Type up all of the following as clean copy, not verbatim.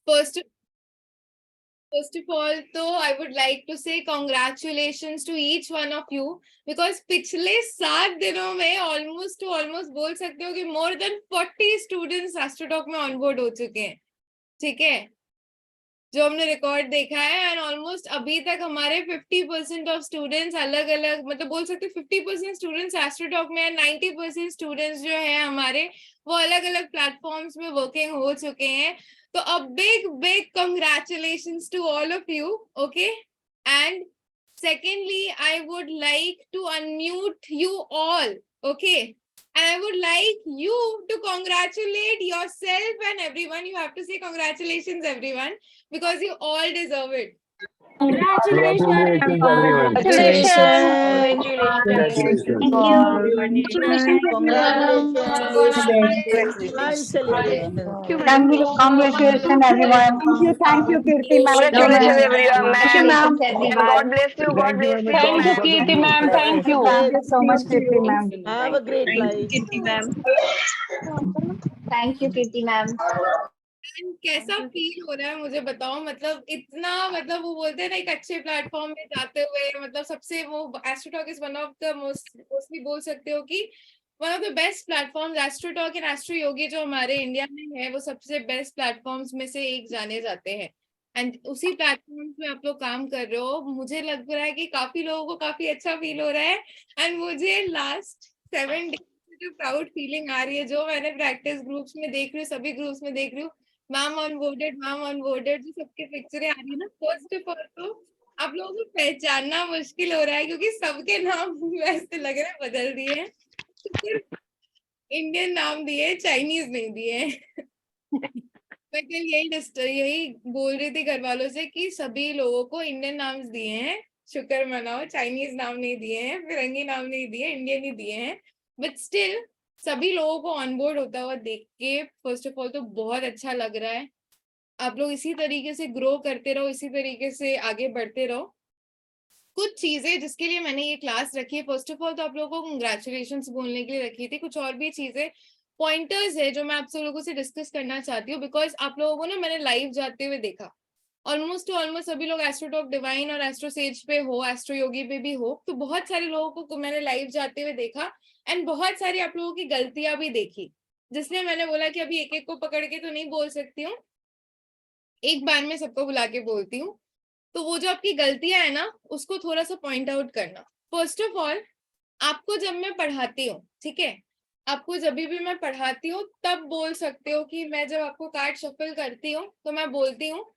First First of all, तो I would like to say congratulations to each one of you because पिछले 7 दिनों में almost बोल सकते हो कि more than 40 students एस्ट्रोटॉक में ऑनबोर्ड हो चुके हैं, ठीक है, जो हमने रिकॉर्ड देखा है। एंड ऑलमोस्ट अभी तक हमारे 50% ऑफ स्टूडेंट्स अलग अलग, मतलब बोल सकते 50% स्टूडेंट्स एस्ट्रोटॉक में, 90% स्टूडेंट्स जो है हमारे वो अलग अलग प्लेटफॉर्म्स में वर्किंग हो चुके हैं। तो a big congratulations to all of you, okay? And secondly, I would like to unmute you all, okay? And I would like you to congratulate yourself and everyone. You have to say congratulations, everyone, because you all deserve it. Congratulations, everyone. Congratulations. Thank you. Congratulations, everyone. Thank you, Kirti ma'am. Congratulations, everyone, Thank you, ma'am. ma'am. And God bless you. God bless you. Thank you, Kirti ma'am. Thank you. Thank you so much, Kirti ma'am. Have a great life. Kirti ma'am. Thank you, Kirti ma'am. कैसा feel हो रहा है मुझे बताओ, मतलब इतना, मतलब वो बोलते हैं ना एक अच्छे प्लेटफॉर्म में जाते हुए, मतलब सबसे वो Astrotalk is one of the mostly बोल सकते हो कि one of the best platforms. Astrotalk and Astro Yogi जो हमारे इंडिया में है वो सबसे बेस्ट प्लेटफॉर्म्स में से एक जाने जाते हैं। एंड उसी प्लेटफॉर्म में आप लोग काम कर रहे हो, मुझे लग रहा है कि काफी लोगों को काफी अच्छा फील हो रहा है। एंड मुझे लास्ट 7 डेज जो प्राउड फीलिंग आ रही है, जो मैंने प्रैक्टिस ग्रुप्स में देख रही हूँ, सभी ग्रुप्स में देख रही हूँ, मैम ऑनबोर्डेड जो सबके पिक्चरें आ रही है ना, फर्स्ट ऑफ ऑल तो आप लोगों को पहचानना मुश्किल हो रहा है क्योंकि सबके नाम वैसे लग रहे हैं बदल दिए हैं, सिर्फ इंडियन नाम दिए, चाइनीज नहीं दिए। मैं कल यही बोल रही थी घर वालों से कि सभी लोगों को इंडियन नाम दिए हैं, शुक्र मनाओ, चाइनीज नाम नहीं दिए हैं, फिरंगी नाम नहीं दिए, इंडियन ही दिए हैं। बट स्टिल सभी लोगों को ऑनबोर्ड होता हुआ देख के फर्स्ट ऑफ ऑल तो बहुत अच्छा लग रहा है। आप लोग इसी तरीके से ग्रो करते रहो, इसी तरीके से आगे बढ़ते रहो। कुछ चीजें जिसके लिए मैंने ये क्लास रखी है, फर्स्ट ऑफ ऑल तो आप लोगों को कंग्रेचुलेशंस बोलने के लिए रखी थी, कुछ और भी चीजें पॉइंटर्स है जो मैं आप सब लोगों से डिस्कस करना चाहती हूँ। बिकॉज आप लोगों को ना मैंने लाइव जाते हुए देखा, ऑलमोस्ट सभी लोग एस्ट्रोटॉक डिवाइन और एस्ट्रो सेज पे हो, एस्ट्रो योगी पे भी हो, तो बहुत सारे लोगों को मैंने लाइव जाते हुए देखा एंड बहुत सारी आप लोगों की गलतियां भी देखी, जिसलिए मैंने बोला कि अभी एक एक को पकड़ के तो नहीं बोल सकती हूँ, एक बार में सबको बुला के बोलती हूँ। तो वो जो आपकी गलतियां है ना उसको थोड़ा सा पॉइंट आउट करना। फर्स्ट ऑफ ऑल, आपको जब मैं पढ़ाती हूँ, ठीक है, आपको जब भी मैं पढ़ाती हूँ तब बोल सकते हो कि मैं जब आपको कार्ड शफल करती हूँ तो मैं बोलती हूँ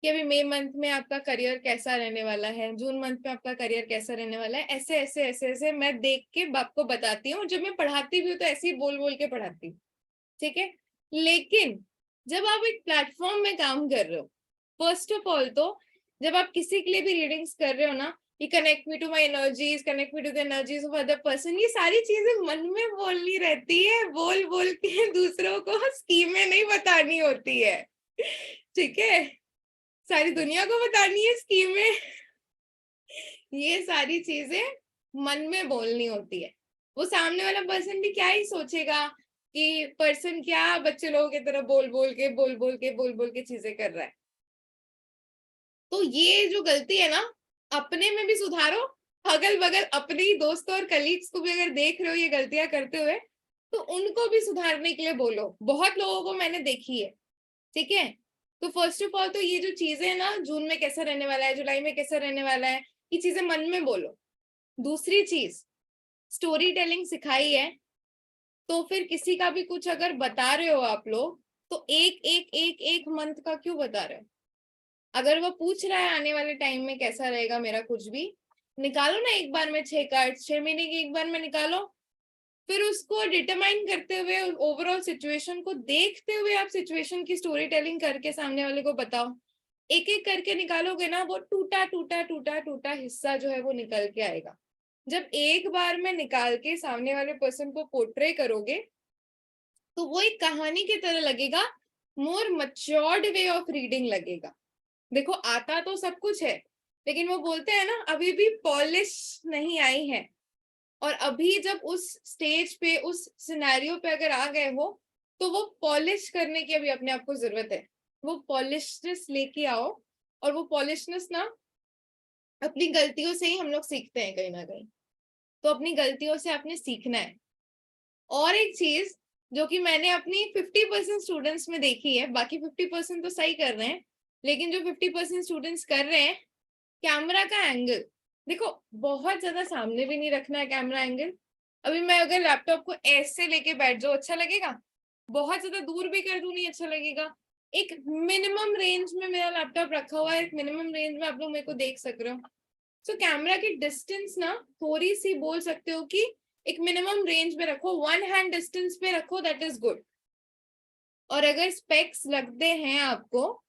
कि अभी मई मंथ में आपका करियर कैसा रहने वाला है, जून मंथ में आपका करियर कैसा रहने वाला है, ऐसे ऐसे ऐसे ऐसे मैं देख के आपको बताती हूँ। जब मैं पढ़ाती भी हूँ तो ऐसे ही बोल बोल के पढ़ाती हूँ, ठीक है। लेकिन जब आप एक प्लेटफॉर्म में काम कर रहे हो, फर्स्ट ऑफ ऑल तो जब आप किसी के लिए भी रीडिंग्स कर रहे हो ना, ये connect me to my energies, connect me to the energies of other person, ये सारी चीजें मन में बोलनी रहती है, बोल बोल के दूसरों को स्कीमें नहीं बतानी होती है, ठीक है, सारी दुनिया को बतानी है स्कीमें। ये सारी चीजें मन में बोलनी होती है। वो सामने वाला पर्सन भी क्या ही सोचेगा कि पर्सन क्या बच्चे लोगों की तरह बोल बोल के चीजें कर रहा है। तो ये जो गलती है ना, अपने में भी सुधारो, अगल बगल अपने ही दोस्तों और कलीग्स को भी अगर देख रहे हो ये गलतियां करते हुए तो उनको भी सुधारने के लिए बोलो। बहुत लोगों को मैंने देखी है, ठीक है। तो फर्स्ट ऑफ ऑल तो ये जो चीजें है ना, जून में कैसा रहने वाला है, जुलाई में कैसा रहने वाला है, ये चीजें मन में बोलो। दूसरी चीज, स्टोरी टेलिंग सिखाई है तो फिर किसी का भी कुछ अगर बता रहे हो आप लोग तो एक मंथ का क्यों बता रहे हो। अगर वो पूछ रहा है आने वाले टाइम में कैसा रहेगा मेरा, कुछ भी निकालो ना एक बार में 6 कार्ड, 6 महीने की एक बार में निकालो, फिर उसको डिटरमाइन करते हुए ओवरऑल सिचुएशन को देखते हुए आप सिचुएशन की स्टोरी टेलिंग करके सामने वाले को बताओ। एक एक करके निकालोगे ना, वो टूटा हिस्सा जो है वो निकल के आएगा। जब एक बार में निकाल के सामने वाले पर्सन को पोर्ट्रे करोगे तो वो एक कहानी की तरह लगेगा, मोर मैच्योर्ड वे ऑफ रीडिंग लगेगा। देखो आता तो सब कुछ है, लेकिन वो बोलते हैं ना अभी भी पॉलिश नहीं आई है, और अभी जब उस स्टेज पे उस सिनेरियो पे अगर आ गए हो तो वो पॉलिश करने की अभी अपने आप को जरूरत है। वो पॉलिशनेस लेके आओ, और वो पॉलिशनेस ना अपनी गलतियों से ही हम लोग सीखते हैं कहीं ना कहीं, तो अपनी गलतियों से आपने सीखना है। और एक चीज जो कि मैंने अपनी 50% स्टूडेंट्स में देखी है, बाकी 50% तो सही कर रहे हैं, लेकिन जो 50% स्टूडेंट्स कर रहे हैं, कैमरा का एंगल देखो, बहुत ज्यादा सामने भी नहीं रखना है कैमरा एंगल। अभी मैं अगर लैपटॉप को ऐसे लेके बैठ जाऊं अच्छा लगेगा, बहुत ज्यादा दूर भी कर दूं नहीं अच्छा लगेगा। एक मिनिमम रेंज में मेरा लैपटॉप रखा हुआ है, एक मिनिमम रेंज में आप लोग मेरे को देख सक रहे हो। सो कैमरा की डिस्टेंस ना थोड़ी सी बोल सकते हो कि एक मिनिमम रेंज में रखो, 1 हैंड डिस्टेंस पे रखो, दैट इज गुड। और अगर स्पेक्स लगते हैं आपको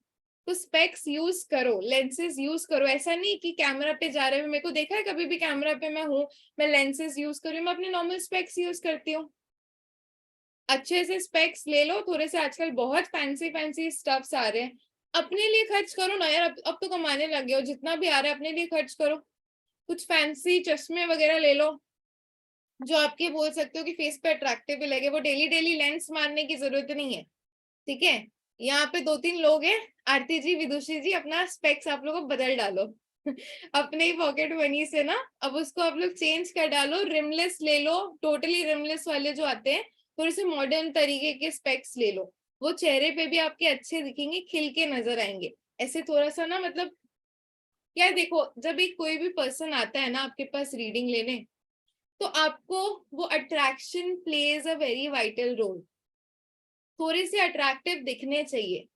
तो स्पेक्स यूज करो, लेंसेज यूज करो। ऐसा नहीं कि कैमरा पे जा रहे हो, मेरे को देखा है कभी भी कैमरा पे मैं हूँ, मैं लेंसेज यूज कर रही हूँ, मैं अपने नॉर्मल स्पेक्स यूज करती हूँ। अच्छे से स्पेक्स ले लो, थोड़े से आजकल बहुत फैंसी फैंसी स्टफ्स आ रहे हैं, अपने लिए खर्च करो ना यार, अब तो कमाने लगे हो, जितना भी आ रहा है अपने लिए खर्च करो। कुछ फैंसी चश्मे वगैरह ले लो जो आपके बोल सकते हो कि फेस पे अट्रैक्टिव भी लगे, वो डेली डेली लेंस मारने की जरूरत नहीं है, ठीक है। यहाँ पे 2-3 लोग हैं, आरती जी, विदुषी जी, अपना स्पेक्स आप लोग बदल डालो अपने ही पॉकेट मनी से ना, अब उसको आप लोग चेंज कर डालो, रिमलेस ले लो, टोटली रिमलेस वाले जो आते हैं, थोड़े से मॉडर्न तरीके के स्पेक्स ले लो, वो चेहरे पे भी आपके अच्छे दिखेंगे, खिल के नजर आएंगे। ऐसे थोड़ा सा ना, मतलब यार देखो, जब एक कोई भी पर्सन आता है ना आपके पास रीडिंग लेने, तो आपको वो attraction plays a very vital role. थोड़े से अट्रैक्टिव दिखने चाहिए।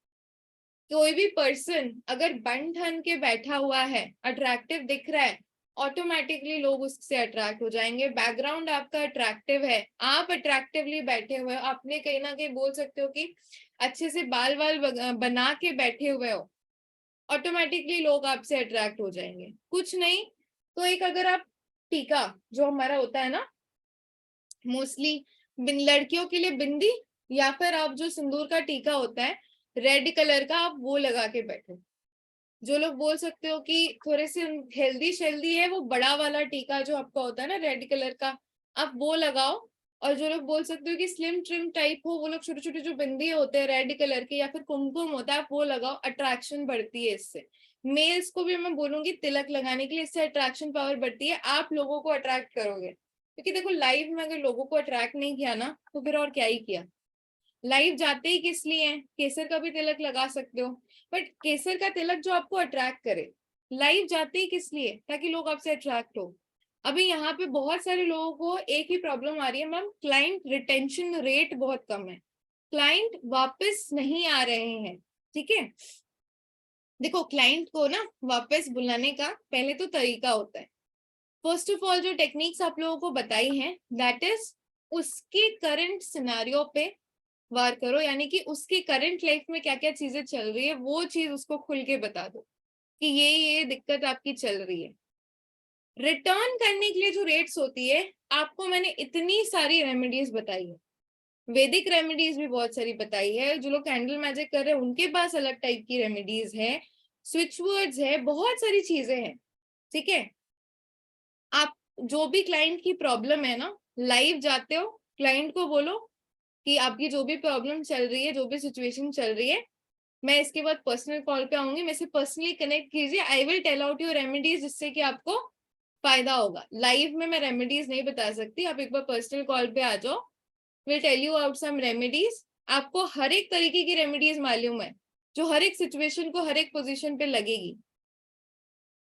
कोई भी पर्सन अगर बन ठन के बैठा हुआ है, अट्रैक्टिव दिख रहा है, ऑटोमेटिकली लोग उससे अट्रैक्ट हो जाएंगे। बैकग्राउंड आपका अट्रैक्टिव है, आप अट्रैक्टिवली बैठे हुए हो, आपने कहीं ना कहीं बोल सकते हो कि अच्छे से बाल वाल बना के बैठे हुए हो, ऑटोमेटिकली लोग आपसे अट्रैक्ट हो जाएंगे। कुछ नहीं तो एक, अगर आप टीका जो हमारा होता है ना मोस्टली लड़कियों के लिए, बिंदी, या फिर आप जो सिंदूर का टीका होता है रेड कलर का, आप वो लगा के बैठो। जो लोग बोल सकते हो कि थोड़े से हेल्दी शेल्दी है, वो बड़ा वाला टीका जो आपका होता है ना रेड कलर का, आप वो लगाओ। और जो लोग बोल सकते हो कि स्लिम ट्रिम टाइप हो, वो लोग छोटे छोटे जो बिंदी होते हैं रेड कलर के, या फिर कुमकुम होता है, आप वो लगाओ, अट्रैक्शन बढ़ती है इससे। मेल्स को भी मैं बोलूंगी तिलक लगाने के लिए, इससे अट्रैक्शन पावर बढ़ती है, आप लोगों को अट्रैक्ट करोगे। क्योंकि देखो, लाइफ में अगर लोगों को अट्रैक्ट नहीं किया ना, तो फिर और क्या ही किया। लाइव जाते ही किस लिए हैं, केसर का भी तिलक लगा सकते हो, बट केसर का तिलक जो आपको अट्रैक्ट करे, लाइव जाते ही किस लिए, ताकि लोग आपसे अट्रैक्ट हो। अभी यहाँ पे बहुत सारे लोगों को एक ही प्रॉब्लम आ रही है मैम, क्लाइंट रिटेंशन रेट बहुत कम है, क्लाइंट वापस नहीं आ रहे हैं, ठीक है। देखो, क्लाइंट को ना वापस बुलाने का पहले तो तरीका होता है, फर्स्ट ऑफ ऑल जो टेक्निक्स आप लोगों को बताई हैं, दैट इज उसके करंट सिनेरियो पे वार करो, यानी कि उसकी करंट लाइफ में क्या क्या चीजें चल रही है, वो चीज उसको खुल के बता दो कि ये दिक्कत आपकी चल रही है। रिटर्न करने के लिए जो रेट्स होती है, आपको मैंने इतनी सारी रेमेडीज बताई है, वैदिक रेमेडीज भी बहुत सारी बताई है, जो लोग कैंडल मैजिक कर रहे हैं उनके पास अलग टाइप की रेमेडीज है, स्विच वर्ड्स है, बहुत सारी चीजें हैं, ठीक है। आप जो भी क्लाइंट की प्रॉब्लम है ना, लाइव जाते हो, क्लाइंट को बोलो कि आपकी जो भी प्रॉब्लम चल रही है, जो भी सिचुएशन चल रही है, मैं इसके बाद पर्सनल कॉल पे आऊंगी, मेरे से पर्सनली कनेक्ट कीजिए, I will tell out your remedies, जिससे कि आपको फायदा होगा। लाइव में मैं रेमेडीज नहीं बता सकती, आप एक बार पर्सनल कॉल पे आ जाओ, will tell you out some remedies. आपको हर एक तरीके की रेमेडीज मालूम है, जो हर एक सिचुएशन को, हर एक पोजिशन पे लगेगी,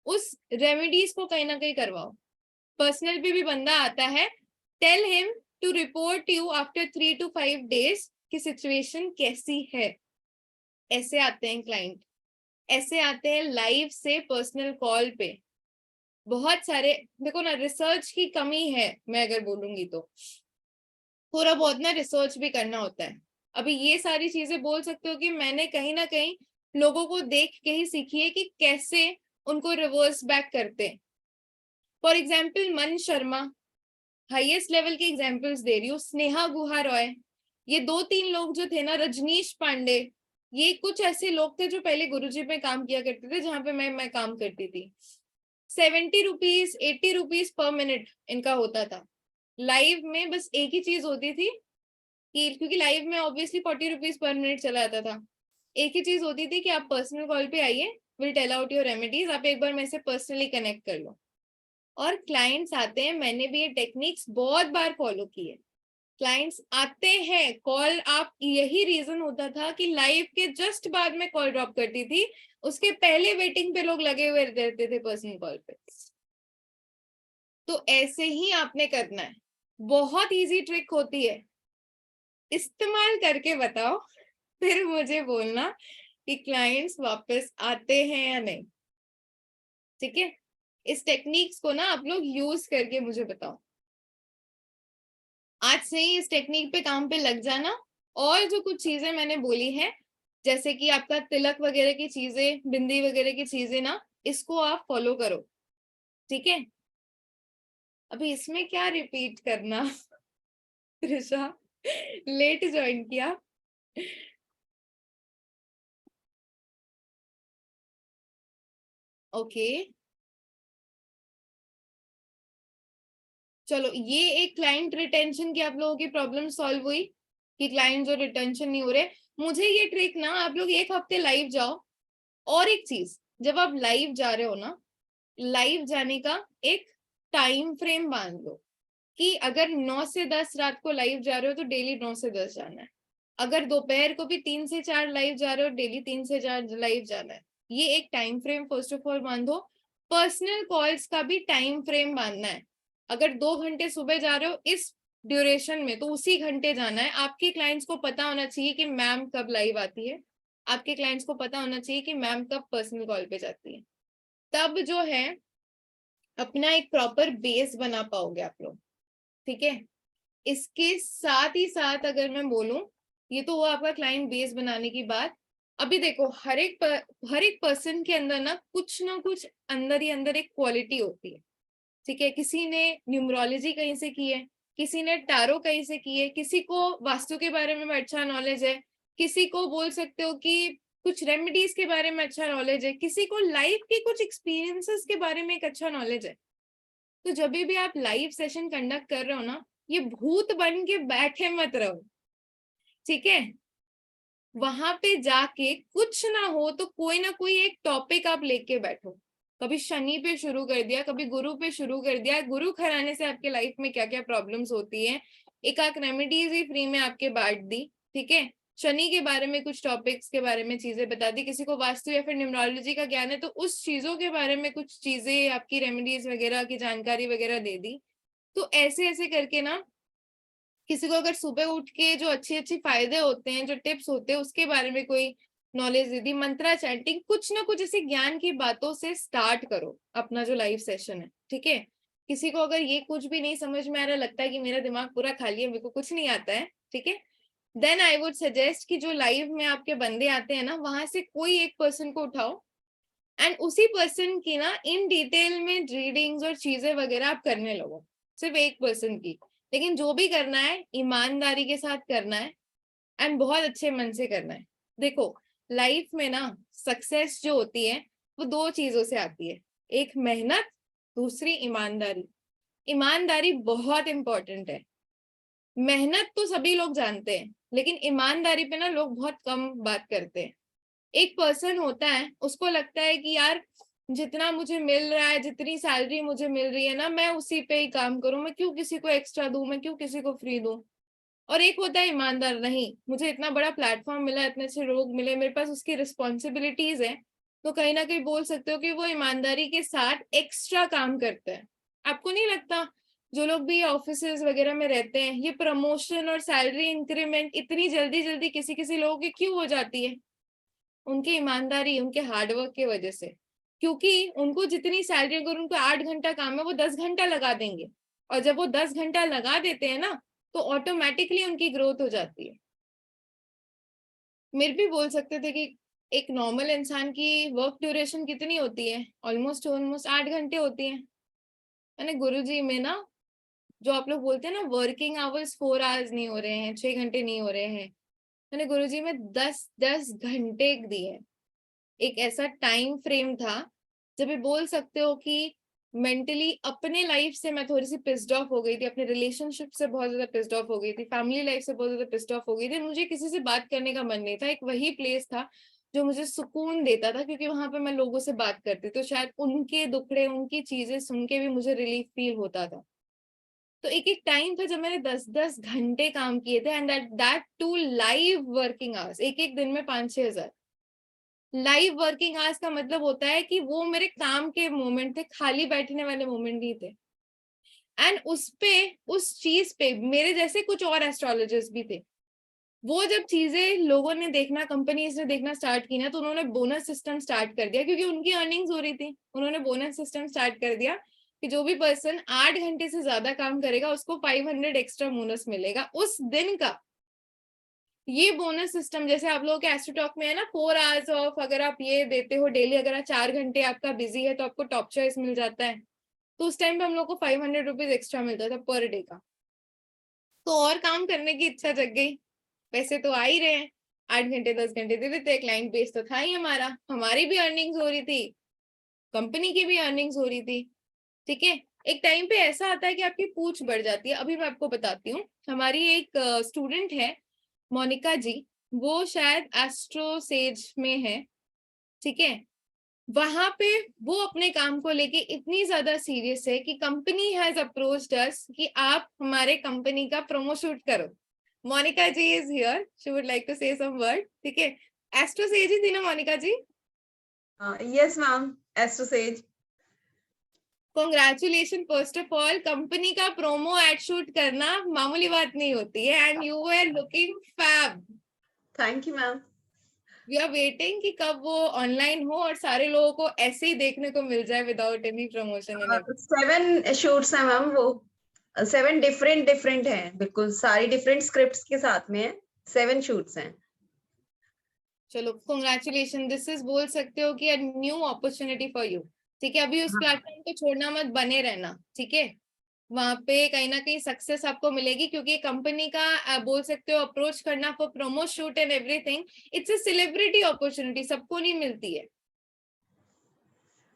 उस रेमेडीज को कहीं ना कहीं करवाओ। पर्सनल पे भी बंदा आता है, tell him to report you after 3 to 5 days की सिचुएशन कैसी है। ऐसे आते हैं क्लाइंट, ऐसे आते हैं लाइव से पर्सनल कॉल पे। बहुत सारे, देखो ना, रिसर्च की कमी है, मैं अगर बोलूंगी तो थोड़ा बहुत ना रिसर्च भी करना होता है। अभी ये सारी चीजें बोल सकते हो कि मैंने कहीं ना कहीं लोगों को देख के ही सीखी है कि कैसे उनको रिवर्स बैक करते हैं। फॉर एग्जाम्पल मन शर्मा, हाईएस्ट लेवल के एग्जांपल्स दे रही हूँ, स्नेहा गुहा रॉय, ये 2-3 लोग जो थे ना, रजनीश पांडे, ये कुछ ऐसे लोग थे जो पहले गुरुजी पे काम किया करते थे, जहां पे मैं काम करती थी। 70 रुपीज 80 रुपीज पर मिनट इनका होता था लाइव में। बस एक ही चीज होती थी कि क्योंकि लाइव में ऑब्वियसली 40 रुपीज पर मिनट चला जाता था, एक ही चीज होती थी कि आप पर्सनल कॉल पे आइए, will tell out your remedies, आप एक बार मेरे से पर्सनली कनेक्ट कर लो। और क्लाइंट्स आते हैं, मैंने भी ये टेक्निक्स बहुत बार फॉलो की है। क्लाइंट्स आते हैं, कॉल आप, यही रीजन होता था कि लाइव के जस्ट बाद में कॉल ड्रॉप करती थी, उसके पहले वेटिंग पे लोग लगे हुए रहते थे पर्सनल कॉल पे। तो ऐसे ही आपने करना है, बहुत इजी ट्रिक होती है, इस्तेमाल करके बताओ, फिर मुझे बोलना कि क्लाइंट्स वापस आते हैं या नहीं। ठीक है, इस टेक्निक्स को ना आप लोग यूज करके मुझे बताओ। आज से ही इस टेक्निक पे काम पे लग जाना। और जो कुछ चीजें मैंने बोली हैं, जैसे कि आपका तिलक वगैरह की चीजें, बिंदी वगैरह की चीजें ना, इसको आप फॉलो करो। ठीक है, अभी इसमें क्या रिपीट करना त्रिशा लेट ज्वाइन किया। ओके चलो, ये एक क्लाइंट रिटेंशन की आप लोगों की प्रॉब्लम सॉल्व हुई कि क्लाइंट जो रिटेंशन नहीं हो रहे। मुझे ये ट्रिक ना, आप लोग एक हफ्ते लाइव जाओ। और एक चीज, जब आप लाइव जा रहे हो ना, लाइव जाने का एक टाइम फ्रेम बांध लो कि अगर 9 से 10 रात को लाइव जा रहे हो तो डेली 9 से 10 जाना है। अगर दोपहर को भी 3 से 4 लाइव जा रहे हो, डेली 3 से 4 लाइव जाना है। ये एक time frame first of all बांधो। पर्सनल कॉल्स का भी टाइम फ्रेम बांधना है। अगर 2 घंटे सुबह जा रहे हो, इस ड्यूरेशन में तो उसी घंटे जाना है। आपके क्लाइंट्स को पता होना चाहिए कि मैम कब लाइव आती है, आपके क्लाइंट्स को पता होना चाहिए कि मैम कब पर्सनल कॉल पे जाती है। तब जो है अपना एक प्रॉपर बेस बना पाओगे आप लोग। ठीक है, इसके साथ ही साथ अगर मैं बोलूं, ये तो हुआ आपका क्लाइंट बेस बनाने की बात। अभी देखो, हर एक पर्सन के अंदर ना कुछ अंदर ही अंदर एक क्वालिटी होती है। ठीक है, किसी ने न्यूमरोलॉजी कहीं से की है, किसी ने टारो कहीं से की है, किसी को वास्तु के बारे में अच्छा नॉलेज है, किसी को बोल सकते हो कि कुछ रेमेडीज के बारे में अच्छा नॉलेज है, किसी को लाइफ के कुछ एक्सपीरियंसेस के बारे में एक अच्छा नॉलेज है। तो जब भी आप लाइव सेशन कंडक्ट कर रहे हो ना, ये भूत बन के बैठे मत रहो। ठीक है, वहां पे जाके कुछ ना हो तो कोई ना कोई एक टॉपिक आप लेके बैठो। कभी शनि पे शुरू कर दिया, कभी गुरु पे शुरू कर दिया। गुरु खराने से आपके लाइफ में क्या क्या प्रॉब्लम्स होती है, एक आध रेमेडीज ही फ्री में आपके बांट दी। ठीक है, शनि के बारे में कुछ टॉपिक्स के बारे में चीजें बता दी। किसी को वास्तु या फिर न्यूमरोलॉजी का ज्ञान है तो उस चीजों के बारे में कुछ चीजें, आपकी रेमेडीज वगैरह की जानकारी वगैरह दे दी। तो ऐसे ऐसे करके ना, किसी को अगर सुबह उठ के जो अच्छे अच्छे फायदे होते हैं, जो टिप्स होते हैं, उसके बारे में कोई नॉलेज दे दी। मंत्रा चैंटिंग, कुछ ना कुछ ऐसी ज्ञान की बातों से स्टार्ट करो अपना जो लाइव सेशन है। ठीक है, किसी को अगर ये कुछ भी नहीं समझ में आ रहा, लगता है कि मेरा दिमाग पूरा खाली है, मेरे को कुछ नहीं आता है, ठीक है, देन आई वुड सजेस्ट कि जो लाइव में आपके बंदे आते हैं ना, वहां से कोई एक पर्सन को उठाओ एंड उसी पर्सन की ना इन डिटेल में रीडिंग्स और चीजें वगैरह आप करने लगो, सिर्फ एक पर्सन की। लेकिन जो भी करना है ईमानदारी के साथ करना है एंड बहुत अच्छे मन से करना है। देखो, लाइफ में ना सक्सेस जो होती है वो 2 चीजों से आती है, एक मेहनत, दूसरी ईमानदारी। ईमानदारी बहुत इंपॉर्टेंट है। मेहनत तो सभी लोग जानते हैं, लेकिन ईमानदारी पे ना लोग बहुत कम बात करते हैं। एक पर्सन होता है, उसको लगता है कि यार जितना मुझे मिल रहा है, जितनी सैलरी मुझे मिल रही है ना, मैं उसी पे ही काम करूं, मैं क्यों किसी को एक्स्ट्रा दूं, मैं क्यों किसी को फ्री दूं। और एक होता है ईमानदार, नहीं मुझे इतना बड़ा प्लेटफॉर्म मिला, इतने अच्छे लोग मिले, मेरे पास उसकी रिस्पॉन्सिबिलिटीज है, तो कहीं ना कहीं बोल सकते हो कि वो ईमानदारी के साथ एक्स्ट्रा काम करते हैं। आपको नहीं लगता जो लोग भी ऑफिसेज वगैरह में रहते हैं, ये प्रमोशन और सैलरी इंक्रीमेंट इतनी जल्दी जल्दी किसी किसी लोगों की क्यों हो जाती है? उनकी ईमानदारी, उनके हार्डवर्क की वजह से। क्योंकि उनको जितनी सैलरी, अगर उनको 8 घंटा काम है, वो 10 घंटा लगा देंगे। और जब वो 10 घंटा लगा देते हैं ना, तो ऑटोमेटिकली उनकी ग्रोथ हो जाती है। मेरे भी बोल सकते थे कि एक नॉर्मल इंसान की वर्क ड्यूरेशन कितनी होती है, ऑलमोस्ट 8 घंटे होती है। मैंने गुरुजी में ना, जो आप लोग बोलते हैं ना वर्किंग आवर्स 4 आवर्स नहीं हो रहे हैं, 6 घंटे नहीं हो रहे हैं, मैंने गुरुजी में 10 घंटे दिए। एक ऐसा टाइम फ्रेम था जब ये बोल सकते हो कि मेंटली अपने लाइफ से मैं थोड़ी सी पिस्ड ऑफ हो गई थी, अपने रिलेशनशिप से बहुत ज्यादा पिस्ड ऑफ हो गई थी, फैमिली लाइफ से बहुत ज्यादा पिस्ड ऑफ हो गई थी। मुझे किसी से बात करने का मन नहीं था। एक वही प्लेस था जो मुझे सुकून देता था, क्योंकि वहां पे मैं लोगों से बात करती, तो शायद उनके दुखड़े, उनकी चीजें सुन के भी मुझे रिलीफ फील होता था। तो एक एक टाइम था जब मैंने 10-10 घंटे काम किए थे, and that too live working hours, एक एक दिन में 5-6 हजार। लाइव वर्किंग आवर्स का मतलब होता है कि वो मेरे काम के मोमेंट थे, खाली बैठने वाले मोमेंट नहीं थे। एंड उस चीज पे मेरे जैसे कुछ और एस्ट्रोलॉजर्स भी थे। वो जब चीजें लोगों ने देखना, कंपनीज ने देखना स्टार्ट की ना, तो उन्होंने बोनस सिस्टम स्टार्ट कर दिया, क्योंकि उनकी अर्निंग्स हो रही थी। उन्होंने बोनस सिस्टम स्टार्ट कर दिया कि जो भी पर्सन 8 घंटे से ज्यादा काम करेगा उसको 500 एक्स्ट्रा बोनस मिलेगा उस दिन का। ये बोनस सिस्टम जैसे आप लोगों के एस्ट्रोटॉक में है ना, 4 आवर्स ऑफ, अगर आप ये देते हो डेली, अगर आप 4 घंटे आपका बिजी है तो आपको टॉप चॉइस मिल जाता है। तो उस टाइम पे हम लोग को 500 रुपीज एक्स्ट्रा मिलता था पर डे का। तो और काम करने की इच्छा जग गई। पैसे तो आ ही रहे हैं, 8 घंटे 10 घंटे दे देते, क्लाइंट बेस तो था ही हमारा, हमारी भी अर्निंग्स हो रही थी, कंपनी की भी अर्निंग्स हो रही थी। ठीक है, एक टाइम पे ऐसा आता है कि आपकी पूछ बढ़ जाती है। अभी मैं आपको बताती हूँ, हमारी एक स्टूडेंट है मोनिका जी, वो शायद एस्ट्रो सेज में है। ठीक है, वहां पे वो अपने काम को लेके इतनी ज्यादा सीरियस है कि कंपनी हैज अप्रोच्ड अस कि आप हमारे कंपनी का प्रोमो शूट करो। Monika ji is here, she would like to say some word. ठीक है, एस्ट्रो सेज ही थी ना Monika ji? Yes ma'am, Astro Sage. Congratulation first of all, company का प्रोमो एड शूट करना मामूली बात नहीं होती है, and you were looking fab. Thank you ma'am. We are waiting कि कब वो ऑनलाइन हो और सारे लोगों को ऐसे ही देखने को मिल जाए विदाउट एनी प्रमोशन। 7 शूट्स हैं मैम, वो 7 डिफरेंट हैं, बिल्कुल सारी डिफरेंट स्क्रिप्ट्स के साथ में है। 7 शूट्स हैं। चलो कॉन्ग्रेचुलेशन, दिस इज बोल सकते हो कि a new opportunity for you. ठीक है, अभी उस प्लेटफॉर्म को छोड़ना मत, बने रहना। ठीक है, वहां पे कहीं ना कहीं सक्सेस आपको मिलेगी, क्योंकि कंपनी का बोल सकते हो अप्रोच करना for promo shoot and everything, it's a celebrity opportunity, सबको नहीं मिलती है।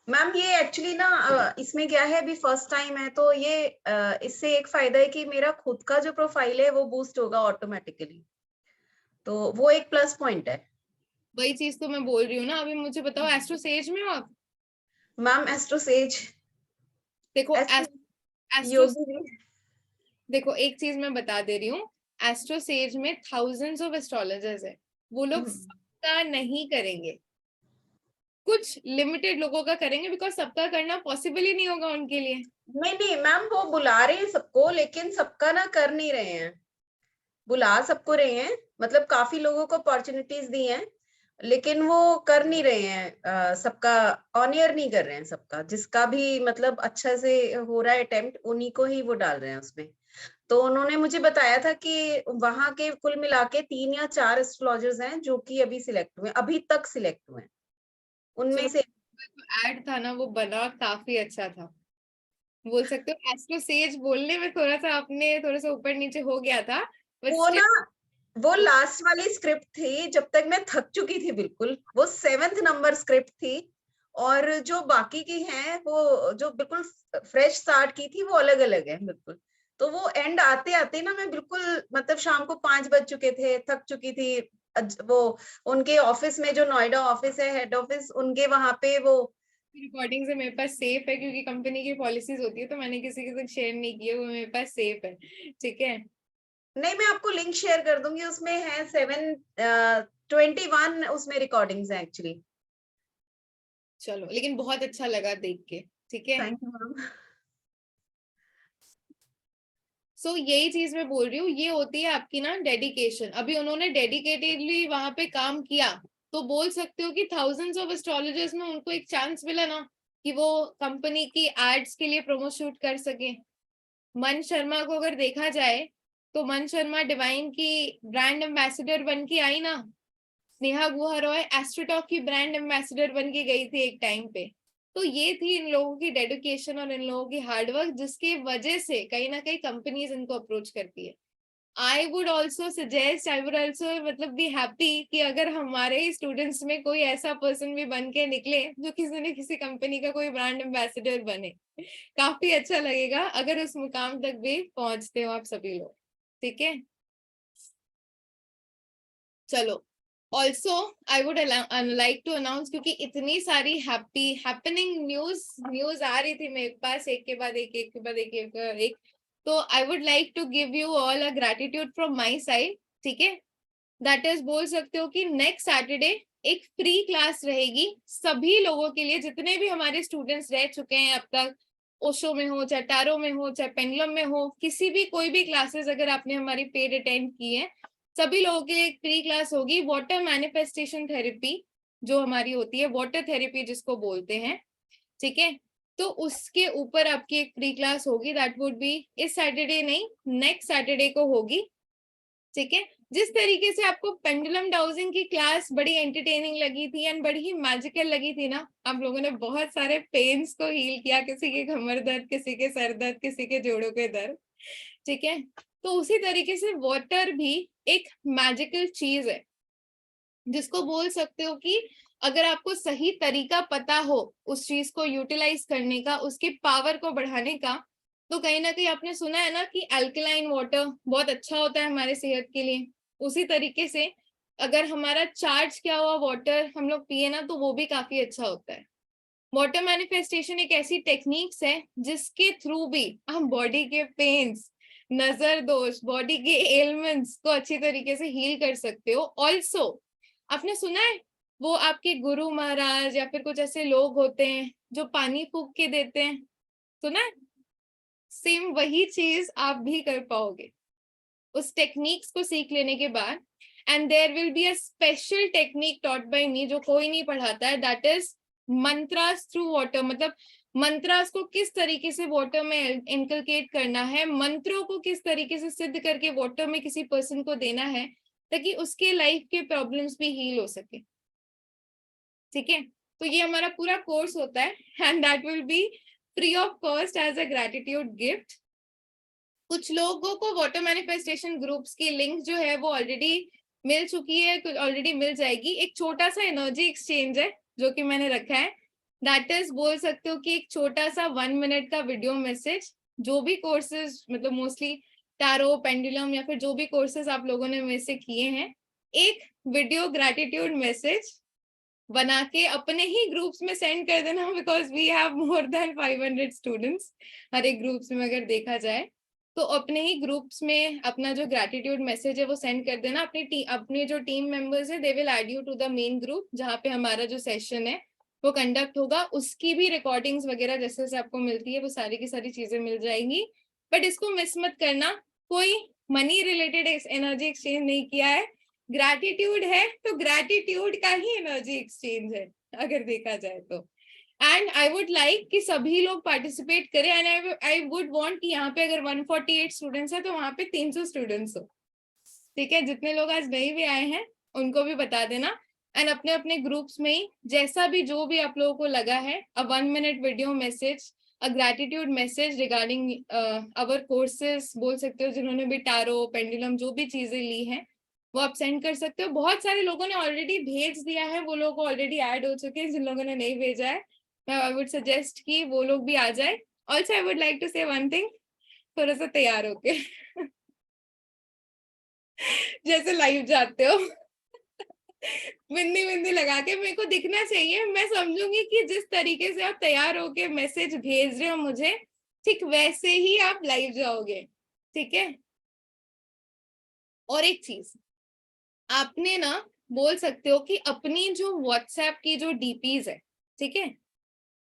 मैम ये एक्चुअली ना इसमें क्या है, अभी फर्स्ट टाइम है, तो ये इससे एक फायदा है कि मेरा खुद का जो प्रोफाइल है वो बूस्ट होगा ऑटोमेटिकली, तो वो एक प्लस पॉइंट है। वही चीज तो मैं बोल रही हूँ ना। अभी मुझे बताओ, एस्ट्रो सेज में हो आप? मैम एस्ट्रो सेज, देखो एस्ट्रो, योगी जी। देखो एक चीज मैं बता दे रही हूँ, एस्ट्रो सेज में थाउजेंड्स ऑफ एस्ट्रोलॉजर्स है, वो लोग सबका नहीं करेंगे, कुछ लिमिटेड लोगों का करेंगे, बिकॉज सबका करना पॉसिबल ही नहीं होगा उनके लिए। नहीं मैम, वो बुला रहे हैं सबको, लेकिन सबका ना कर नहीं रहे हैं। बुला सबको रहे हैं, मतलब काफी लोगों को अपॉर्चुनिटीज दी हैं, लेकिन वो कर नहीं रहे हैं, सबका ऑन एयर नहीं कर रहे हैं सबका। जिसका भी मतलब अच्छा से हो रहा है अटेम्प्ट, उन्हीं को ही वो डाल रहे हैं उसमें। तो उन्होंने मुझे बताया था कि वहां के कुल मिला के 3 या 4 एस्ट्रोलॉजर्स हैं जो कि अभी सिलेक्ट हुए, अभी तक सिलेक्ट हुए, उनमें से एड था ना, वो बना काफी अच्छा था, बोल सकते हो। एस्ट्रो सेज बोलने में थोड़ा सा आपने थोड़ा सा ऊपर नीचे हो गया था, वो ना, वो लास्ट वाली स्क्रिप्ट थी, जब तक मैं थक चुकी थी बिल्कुल। वो 7th नंबर स्क्रिप्ट थी, और जो बाकी की हैं वो जो बिल्कुल फ्रेश स्टार्ट की थी वो अलग अलग है बिल्कुल। तो वो एंड आते आते ना मैं बिल्कुल मतलब शाम को 5 बज चुके थे, थक चुकी थी। वो उनके ऑफिस में, जो नोएडा ऑफिस है हेड ऑफिस, उनके वहां पे वो रिकॉर्डिंग से मेरे पास सेफ है, क्योंकि कंपनी की पॉलिसीज होती है, तो मैंने किसी के साथ शेयर नहीं किए, वो मेरे पास सेफ है। ठीक है, नहीं, मैं आपको लिंक शेयर कर दूंगी, उसमें है 721 उसमें रिकॉर्डिंग्स है एक्चुअली। चलो, लेकिन बहुत अच्छा लगा देख के। ठीक है, थैंक यू मैम। सो यही चीज मैं बोल रही हूँ, ये होती है आपकी ना डेडिकेशन। अभी उन्होंने डेडिकेटेडली वहां पे काम किया, तो बोल सकते हो कि थाउजेंड्स ऑफ एस्ट्रोलॉजर्स में उनको एक चांस मिला ना कि वो कंपनी की एड्स के लिए प्रोमो शूट कर सके। मन शर्मा को अगर देखा जाए, तो मन शर्मा डिवाइन की ब्रांड एम्बेसडर बन के आई ना, नेहा गुहा रॉय एस्ट्रोटॉक की ब्रांड एम्बेसडर बन के गई थी एक टाइम पे। तो ये थी इन लोगों की डेडिकेशन और इन लोगों की हार्डवर्क, जिसकी वजह से कहीं ना कहीं कंपनीज इनको अप्रोच करती है। I would also suggest, I would also मतलब बी हैप्पी कि अगर हमारे स्टूडेंट्स में कोई ऐसा पर्सन भी बन के निकले जो किसी न किसी कंपनी का कोई ब्रांड एम्बेसडर बने, काफी अच्छा लगेगा अगर उस मुकाम तक भी पहुंचते हो आप सभी लोग, ठीक है। चलो, also I would like to announce, क्योंकि इतनी सारी हैपनिंग न्यूज आ रही थी मेरे पास एक के बाद एक, तो I would like to give you all a gratitude from my side, ठीक है। दैट इज, बोल सकते हो कि नेक्स्ट सैटरडे एक फ्री क्लास रहेगी सभी लोगों के लिए, जितने भी हमारे स्टूडेंट्स रह चुके हैं अब तक, ओशो में हो, चाहे टारो में हो, चाहे पेंडुलम में हो, किसी भी कोई भी क्लासेस अगर आपने हमारी पेड अटेंड की है, सभी लोगों के लिए एक फ्री क्लास होगी। वाटर मैनिफेस्टेशन थेरेपी जो हमारी होती है, वाटर थेरेपी जिसको बोलते हैं, ठीक है। तो उसके ऊपर आपकी एक फ्री क्लास होगी, दैट वुड बी इस सैटरडे नहीं, नेक्स्ट सैटरडे को होगी, ठीक है। जिस तरीके से आपको पेंडुलम डाउजिंग की क्लास बड़ी एंटरटेनिंग लगी थी एंड बड़ी ही मैजिकल लगी थी ना, आप लोगों ने बहुत सारे पेन्स को हील किया, किसी के कमर दर्द, किसी के सर दर्द, किसी के जोड़ों के दर्द, ठीक है। तो उसी तरीके से वाटर भी एक मैजिकल चीज है, जिसको बोल सकते हो कि अगर आपको सही तरीका पता हो उस चीज को यूटिलाइज करने का, उसके पावर को बढ़ाने का, तो कहीं ना कहीं आपने सुना है ना कि अल्कलाइन वाटर बहुत अच्छा होता है हमारे सेहत के लिए। उसी तरीके से अगर हमारा चार्ज किया हुआ वाटर हम लोग पिए ना, तो वो भी काफी अच्छा होता है। वाटर मैनिफेस्टेशन एक ऐसी टेक्निक्स है जिसके थ्रू भी हम बॉडी के पेन्स, नजर दोष, बॉडी के एलिमेंट्स को अच्छी तरीके से हील कर सकते हो। ऑल्सो आपने सुना है वो आपके गुरु महाराज या फिर कुछ ऐसे लोग होते हैं जो पानी फूक के देते हैं, सुना है? सेम वही चीज आप भी कर पाओगे उस टेक्निक्स को सीख लेने के बाद। And there will be a special technique taught by me जो कोई नहीं पढ़ाता है, that is mantras through water. मतलब मंत्रास को किस तरीके से वाटर में इनकलकेट करना है, मंत्रों को किस तरीके से सिद्ध करके वाटर में किसी पर्सन को देना है ताकि उसके लाइफ के प्रॉब्लम्स भी हील हो सके, ठीक है। तो ये हमारा पूरा कोर्स होता है and that will be free of cost as a gratitude gift. कुछ लोगों को वाटर मैनिफेस्टेशन ग्रुप्स की लिंक जो है वो ऑलरेडी मिल चुकी है, ऑलरेडी मिल जाएगी। एक छोटा सा एनर्जी एक्सचेंज है जो कि मैंने रखा है, दैट इज, बोल सकते हो कि एक छोटा सा 1 मिनट का वीडियो मैसेज। जो भी कोर्सेज, मतलब मोस्टली टैरो, पेंडुलम या फिर जो भी कोर्सेज आप लोगों ने मेरे से किए हैं, एक वीडियो ग्रैटिट्यूड मैसेज बना के अपने ही ग्रुप्स में सेंड कर देना, because we have more than 500 students हर एक ग्रुप्स में अगर देखा जाए। तो अपने ही ग्रुप्स में अपना जो ग्रैटिट्यूड मैसेज है वो सेंड कर देना। अपने जो टीम मेंबर्स है they will add you to the main group जहाँ पे हमारा जो सेशन है वो कंडक्ट होगा। उसकी भी रिकॉर्डिंग्स वगैरह जैसे जैसे आपको मिलती है वो सारी की सारी चीजें मिल जाएंगी। बट इसको मिस मत करना, कोई मनी रिलेटेड एनर्जी एक्सचेंज नहीं किया है, ग्रैटिट्यूड है तो ग्रैटिट्यूड का ही एनर्जी एक्सचेंज है अगर देखा जाए तो। एंड आई वुड लाइक कि सभी लोग पार्टिसिपेट करें एंड आई वुड वांट कि यहाँ पे अगर 148 स्टूडेंट्स है तो वहां पे 300 स्टूडेंट्स हो, ठीक है। जितने लोग आज नहीं भी आए हैं उनको भी बता देना एंड अपने अपने ग्रुप्स में ही जैसा भी जो भी आप लोगों को लगा है, अ 1 मिनट वीडियो मैसेज, अ ग्रैटिट्यूड मैसेज रिगार्डिंग अवर कोर्सेज, बोल सकते हो जिन्होंने भी टैरो, पेंडुलम जो भी चीजें ली हैं वो आप सेंड कर सकते हो। बहुत सारे लोगों ने ऑलरेडी भेज दिया है, वो लोग ऑलरेडी ऐड हो चुके हैं। जिन लोगों ने नहीं भेजा है आई वुड सजेस्ट कि वो लोग भी आ जाए। Also I would like to say one thing, थोड़ा सा तैयार होके जैसे लाइव जाते हो बिंदी बिंदी लगा के, मेरे को दिखना चाहिए, मैं समझूंगी कि जिस तरीके से आप तैयार होके मैसेज भेज रहे हो मुझे, ठीक वैसे ही आप लाइव जाओगे, ठीक है। और एक चीज आपने ना, बोल सकते हो कि अपनी जो व्हाट्सएप की जो डीपीज है, ठीक है,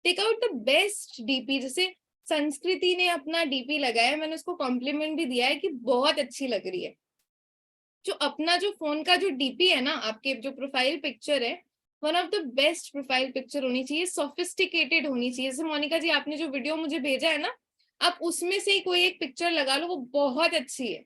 take out the best DP. जैसे संस्कृति ने अपना डीपी लगाया, मैंने उसको कॉम्प्लीमेंट भी दिया है कि बहुत अच्छी लग रही है। जो अपना जो फोन का जो डीपी है ना, आपके जो प्रोफाइल पिक्चर है, one of the best profile picture होनी चाहिए, सोफिस्टिकेटेड होनी चाहिए। जैसे मोनिका जी आपने जो वीडियो मुझे भेजा है ना, आप उसमें से कोई एक पिक्चर लगा लो, वो बहुत अच्छी है,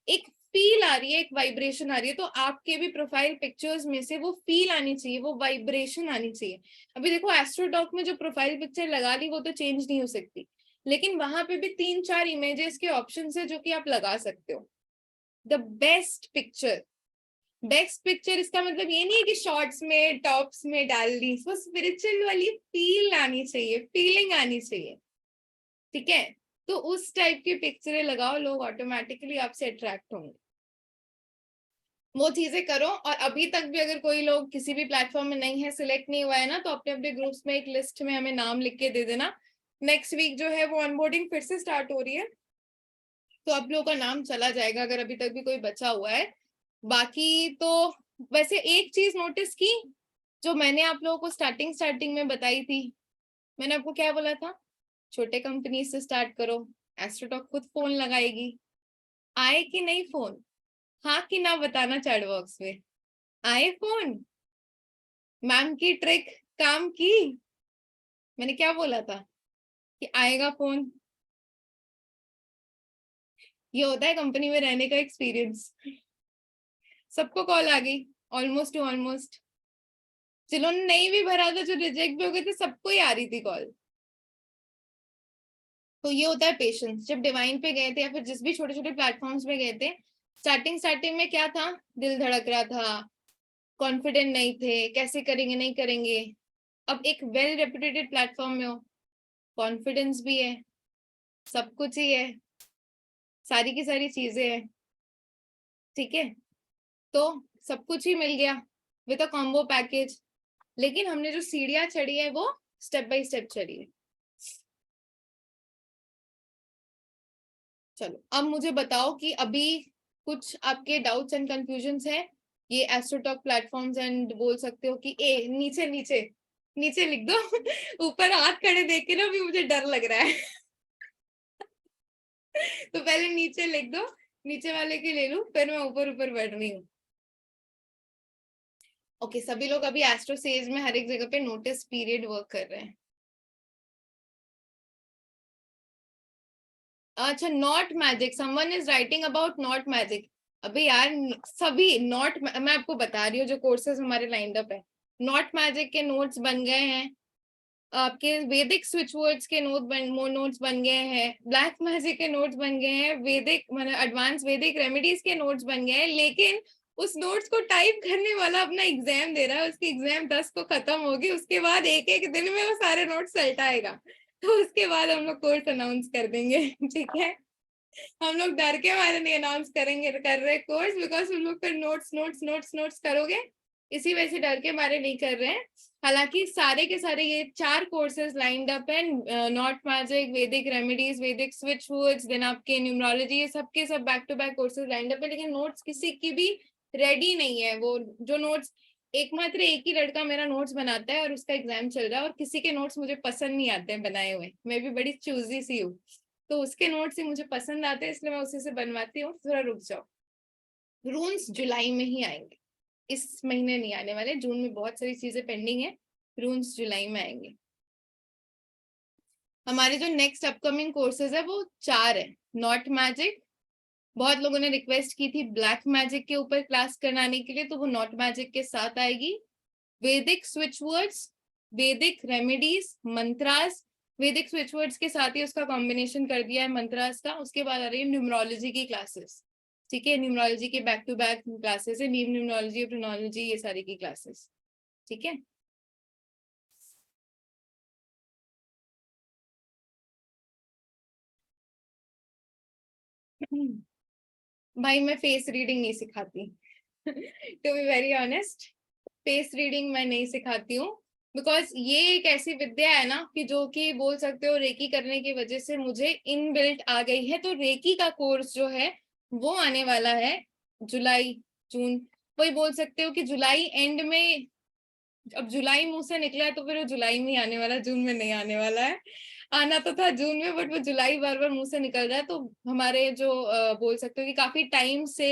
एक फील आ रही है, एक वाइब्रेशन आ रही है। तो आपके भी प्रोफाइल पिक्चर्स में से वो फील आनी चाहिए, वो वाइब्रेशन आनी चाहिए। अभी देखो एस्ट्रोटॉक में जो प्रोफाइल पिक्चर लगा ली वो तो चेंज नहीं हो सकती, लेकिन वहां पे भी 3-4 इमेजेस के ऑप्शन है जो कि आप लगा सकते हो। The best picture. Best picture इसका मतलब ये नहीं है कि शॉर्ट्स में टॉप्स में डाल दी, वो स्पिरिचुअल वाली फील आनी चाहिए, फीलिंग आनी चाहिए, ठीक है। तो उस टाइप की पिक्चरें लगाओ, लोग ऑटोमेटिकली आपसे अट्रैक्ट होंगे। वो चीजें करो। और अभी तक भी अगर कोई लोग किसी भी प्लेटफॉर्म में नहीं है, सिलेक्ट नहीं हुआ है ना, तो अपने अपने ग्रुप्स में एक लिस्ट में हमें नाम लिख के दे देना। नेक्स्ट वीक जो है वो ऑनबोर्डिंग फिर से स्टार्ट हो रही है, तो आप लोगों का नाम चला जाएगा अगर अभी तक भी कोई बचा हुआ है। बाकी तो वैसे एक चीज नोटिस की, जो मैंने आप लोगों को स्टार्टिंग में बताई थी, मैंने आपको क्या बोला था, छोटे कंपनी से स्टार्ट करो, एस्ट्रोटॉक खुद फोन लगाएगी। आए कि नहीं फोन? हाँ कि ना बताना चैट बॉक्स में। आए फोन? मैम की ट्रिक काम की? मैंने क्या बोला था कि आएगा फोन। ये होता है कंपनी में रहने का एक्सपीरियंस। सबको कॉल आ गई, ऑलमोस्ट टू ऑलमोस्ट। जिन्होंने नहीं भी भरा था, जो रिजेक्ट भी हो गए थे, सबको ही आ रही थी कॉल। तो ये होता है पेशेंस। जब डिवाइन पे गए थे या फिर जिस भी छोटे छोटे प्लेटफॉर्म्स में गए थे, स्टार्टिंग में क्या था, दिल धड़क रहा था, कॉन्फिडेंट नहीं थे, कैसे करेंगे नहीं करेंगे। अब एक वेल रेप्यूटेड प्लेटफॉर्म में हो, कॉन्फिडेंस भी है, सब कुछ ही है, सारी की सारी चीजें हैं, ठीक है। तो सब कुछ ही मिल गया विद अ कॉम्बो पैकेज। लेकिन हमने जो सीढ़ियां चढ़ी है वो स्टेप बाय स्टेप चढ़ी है। चलो अब मुझे बताओ कि अभी कुछ आपके डाउट्स एंड कंफ्यूजन्स है ये एस्ट्रोटॉक प्लेटफॉर्म्स एंड बोल सकते हो कि ए नीचे नीचे नीचे लिख दो। ऊपर हाथ खड़े देख के ना भी मुझे डर लग रहा है। तो पहले नीचे लिख दो, नीचे वाले के ले लूं, फिर मैं ऊपर ऊपर बढ़ रही हूँ। ओके, सभी लोग अभी एस्ट्रो सेज में हर एक जगह पे नोटिस पीरियड वर्क कर रहे हैं। अच्छा, not magic, someone is writing about not magic. अबे यार सभी नॉट, मैं आपको बता रही हूँ जो कोर्सेज हमारे लाइंड अप है, नॉट मैजिक के नोट्स बन गए हैं, आपके वैदिक स्विच वर्ड्स के नोट्स बन गए हैं, ब्लैक मैजिक के नोट्स बन गए हैं, वैदिक मतलब एडवांस वैदिक रेमेडीज के नोट्स बन गए हैं। लेकिन उस नोट्स को टाइप करने वाला अपना एग्जाम दे रहा है, उसकी एग्जाम 10 को खत्म होगी, उसके बाद एक एक दिन में वो सारे नोट्स सल्टाएगा। तो उसके बाद हम लोग कोर्स अनाउंस कर देंगे। ठीक है, हम लोग डर के मारे नहीं अनाउंस करेंगे कर रहे कोर्स, बिकॉज हम लोग फिर नोट्स नोट्स नोट्स नोट्स करोगे, इसी वजह से डर के मारे नहीं कर रहे हैं। हालांकि सारे के सारे ये 4 कोर्सेज लाइंड अप है, not magic, Vedic remedies, Vedic switch words, then आपके न्यूमरोलॉजी, ये सबके सब back to back courses lined up है। लेकिन नोट्स किसी की भी रेडी नहीं है। वो जो नोट्स एकमात्र एक ही लड़का मेरा नोट्स बनाता है और उसका एग्जाम चल रहा है, और किसी के नोट्स मुझे पसंद नहीं आते हैं बनाए हुए, मैं भी बड़ी चूजी सी हूँ, तो उसके नोट्स ही मुझे पसंद आते हैं, इसलिए मैं उसी से बनवाती हूँ। थोड़ा रुक जाओ, रून्स जुलाई में ही आएंगे, इस महीने नहीं आने वाले, जून में बहुत सारी चीजें पेंडिंग है, रून्स जुलाई में आएंगे। हमारे जो नेक्स्ट अपकमिंग कोर्सेज है वो 4 है। नॉट मैजिक, बहुत लोगों ने रिक्वेस्ट की थी ब्लैक मैजिक के ऊपर क्लास कराने के लिए, तो वो नॉट मैजिक के साथ आएगी। वैदिक स्विच वर्ड्स, वैदिक रेमेडीज, मंत्रास, वैदिक स्विच वर्ड्स के साथ ही उसका कॉम्बिनेशन कर दिया है मंत्रास का। उसके बाद आ रही है न्यूमरोलॉजी की क्लासेस, ठीक है, न्यूमरोलॉजी के बैक टू बैक क्लासेस है, नीम न्यूमरोलॉजी, प्रोनोलॉजी, ये सारी की क्लासेस, ठीक है। भाई मैं फेस रीडिंग नहीं सिखाती। To be very honest, face reading मैं नहीं सिखाती हूँ, बिकॉज ये एक ऐसी विद्या है ना कि जो कि बोल सकते हो रेकी करने की वजह से मुझे इनबिल्ट आ गई है। तो रेकी का कोर्स जो है वो आने वाला है जुलाई जून, वही बोल सकते हो कि जुलाई एंड में। अब जुलाई मुंह से निकला है तो फिर वो जुलाई में ही आने वाला, जून में नहीं आने वाला है। आना तो था जून में, बट वो जुलाई बार बार मुंह से निकल रहा है। तो हमारे जो बोल सकते हो कि काफी टाइम से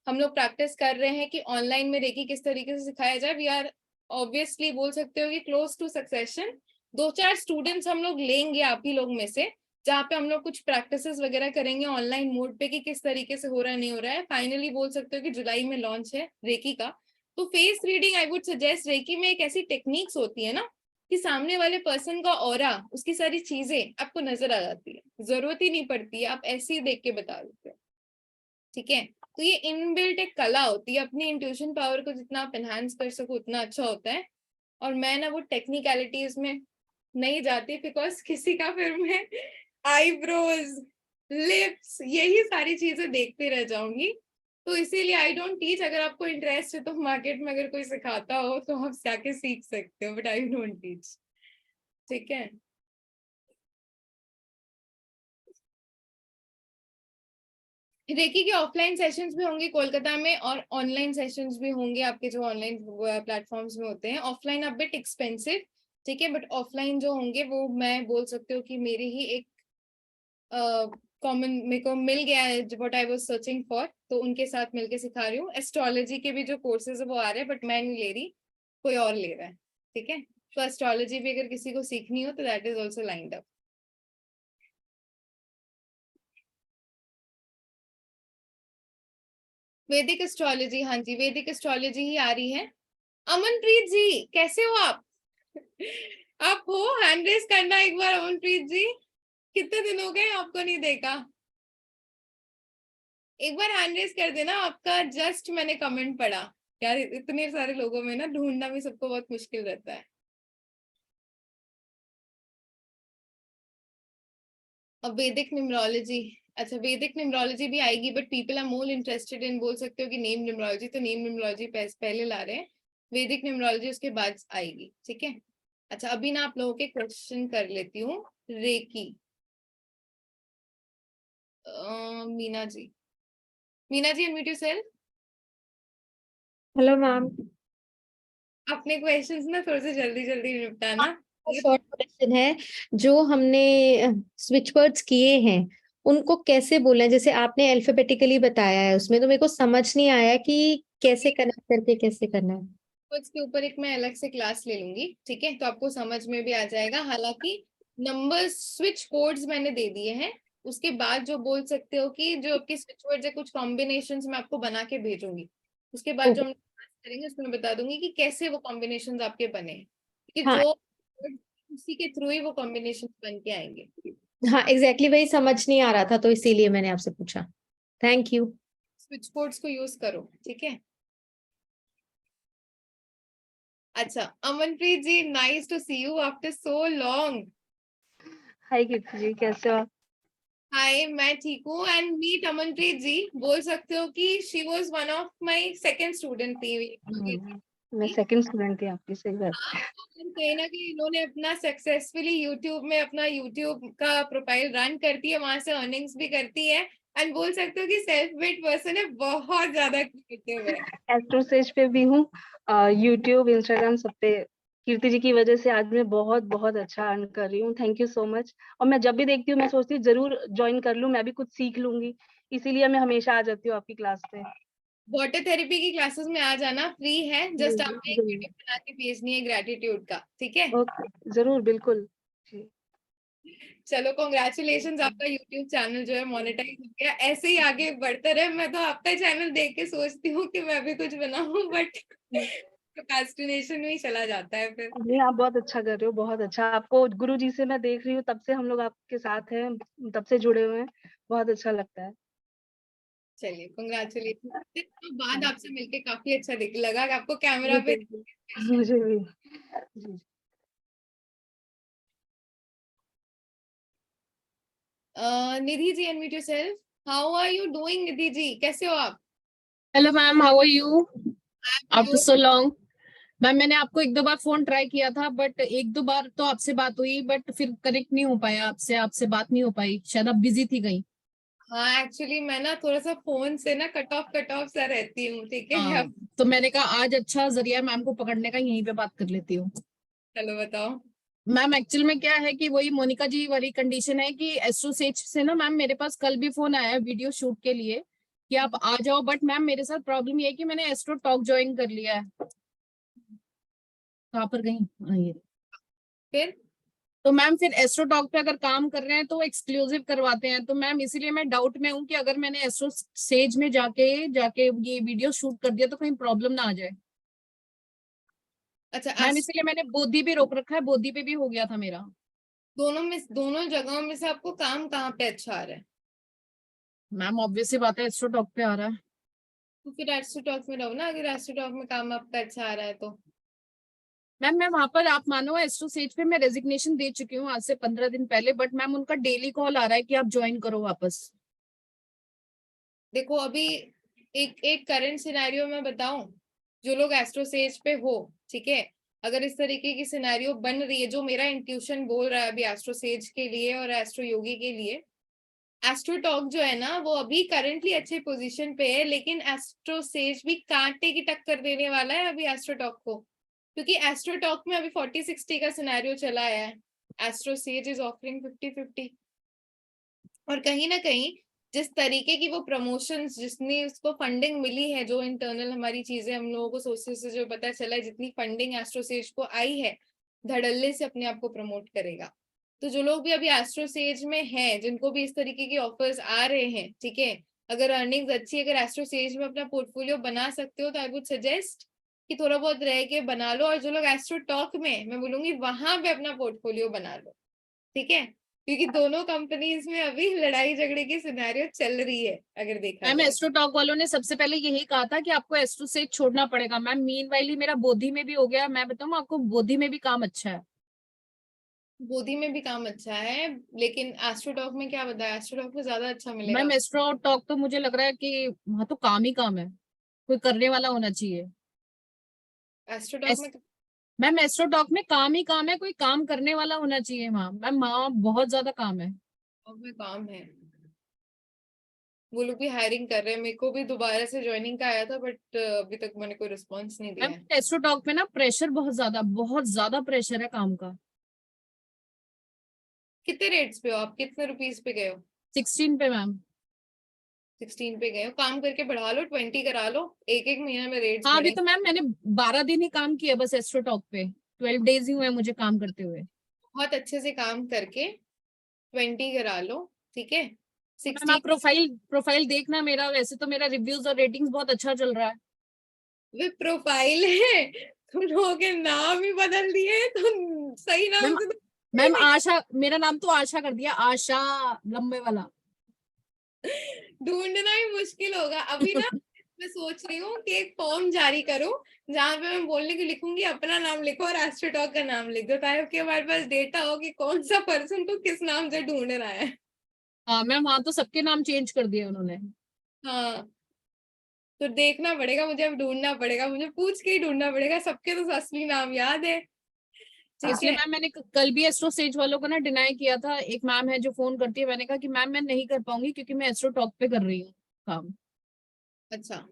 हम लोग प्रैक्टिस कर रहे हैं कि ऑनलाइन में रेकी किस तरीके से सिखाया जाए। वी आर ऑब्वियसली बोल सकते हो कि क्लोज टू सक्सेशन। 2-4 स्टूडेंट्स हम लोग लेंगे आप ही लोग में से, जहाँ पे हम लोग कुछ प्रैक्टिसेस वगैरह करेंगे ऑनलाइन मोड पे कि किस तरीके से हो रहा है नहीं हो रहा है। फाइनली बोल सकते हो कि जुलाई में लॉन्च है रेकी का। तो face reading I would suggest, reiki में एक ऐसी टेक्निक्स होती है ना कि सामने वाले पर्सन का ऑरा, उसकी सारी चीजें आपको नजर आ जाती है, जरूरत ही नहीं पड़ती है, आप ऐसे ही देख के बता देते हो, ठीक है। तो ये इनबिल्ट एक कला होती है, अपनी इंट्यूशन पावर को जितना आप एनहांस कर सको उतना अच्छा होता है। और मैं ना वो टेक्निकलिटीज में नहीं जाती, बिकॉज किसी का फिर मैं आईब्रोज, लिप्स, यही सारी चीजें देखते रह जाऊंगी। तो इसीलिए आई डोंट टीच। अगर आपको इंटरेस्ट है तो मार्केट में अगर कोई सिखाता हो तो आप जाके सीख सकते हो, बट आई डोंट टीच। ठीक है। रेकी के ऑफलाइन सेशंस भी होंगे कोलकाता में, और ऑनलाइन सेशंस भी होंगे आपके जो ऑनलाइन प्लेटफॉर्म्स में होते हैं। ऑफलाइन अब बिट एक्सपेंसिव, ठीक है, बट ऑफलाइन जो होंगे वो मैं बोल सकती हूँ कि मेरे ही एक कॉमन मेरे को मिल गया है what I was searching for, तो उनके साथ मिलके सिखा रही हूँ। एस्ट्रोलॉजी के भी जो कोर्सेज है वो आ रहे हैं, बट मैं नहीं ले रही, कोई और ले रहा है। ठीक है, तो एस्ट्रोलॉजी भी अगर किसी को सीखनी हो तो that is also lined up. वैदिक एस्ट्रोलॉजी, हाँ जी वैदिक एस्ट्रोलॉजी ही आ रही है। अमनप्रीत जी कैसे हो आप? आप हो, हैंड रेस करना एक बार अमनप्रीत जी, कितने दिन हो गए आपको नहीं देखा। एक बार हैंड रेस कर देना, आपका जस्ट मैंने कमेंट पढ़ा। यार इतने सारे लोगों में ना ढूंढना भी सबको बहुत मुश्किल रहता है। अब वैदिक न्यूमरोलॉजी, अच्छा वैदिक न्यूमरोलॉजी भी आएगी, but people are more interested in, बोल सकते हो कि नेम न्यूमरोलॉजी, तो नेम न्यूमरोलॉजी पहले ला रहे हैं, वैदिक न्यूमरोलॉजी उसके बाद आएगी। ठीक है, अच्छा अभी ना आप लोगों के क्वेश्चन कर लेती हूँ। Recce, Meena ji, Meena ji unmute yourself. Hello ma'am. अपने क्वेश्चंस ना थोड़े से जल्दी जल्दी निपटाना। शॉर्ट क्वेश्चन है, जो हमने स्विच वर्ड्स किए हैं उनको कैसे बोलना है? जैसे आपने अल्फाबेटिकली बताया है उसमें, तो मेरे को समझ नहीं आया कि कैसे कनेक्ट करके कैसे करना है। तो इसके ऊपर एक मैं अलग से क्लास ले लूंगी, ठीक है, तो आपको समझ में भी आ जाएगा। हालांकि नंबर्स स्विच कोड्स मैंने दे दिए हैं, उसके बाद जो बोल सकते हो कि जो आपके स्विच वर्ड्स है कुछ कॉम्बिनेशंस मैं आपको बना के भेजूंगी, उसके बाद जो हम क्लास करेंगे उसमें मैं बता दूंगी कि कैसे वो कॉम्बिनेशंस आपके बने हैं, क्योंकि हाँ जो उसी के थ्रू ही वो कॉम्बिनेशन बन के आएंगे। हाँ, एग्जैक्टली वही समझ नहीं आ रहा था, तो इसीलिए मैंने आपसे पूछा। Thank you. स्विच कोड्स को यूज करो, ठीक है। अच्छा Amanpreet ji, nice to see you after so long. Hi Kirti ji, कैसे हो आप? हाय, मैं ठीक हूँ। एंड मीट अमनप्रीत जी, बोल सकते हो कि she was one of my second student थी। मैं सेकंड स्टूडेंट थी आपकी, सही बात। कहीं ना कहीं इन्होंने अपना सक्सेसफुली यूट्यूब में अपना यूट्यूब का प्रोफाइल रन करती है, वहां से अर्निंग्स भी करती है, एंड बोल सकते हो कि सेल्फ मेड पर्सन है, बहुत ज्यादा क्रिएटिव है। एस्ट्रोसेज पे भी हूँ, यूट्यूब, इंस्टाग्राम सब पे। कीर्ति जी की वजह से आज मैं बहुत बहुत अच्छा अर्न कर रही हूँ। Thank you so much. और मैं जब भी देखती हूँ मैं सोचती हूँ जरूर ज्वाइन कर लूँ, मैं भी कुछ सीख लूंगी, इसीलिए मैं हमेशा आ जाती हूँ आपकी क्लास पे। वाटर थेरेपी की क्लासेस में आ जाना, फ्री है, जस्ट आपने एक वीडियो बना के भेजनी है ग्रेटिट्यूड का, ठीक है। ओके, जरूर, बिल्कुल जी। चलो कॉन्ग्रेचुलेशन, आपका यूट्यूब चैनल जो है मोनेटाइज हो गया, ऐसे ही आगे बढ़ते रहे। मैं तो आपका चैनल देख के सोचती हूँ कि मैं भी कुछ बनाऊं, बट प्रोक्रास्टिनेशन में ही चला जाता है फिर। जी, आप बहुत अच्छा कर रहे हो, बहुत अच्छा। आपको गुरु जी से मैं देख रही हूँ, तब से हम लोग आपके साथ हैं, तब से जुड़े हुए हैं, बहुत अच्छा लगता है। चलिए कॉन्ग्रेचुलेशन। बाद आपसे मिलके काफी अच्छा लगा कि आपको कैमरा पे। मुझे भी जी। Nidhi ji unmute yourself. How are you doing Nidhi ji, कैसे हो आप? Hello ma'am, how are you after so long. Ma'am मैंने आपको एक दो बार फोन ट्राई किया था, बट एक दो बार तो आपसे बात हुई, बट फिर कनेक्ट नहीं हो पाया आपसे, आपसे बात नहीं हो पाई, शायद आप बिजी थी कहीं। हाँ एक्चुअली मैं ना थोड़ा सा फोन से ना कट ऑफ सा रहती हूँ, ठीक है। हाँ, तो मैंने कहा आज अच्छा जरिया है मैम को पकड़ने का, यहीं पे बात कर लेती हूँ। चलो बताओ। मैम एक्चुअल में क्या है कि वही मोनिका जी वाली कंडीशन है कि एस्ट्रोसेज से ना मैम मेरे पास कल भी फोन आया है वीडियो शूट के लिए कि आप आ जाओ, बट मैम मेरे साथ प्रॉब्लम ये है कि मैंने एस्ट्रो टॉक ज्वाइन कर लिया है। कहाँ पर गई? ये फिर तो मैम फिर एस्ट्रो टॉक पे अगर काम कर रहे हैं तो एक्सक्लूसिव करवाते हैं, तो मैम इसीलिए मैं डाउट में हूँ कि अगर मैंने एस्ट्रो सेज में जाके जाके ये वीडियो शूट कर दिया तो कहीं प्रॉब्लम ना आ जाए। अच्छा मैम इसीलिए मैंने बोधी भी रोक रखा है, बोधी पे भी हो गया था मेरा। दोनों जगहों में से आपको काम कहाँ पे अच्छा आ रहा है? मैम ऑब्वियस सी बात है एस्ट्रो टॉक पे आ रहा है। तो फिर एस्ट्रोटॉक में रहो ना, अगर एस्ट्रोटॉक में काम आपका अच्छा आ रहा है तो। मैम मैं वहां पर, आप मानो एस्ट्रो सेज पे मैं रेजिग्नेशन दे चुकी हूँ आज से 15 दिन पहले, बट मैम उनका डेली कॉल आ रहा है कि आप ज्वाइन करो वापस। देखो अभी एक एक करंट सिनेरियो में बताऊं, जो लोग एस्ट्रोसेज पे हो, ठीक है, अगर इस तरीके की सिनेरियो बन रही है, जो मेरा इंट्यूशन बोल रहा है अभी एस्ट्रोसेज के लिए और एस्ट्रो योगी के लिए, एस्ट्रोटॉक जो है ना वो अभी करंटली अच्छे पोजीशन पे है, लेकिन एस्ट्रोसेज भी कांटे की टक्कर देने वाला है अभी एस्ट्रोटॉक को, क्योंकि एस्ट्रोटॉक में अभी 40-60 का सिनेरियो चला है, एस्ट्रोसेज इज ऑफरिंग 50-50। और कहीं ना कहीं जिस तरीके की वो प्रमोशंस, जितनी उसको फंडिंग मिली है, जो इंटरनल हमारी चीजें हम लोगों को सोर्सेस से जो पता चला है, जितनी फंडिंग एस्ट्रोसेज को आई है, धड़ल्ले से अपने आप को प्रमोट करेगा। तो जो लोग भी अभी एस्ट्रोसेज में हैं, जिनको भी इस तरीके के ऑफर्स आ रहे हैं, ठीक है, अगर अर्निंग्स अच्छी है, अगर एस्ट्रोसेज में अपना पोर्टफोलियो बना सकते हो, तो आई वुड सजेस्ट कि थोड़ा बहुत रह के बना लो। और जो लोग एस्ट्रोटॉक में, मैं बोलूंगी वहां पे अपना पोर्टफोलियो बना लो, ठीक है, क्योंकि दोनों कंपनीज में अभी लड़ाई झगड़े की सिनेरियो चल रही है अगर देखा मैम जाए। एस्ट्रोटॉक वालों ने सबसे पहले यही कहा था कि आपको एस्ट्रो सेज छोड़ना पड़ेगा। मैम मीनवाइल ही मेरा बोधी में भी हो गया। मैं बताऊँ आपको, बोधी में भी काम अच्छा है। बोधी में भी काम अच्छा है, लेकिन एस्ट्रोटॉक में क्या बताया, एस्ट्रोटॉक में ज्यादा अच्छा मिलेगा। मैम एस्ट्रोटॉक तो मुझे लग रहा है कि वहाँ तो काम ही काम है, कोई करने वाला होना चाहिए। एस्ट्रोटॉक में मैम एस्ट्रोटॉक में काम ही काम है, कोई काम करने वाला होना चाहिए वहाँ। मैम वहाँ बहुत ज्यादा काम है। काम है, वो लोग भी हायरिंग कर रहे हैं, मेरे को भी दोबारा से ज्वाइनिंग का आया था, बट अभी तक मैंने कोई रिस्पॉन्स नहीं दिया मैम है। एस्ट्रोटॉक में ना प्रेशर बहुत ज्यादा प्रेशर है काम का। कितने रेट्स पे हो आप, कितने रुपीज पे गए हो? 16 पे मैम। 16 पे गए हो, काम करके बढ़ा लो, 20 करा लो, एक एक महीने में रेट्स हाँ अभी बढ़े। तो मैम मैंने 12 दिन ही काम किया बस एस्ट्रोटॉक पे, 12 डेज ही हुए मुझे काम करते हुए। बहुत अच्छे से काम करके 20 करा लो, ठीक है, मैम आप 16। प्रोफाइल देखना मेरा, वैसे तो मेरा रिव्यूज और रेटिंग्स बहुत अच्छा चल रहा है। वे प्रोफाइल है, तुम लोगों के नाम ही बदल दिए, तुम सही नाम मैम से तो मैम आशा, मेरा नाम तो आशा कर दिया, आशा, लंबे वाला। ढूंढना ही मुश्किल होगा अभी ना। मैं सोच रही हूँ कि एक फॉर्म जारी करूं, जहां पे मैं बोलने की लिखूंगी अपना नाम लिखो और एस्ट्रोटॉक का नाम लिख दो, ताकि हमारे पास डेटा हो कि कौन सा पर्सन को किस नाम से ढूंढ रहा है। हाँ मैम वहाँ तो सबके नाम चेंज कर दिए उन्होंने। हाँ, तो देखना पड़ेगा मुझे, अब ढूंढना पड़ेगा, मुझे पूछ के ही ढूंढना पड़ेगा, सबके तो असली नाम याद है, ठीक इसलिए है। मैम मैंने कल भी एस्ट्रो सेज वालों को ना डिनाई किया था। एक मैम है जो फोन करती है, मैंने कहा कि मैम मैं नहीं कर पाऊंगी क्योंकि मैं एस्ट्रो टॉक पे कर रही हूँ काम। अच्छा,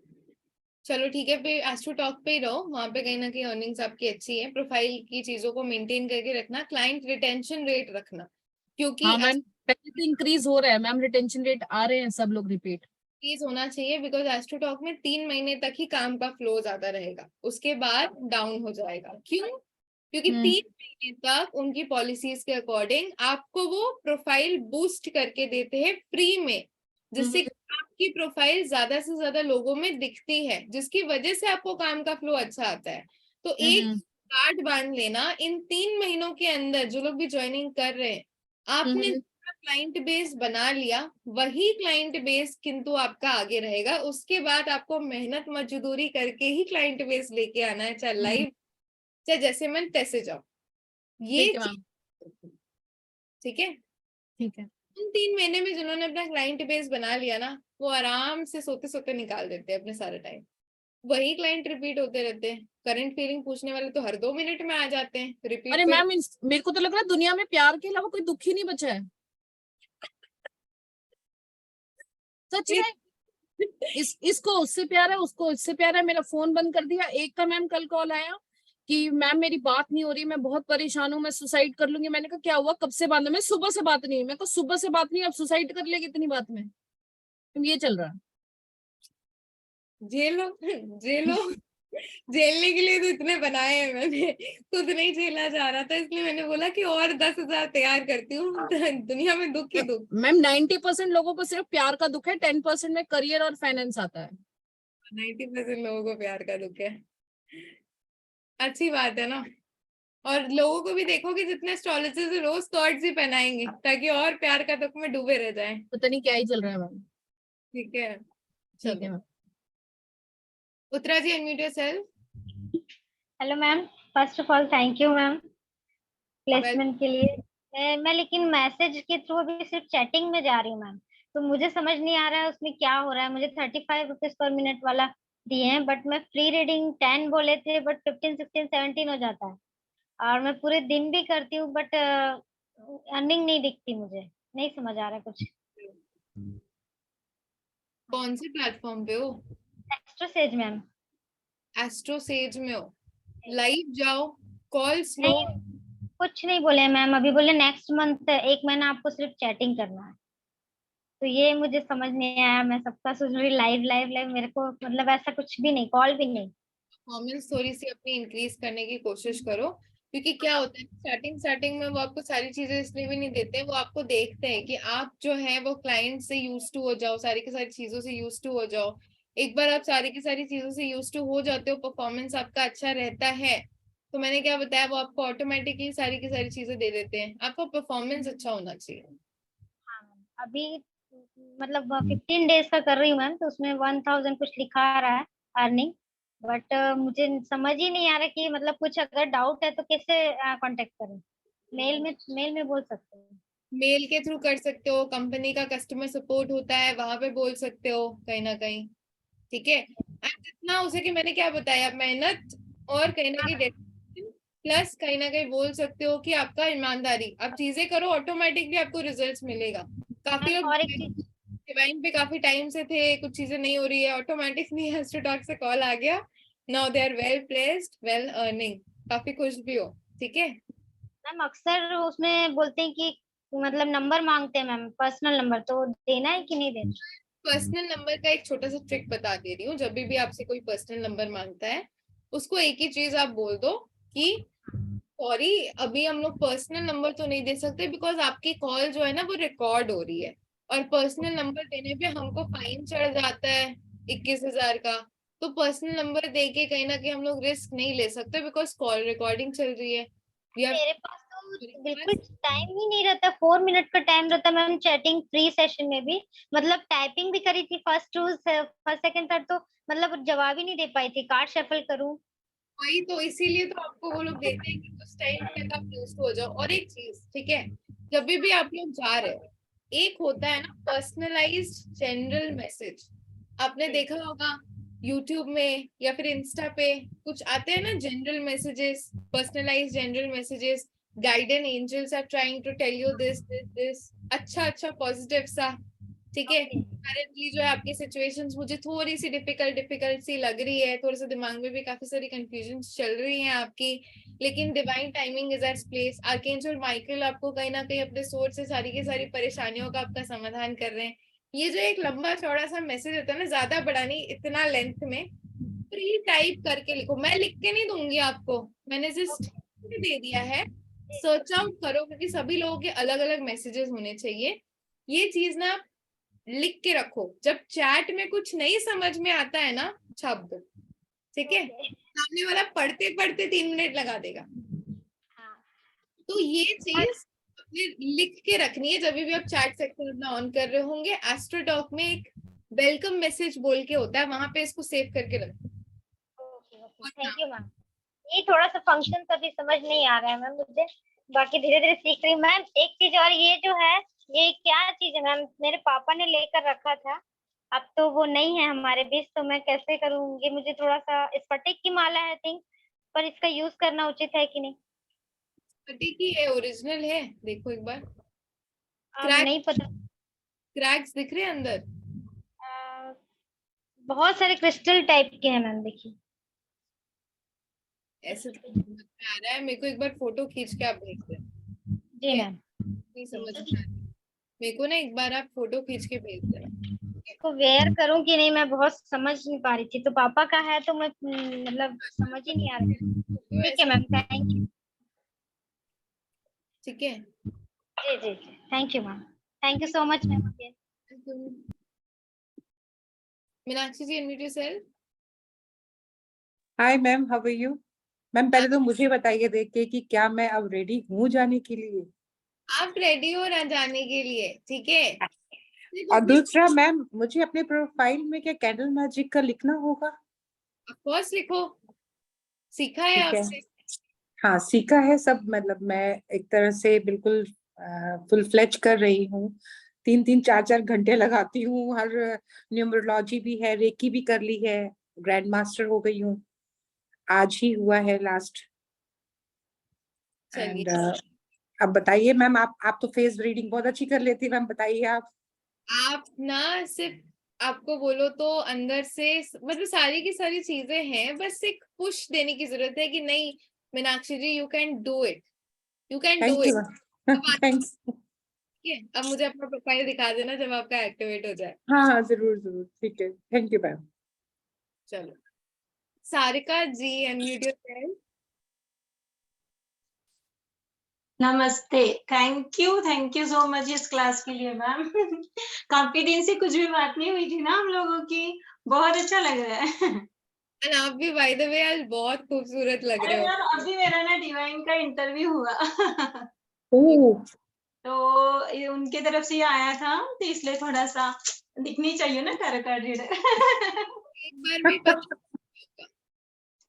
चलो ठीक है, फिर एस्ट्रोटॉक पे ही रहो, वहां पे कहीं ना कहीं अर्निंग्स आपकी अच्छी है, प्रोफाइल की चीजों को मेंटेन करके रखना, क्लाइंट रिटेंशन रेट रखना, क्योंकि हाँ मैम पहले से इंक्रीज हो रहा है मैम, रिटेंशन रेट आ रहे हैं सब लोग रिपीट। चीज होना चाहिए, बिकॉज एस्ट्रोटॉक में 3 महीने तक ही काम का फ्लो ज्यादा रहेगा, उसके बाद डाउन हो जाएगा। क्यों? क्योंकि 3 महीने तक उनकी पॉलिसीज के अकॉर्डिंग आपको वो प्रोफाइल बूस्ट करके देते हैं फ्री में, जिससे कि आपकी प्रोफाइल ज्यादा से ज्यादा लोगों में दिखती है, जिसकी वजह से आपको काम का फ्लो अच्छा आता है। तो एक कार्ड बांध लेना, इन 3 महीनों के अंदर जो लोग भी ज्वाइनिंग कर रहे हैं, आपने क्लाइंट बेस बना लिया, वही क्लाइंट बेस किंतु आपका आगे रहेगा, उसके बाद आपको मेहनत मजदूरी करके ही क्लाइंट बेस लेके आना है, चाहे लाइव चाहे जैसे मन तैसे जाओ, ये ठीक है चीज, मैम। ठीक है। ठीक है उन 3 महीने में जिन्होंने अपना क्लाइंट बेस बना लिया ना, वो आराम से सोते सोते निकाल देते हैं अपने सारा टाइम, वही क्लाइंट रिपीट होते रहते हैं, करंट फीलिंग पूछने वाले तो हर 2 मिनट में आ जाते हैं, रिपीट अरे पे। मैम मेरे को तो लग रहा है दुनिया में प्यार के अलावा कोई दुख ही नहीं बचा है, सच में। इसको उससे प्यार है, उसको इससे प्यार है। मेरा फोन बंद कर दिया। एक का मैम कल कॉल आया कि मैम मेरी बात नहीं हो रही, मैं बहुत परेशान हूँ, मैं सुसाइड कर लूंगी। मैंने कहा क्या हुआ, कब से बात है? मैं सुबह से बात नहीं हुई। मैं कहा सुबह से बात नहीं, अब सुसाइड कर लेगी इतनी बात में? ये चल रहा है। झेलो झेलो, झेलने के लिए तो इतने बनाए हैं मैंने, खुद नहीं झेला जा रहा था, इसलिए मैंने बोला कि और 10,000 तैयार करती हूँ, दुनिया में दुख ही दुख। मैम 90% लोगों को सिर्फ प्यार का दुख है, 10% में करियर और फाइनेंस आता है। 90% लोगों को प्यार का दुख है, अच्छी बात है ना। और लोगों को भी देखो कि जितने एस्ट्रोलॉजर्स रोज कार्ड्स ही पहनाएंगे, ताकि और प्यार का दुख में डूबे रह जाएं। पता नहीं क्या ही चल रहा है मैम। ठीक है, ठीक है चलो। Ma'am. Uttara ji unmute yourself. Hello ma'am, first of all thank you ma'am placement के लिए। मैं लेकिन मैसेज के थ्रू अभी सिर्फ चैटिंग में जा रही हूँ मैम, तो मुझे समझ नहीं आ रहा है उसमें क्या हो रहा है। मुझे 35 रुपीज पर मिनट वाला दिए हैं, बट मैं फ्री रीडिंग 10 बोले थे, बट 15, 16, 17 हो जाता है। और मैं पूरे दिन भी करती हूँ, बट अर्निंग नहीं दिखती मुझे। नहीं समझ आ रहा है कुछ। कौन से प्लेटफॉर्म पे हो? Extra says ma'am. Astro says में हो? लाइव जाओ, कॉल्स लो। नहीं, कुछ नहीं बोले मैम। अभी बोले नेक्स्ट मंथ 1 महीना आपको सिर्फ चैटिंग करना है। तो ये मुझे समझ नहीं आया। मैं सबका सोच रही लाइव लाइव लाइव, मेरे को मतलब ऐसा कुछ भी नहीं, कॉल भी नहीं। परफॉर्मेंस थोड़ी सी अपनी इंक्रीज करने की कोशिश करो, क्योंकि क्या होता है स्टार्टिंग में वो आपको सारी चीजें इसलिए भी नहीं देते, वो आपको देखते हैं कि आप जो है वो क्लाइंट से यूज टू हो जाओ, सारी की सारी चीजों से यूज टू हो जाओ। एक बार आप सारी की सारी चीजों से यूज टू हो जाते हो, परफॉर्मेंस आपका अच्छा रहता है, तो मैंने क्या बताया वो आपको ऑटोमेटिकली सारी की सारी चीजें दे देते हैं। आपका परफॉर्मेंस अच्छा होना चाहिए। हाँ मैम, अभी मतलब 15 डेज का कर रही हूँ मैम, तो उसमें 1000 कुछ लिखा आ रहा है अर्निंग। बट मुझे समझ ही नहीं आ रहा कि मतलब कुछ अगर डाउट है तो कैसे कांटेक्ट करें। मेल में बोल सकते हैं। मेल के थ्रू कर सकते हो, कंपनी का कस्टमर सपोर्ट होता है वहां पे बोल सकते हो कहीं ना कहीं। ठीक है, अब जितना हो सके मैंने क्या बताया, मेहनत और कहीं ना कहीं डेडिकेशन, प्लस कहीं ना कहीं बोल सकते हो कि आपका ईमानदारी, आप चीजें करो ऑटोमेटिकली आपको रिजल्ट्स मिलेगा। काफी मैम लोग और एक चीज, डिवाइन पे काफी टाइम से थे, कुछ चीजें नहीं हो रही है, ऑटोमेटिकली एस्ट्रोटॉक से कॉल आ गया, now they are well placed, well earning, काफी खुश भी हो। ठीक है, मैम अक्सर उसमें बोलते हैं कि मतलब नंबर मांगते हैं मैम, पर्सनल नंबर, तो देना है कि नहीं देना? पर्सनल नंबर का एक छोटा सा ट्रिक बता दे रही हूँ। जब भी आपसे कोई पर्सनल नंबर मांगता है, उसको एक ही चीज आप बोल दो कि सॉरी अभी हम लोग पर्सनल नंबर तो नहीं दे सकते, बिकॉज आपकी कॉल जो है ना वो रिकॉर्ड हो रही है, और पर्सनल नंबर देने पे हमको फाइन चढ़ जाता है 21,000 का। तो पर्सनल नंबर दे के कहीं ना कहीं हम लोग रिस्क नहीं ले सकते, बिकॉज कॉल रिकॉर्डिंग चल रही है। वी आर मेरे पास तो बिल्कुल टाइम ही नहीं रहता। 4 मिनट का टाइम रहता मैम चैटिंग फ्री सेशन में भी। मतलब टाइपिंग भी करी थी फर्स्ट सेकंड थर्ड, तो मतलब जवाब ही नहीं दे पाई थी। कार्ड शफल करूं। वही तो, इसीलिए तो आपको वो लोग देते हैं कि उस टाइम तक आप यूज हो जाओ। और एक चीज, ठीक है, जब भी आप लोग जा रहे हो, एक होता है ना पर्सनलाइज्ड जनरल मैसेज, आपने देखा होगा यूट्यूब में या फिर इंस्टा पे कुछ आते हैं ना general messages, personalised general messages, guidance angels are trying to tell you this this this, अच्छा अच्छा पॉजिटिव सा। ठीक है, करंटली जो है आपकी सिचुएशंस मुझे थोड़ी सी डिफिकल्ट सी लग रही है, थोड़ा सा दिमाग में भी काफी सारी कंफ्यूजन चल रही हैं आपकी, लेकिन divine timing is at place. Archangel Michael आपको कहीं ना कहीं अपने सोर्स से सारी की सारी परेशानियों का आपका समाधान कर रहे हैं। ये जो एक लंबा चौड़ा सा मैसेज होता है ना, ज्यादा बड़ा नहीं, इतना लेंथ में प्री टाइप करके लिखो, मैं लिख के नहीं दूंगी आपको, मैंने जस्ट दे दिया है, सर्च आउट करो, क्योंकि सभी लोगों के अलग अलग मैसेजेस होने चाहिए। ये चीज ना लिख के रखो, जब चैट में कुछ नहीं समझ में आता है ना छाप दो। ठीक है, सामने वाला पढ़ते पढ़ते 3 मिनट लगा देगा। तो ये चीज अपने लिख के रखनी है, जब भी आप चैट सेक्शन अपना ऑन कर रहे होंगे। एस्ट्रोटॉक में एक वेलकम मैसेज बोल के होता है, वहां पे इसको सेव करके रखो। Thank you ma'am. ये थोड़ा सा फंक्शन का भी समझ नहीं आ रहा है मैम मुझे। बाकी धीरे धीरे सीख रही हूँ मैम। एक चीज और, ये जो है ये क्या चीज है मैम? मेरे पापा ने लेकर रखा था, अब तो वो नहीं है हमारे बीच, तो मैं कैसे करूंगी? मुझे थोड़ा सा स्फटिक की माला है थिंक, पर इसका यूज करना उचित है कि नहीं? पति की है, ओरिजिनल है, देखो एक बार। नहीं पता। क्रैक्स दिख रहे हैं अंदर? आ, बहुत सारे क्रिस्टल टाइप के हैं मैम, देखिए। ऐसे तो समझ में आ रहा है मेरे को, एक बार फोटो खींच के आप भेज दें। जी मैम। नहीं समझ में आ रहा है मेरे को ना, एक बार आप फोटो खींच के भेज देना। इसको वेयर करूं कि नहीं, मैं बहुत समझ नहीं पा रही थी। तो पापा का है तो मैं मतलब समझ ही नहीं आ रहा। ठीक है मैम, थैंक यू। ठीक है, जी जी जी, thank you ma'am. Thank you so much ma'am. Meenakshi ji unmute yourself. Hi ma'am, how are you? Ma'am पहले तो मुझे बताइए देख के कि क्या मैं अब रेडी हूँ जाने के लिए। आप रेडी हो ना जाने के लिए? ठीक है, और दूसरा मैम, मुझे अपने प्रोफाइल में क्या कैंडल मैजिक का लिखना होगा? ऑफ कोर्स लिखो, सीखा है ठीक है। आपसे। हाँ, सीखा है सब, मतलब मैं एक तरह से बिल्कुल फुल फ्लेज कर रही हूँ। 3-3 4-4 घंटे लगाती हूँ। हर न्यूमरोलॉजी भी है, रेकी भी कर ली है, ग्रैंड मास्टर हो गई हूँ, आज ही हुआ है लास्ट। चलिए, एंड अब बताइए मैम, आप तो फेस रीडिंग बहुत अच्छी कर लेती है मैम, बताइए आप। आप ना सिर्फ आपको बोलो तो अंदर से मतलब सारी की सारी चीजें हैं, बस एक पुश देने की जरूरत है कि नहीं Meenakshi ji, you can do it, you can do thank you it. Ma'am. Thanks. ठीक है, अब मुझे अपना प्रोफाइल दिखा देना जब आपका एक्टिवेट हो जाए। हाँ हाँ, जरूर जरूर, ठीक है, थैंक यू मैम। चलो, सारिका जी, अनम्यूट योरसेल्फ। नमस्ते। थैंक यू सो मच इस क्लास के लिए मैम। काफी दिन से कुछ भी बात नहीं हुई थी ना हम लोगों की, बहुत अच्छा लग रहा है। एंड आप भी बाय द वे आज बहुत खूबसूरत लग अरे रहे हो। मैम, अभी मेरा ना डिवाइन का इंटरव्यू हुआ। ओह, तो ये उनके तरफ से ये आया था, तो इसलिए थोड़ा सा दिखनी चाहिए ना टैरो कार्ड रीडर। एक बार में पता होगा।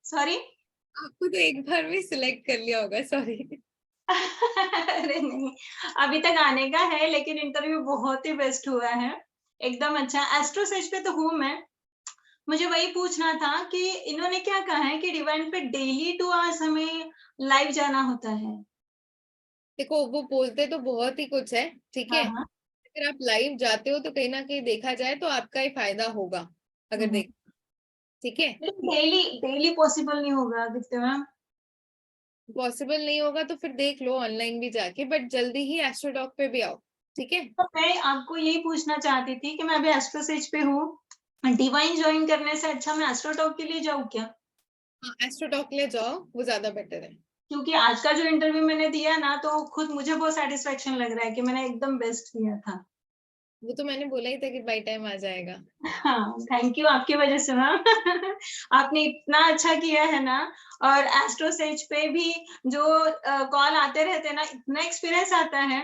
सॉरी। आपको तो एक बार में सिलेक्ट कर लिया होगा, सॉरी। अरे नहीं, अभी तक आने का है, लेकिन इंटरव्यू बहुत ही बेस्ट हुआ है, एकदम अच्छा। एस्ट्रो सर्च पे तो हूँ मैं। मुझे वही पूछना था कि इन्होंने क्या कहा है कि डिवाइन पे डेली 2 आवर्स हमें लाइव जाना होता है। देखो, वो बोलते तो बहुत ही कुछ है, ठीक है। हाँ। अगर आप लाइव जाते हो तो कहीं ना कहीं देखा जाए तो आपका ही फायदा होगा, अगर हाँ, देख, ठीक है। डेली डेली पॉसिबल नहीं होगा आदित्य मैम। पॉसिबल नहीं होगा तो फिर देख लो ऑनलाइन भी जाके, बट जल्दी ही एस्ट्रोटॉक पे भी आओ, ठीक है। तो मैं आपको यही पूछना चाहती थी कि मैं अभी एस्ट्रो सेज पे हूँ, डिवाइन ज्वाइन करने से अच्छा मैं एस्ट्रोटॉक के लिए जाऊँ क्या? हाँ, एस्ट्रोटॉक ले जाओ, वो ज्यादा बेटर है। क्योंकि आज का जो इंटरव्यू मैंने दिया ना, तो खुद मुझे बहुत सेटिस्फेक्शन लग रहा है कि मैंने एकदम बेस्ट किया था। वो तो मैंने बोला ही था कि बाई टाइम आ जाएगा। हाँ, थैंक यू, आपकी वजह से मैम। आपने इतना अच्छा किया है ना। और एस्ट्रो सेज पे भी जो कॉल आते रहते हैं ना, इतना एक्सपीरियंस आता है,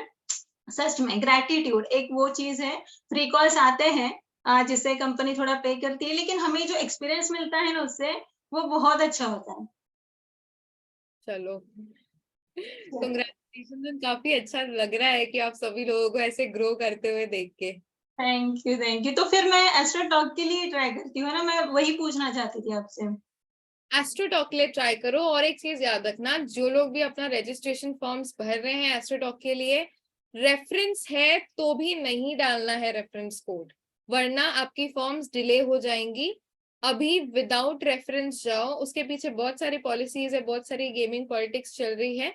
सच में ग्रैटिट्यूड एक वो चीज है। फ्री कॉल्स आते हैं जिससे कंपनी थोड़ा पे करती है, लेकिन हमें जो एक्सपीरियंस मिलता है ना उससे, वो बहुत अच्छा होता है। चलो, कंग्रेचुलेशन, काफी अच्छा लग रहा है कि आप सभी लोगों को ऐसे ग्रो करते हुए देख के। Thank you. तो फिर मैं एस्ट्रो टॉक के लिए ट्राई करती हूँ ना, मैं वही पूछना चाहती थी आपसे। एस्ट्रोटॉक के लिए ट्राई करो, और एक चीज याद रखना, जो लोग भी अपना रजिस्ट्रेशन फॉर्म्स भर रहे हैं एस्ट्रोटॉक के लिए, रेफरेंस है तो भी नहीं डालना है रेफरेंस कोड, वरना आपकी फॉर्म्स डिले हो जाएंगी। अभी विदाउट रेफरेंस जाओ, उसके पीछे बहुत सारी पॉलिसीज है, बहुत सारी गेमिंग पॉलिटिक्स चल रही है,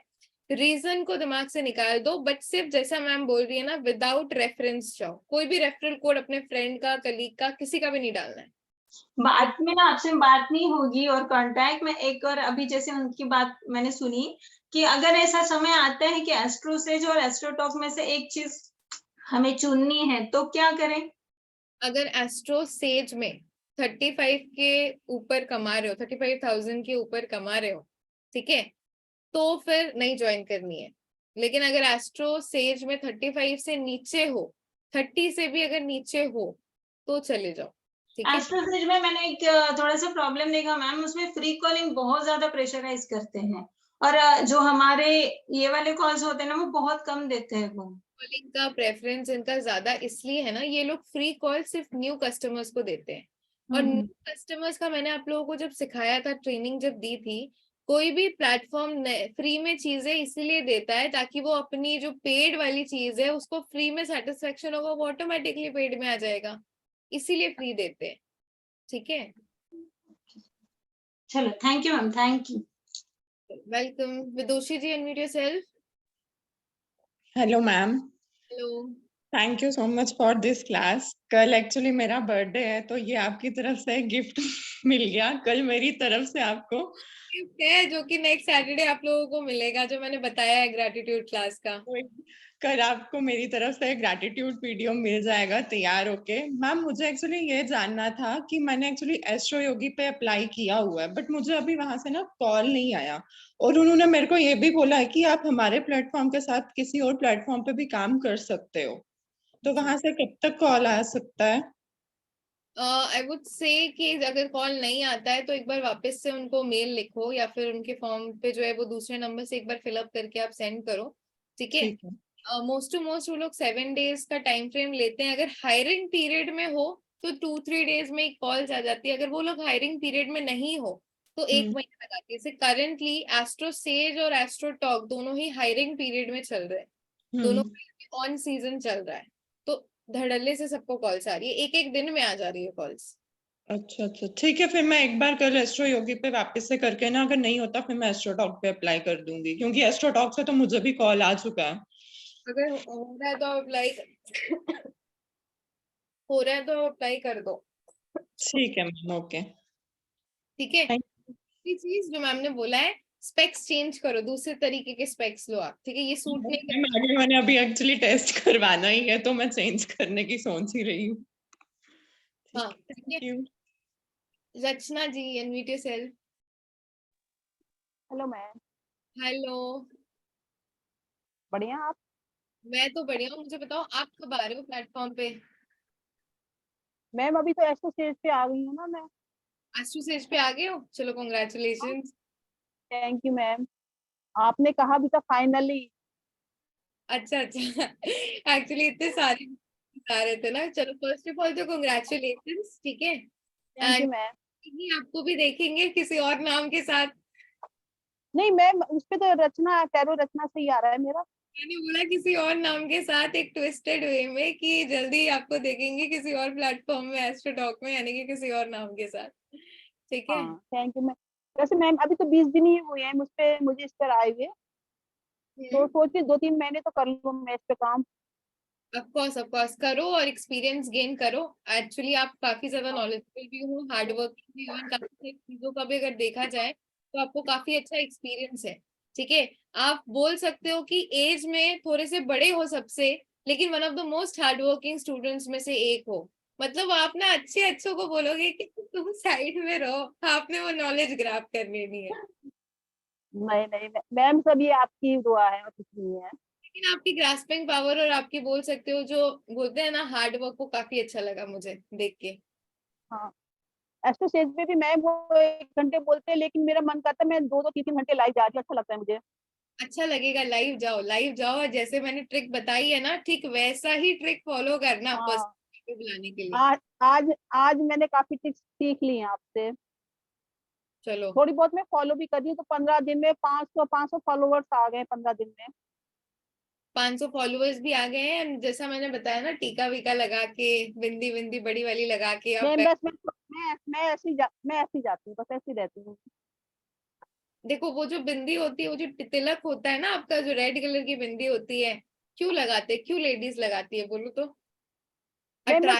रीजन को दिमाग से निकाल दो, बट सिर्फ जैसा मैम बोल रही है ना, विदाउट रेफरेंस जाओ। कोई भी रेफरल कोड अपने फ्रेंड का, कलीग का, किसी का भी नहीं डालना है। बाद में ना आपसे बात नहीं होगी और कांटेक्ट में एक और, अभी जैसे उनकी बात मैंने सुनी कि अगर ऐसा समय आता है कि एस्ट्रो सेज और एस्ट्रो टॉक में से एक चीज हमें चुननी है, तो क्या करें? अगर एस्ट्रो सेज में 35 के ऊपर कमा रहे हो, 35,000 के ऊपर कमा रहे हो, ठीक है, तो फिर नहीं ज्वाइन करनी है। लेकिन अगर एस्ट्रो सेज में 35 से नीचे हो, 30 से भी अगर नीचे हो, तो चले जाओ, ठीक है। एस्ट्रो सेज में मैंने एक थोड़ा सा प्रॉब्लम देखा मैम, उसमें फ्री कॉलिंग बहुत ज्यादा प्रेशराइज करते हैं, और जो हमारे ये वाले कॉल्स होते हैं ना, वो बहुत कम देते हैं वो। कॉलिंग का प्रेफरेंस इनका ज्यादा इसलिए है ना, ये लोग फ्री कॉल सिर्फ न्यू कस्टमर्स को देते हैं। और न्यू कस्टमर्स का मैंने आप लोगों को जब सिखाया था, ट्रेनिंग जब दी थी, कोई भी प्लेटफॉर्म फ्री में चीजें इसीलिए देता है ताकि वो अपनी जो पेड वाली चीज है उसको फ्री में सेटिस्फेक्शन होगा, वो ऑटोमेटिकली पेड में आ जाएगा, इसीलिए फ्री देते हैं, ठीक है। चलो, thank you ma'am, thank you. Welcome. Vidushi ji, unmute yourself. Hello ma'am, hello. Thank you so much for this class. कल एक्चुअली मेरा बर्थडे है, तो ये आपकी तरफ से गिफ्ट मिल गया कल मेरी तरफ से आपको। गिफ्ट है जो कि नेक्स्ट सैटरडे आप लोगों को मिलेगा, जो मैंने बताया है ग्रेटिट्यूड क्लास का। कल आपको मेरी तरफ से ग्रैटिट्यूड वीडियो मिल जाएगा तैयार होके। मैम, मुझे एक्चुअली ये जानना था कि मैंने एक्चुअली एस्ट्रो योगी पे अप्लाई किया हुआ है, बट मुझे अभी वहां से ना कॉल नहीं आया, और उन्होंने मेरे को ये भी बोला है कि आप हमारे प्लेटफॉर्म के साथ किसी और प्लेटफॉर्म पे भी काम कर सकते हो, तो वहां से कब तक कॉल आ सकता है? आई वुड से कि अगर कॉल नहीं आता है तो एक बार वापस से उनको मेल लिखो या फिर उनके फॉर्म पे जो है वो दूसरे नंबर से एक बार फिलअप करके आप सेंड करो, ठीक है। ठीक है। मोस्ट टू मोस्ट वो लोग 7 days का टाइम फ्रेम लेते हैं। अगर हायरिंग पीरियड में हो तो 2-3 days में कॉल्स आ जाती है। अगर वो लोग हायरिंग पीरियड में नहीं हो तो 1 महीना लगाती है। जैसे करंटली एस्ट्रो सेज और एस्ट्रो टॉक दोनों ही हायरिंग पीरियड में चल रहे हैं, दोनों ऑन सीजन चल रहा है, तो धड़ल्ले से सबको कॉल्स आ रही है, एक एक दिन में आ जा रही है कॉल्स। अच्छा अच्छा ठीक है, फिर मैं एक बार कल एस्ट्रो योगी पे वापस से करके ना, अगर नहीं होता फिर मैं एस्ट्रो टॉक पे अप्लाई कर दूंगी, क्योंकि एस्ट्रो टॉक से तो मुझे भी कॉल आ चुका है। अगर हो रहा है तो अप्लाई हो रहा है तो अप्लाई कर दो। ठीक है मैम, ओके। ठीक है। दूसरी चीज जो मैम ने बोला है, स्पेक्स चेंज करो, दूसरे तरीके के स्पेक्स लो आप, ठीक है, ये सूट नहीं कर। मैंने अभी एक्चुअली टेस्ट करवाना ही है तो मैं चेंज करने की सोच ही रही हूँ। हाँ ठीक है। Rachna ji, unmute yourself. Hello ma'am. Hello. बढ़िया आप? मैं तो बढ़िया हूँ, मुझे बताओ आप कब आ रहे हो प्लेटफॉर्म पे? मैम अभी तो एस्ट्रो स्टेज पे आ गई हूँ ना मैं। एस्ट्रो स्टेज पे आ गए हो, चलो कांग्रेचुलेशंस। Thank you ma'am. आपने कहा भी था फाइनली। अच्छा अच्छा एक्चुअली इतने सारे आ रहे थे ना। चलो फर्स्ट ऑफ ऑल तो कांग्रेचुलेशंस, ठीक है। Thank you and ma'am. आपको भी देखेंगे किसी और नाम के साथ। नहीं मैम, उस पे तो रचना, टैरो रचना से ही आ रहा है मेरा। मैंने बोला किसी और नाम के साथ, एक ट्विस्टेड वे में कि जल्दी आपको देखेंगे किसी और प्लेटफॉर्म में एस्ट्रो टॉक में, यानी कि किसी और नाम के साथ, ठीक है। हाँ थैंक यू मैम। वैसे मैम अभी तो 20 दिन ही हुए हैं मुझे इस पर आए हुए, तो सोचिए 2-3 महीने तो कर लूँ मैं इस पे काम। ऑफ कोर्स करो और एक्सपीरियंस गेन करो। एक्चुअली आप काफी ज्यादा नॉलेजेबल भी हो, हार्ड वर्किंग भी हो, और काफी सारी चीजों का भी अगर देखा जाए तो आपको काफी अच्छा एक्सपीरियंस है, ठीक है। आप बोल सकते हो कि एज में थोड़े से बड़े हो सबसे, लेकिन one of the most hard working students में से एक हो। मतलब आप ना अच्छे अच्छों को बोलोगे कि तुम साइड में रहो, आपने वो नॉलेज ग्रैब कर लेनी है। नहीं नहीं मैम, सब ये आपकी दुआ है और कुछ नहीं है। लेकिन आपकी ग्रास्पिंग पावर और आपकी बोल सकते हो जो बोलते हैं ना हार्ड वर्क, वो काफी अच्छा लगा मुझे देख के। हाँ एस्ट्रो स्टेज पे भी मैम वो 1 घंटे बोलते हैं, लेकिन मेरा मन करता है मैं 2-2 3-3 घंटे लाइव जा रही हूँ, अच्छा लगता है मुझे। अच्छा लगेगा, लाइव जाओ लाइव जाओ, और जैसे मैंने ट्रिक बताई है ना, ठीक वैसा ही ट्रिक फॉलो करना हाँ पर्सन बुलाने के लिए। आज आज आज मैंने काफी टिप्स सीख ली हैं आपसे। चलो थोड़ी बहुत मैं फॉलो भी कर रही हूँ, तो 15 दिन में 500 फॉलोवर्स आ गए 15 दिन में। 500 फॉलोअर्स भी आ गए हैं, जैसा मैंने बताया ना, टीका वीका लगा के, बिंदी बिंदी बड़ी वाली लगा के मैं अब बस मैं ऐसी जाती हूँ, बस ऐसी रहती हूँ। देखो वो जो बिंदी होती है, वो जो तिलक होता है ना आपका, जो रेड कलर की बिंदी होती है, क्यों लगाते, क्यों लेडीज लगाती है बोलो तो? मैं अट्रैक्ट।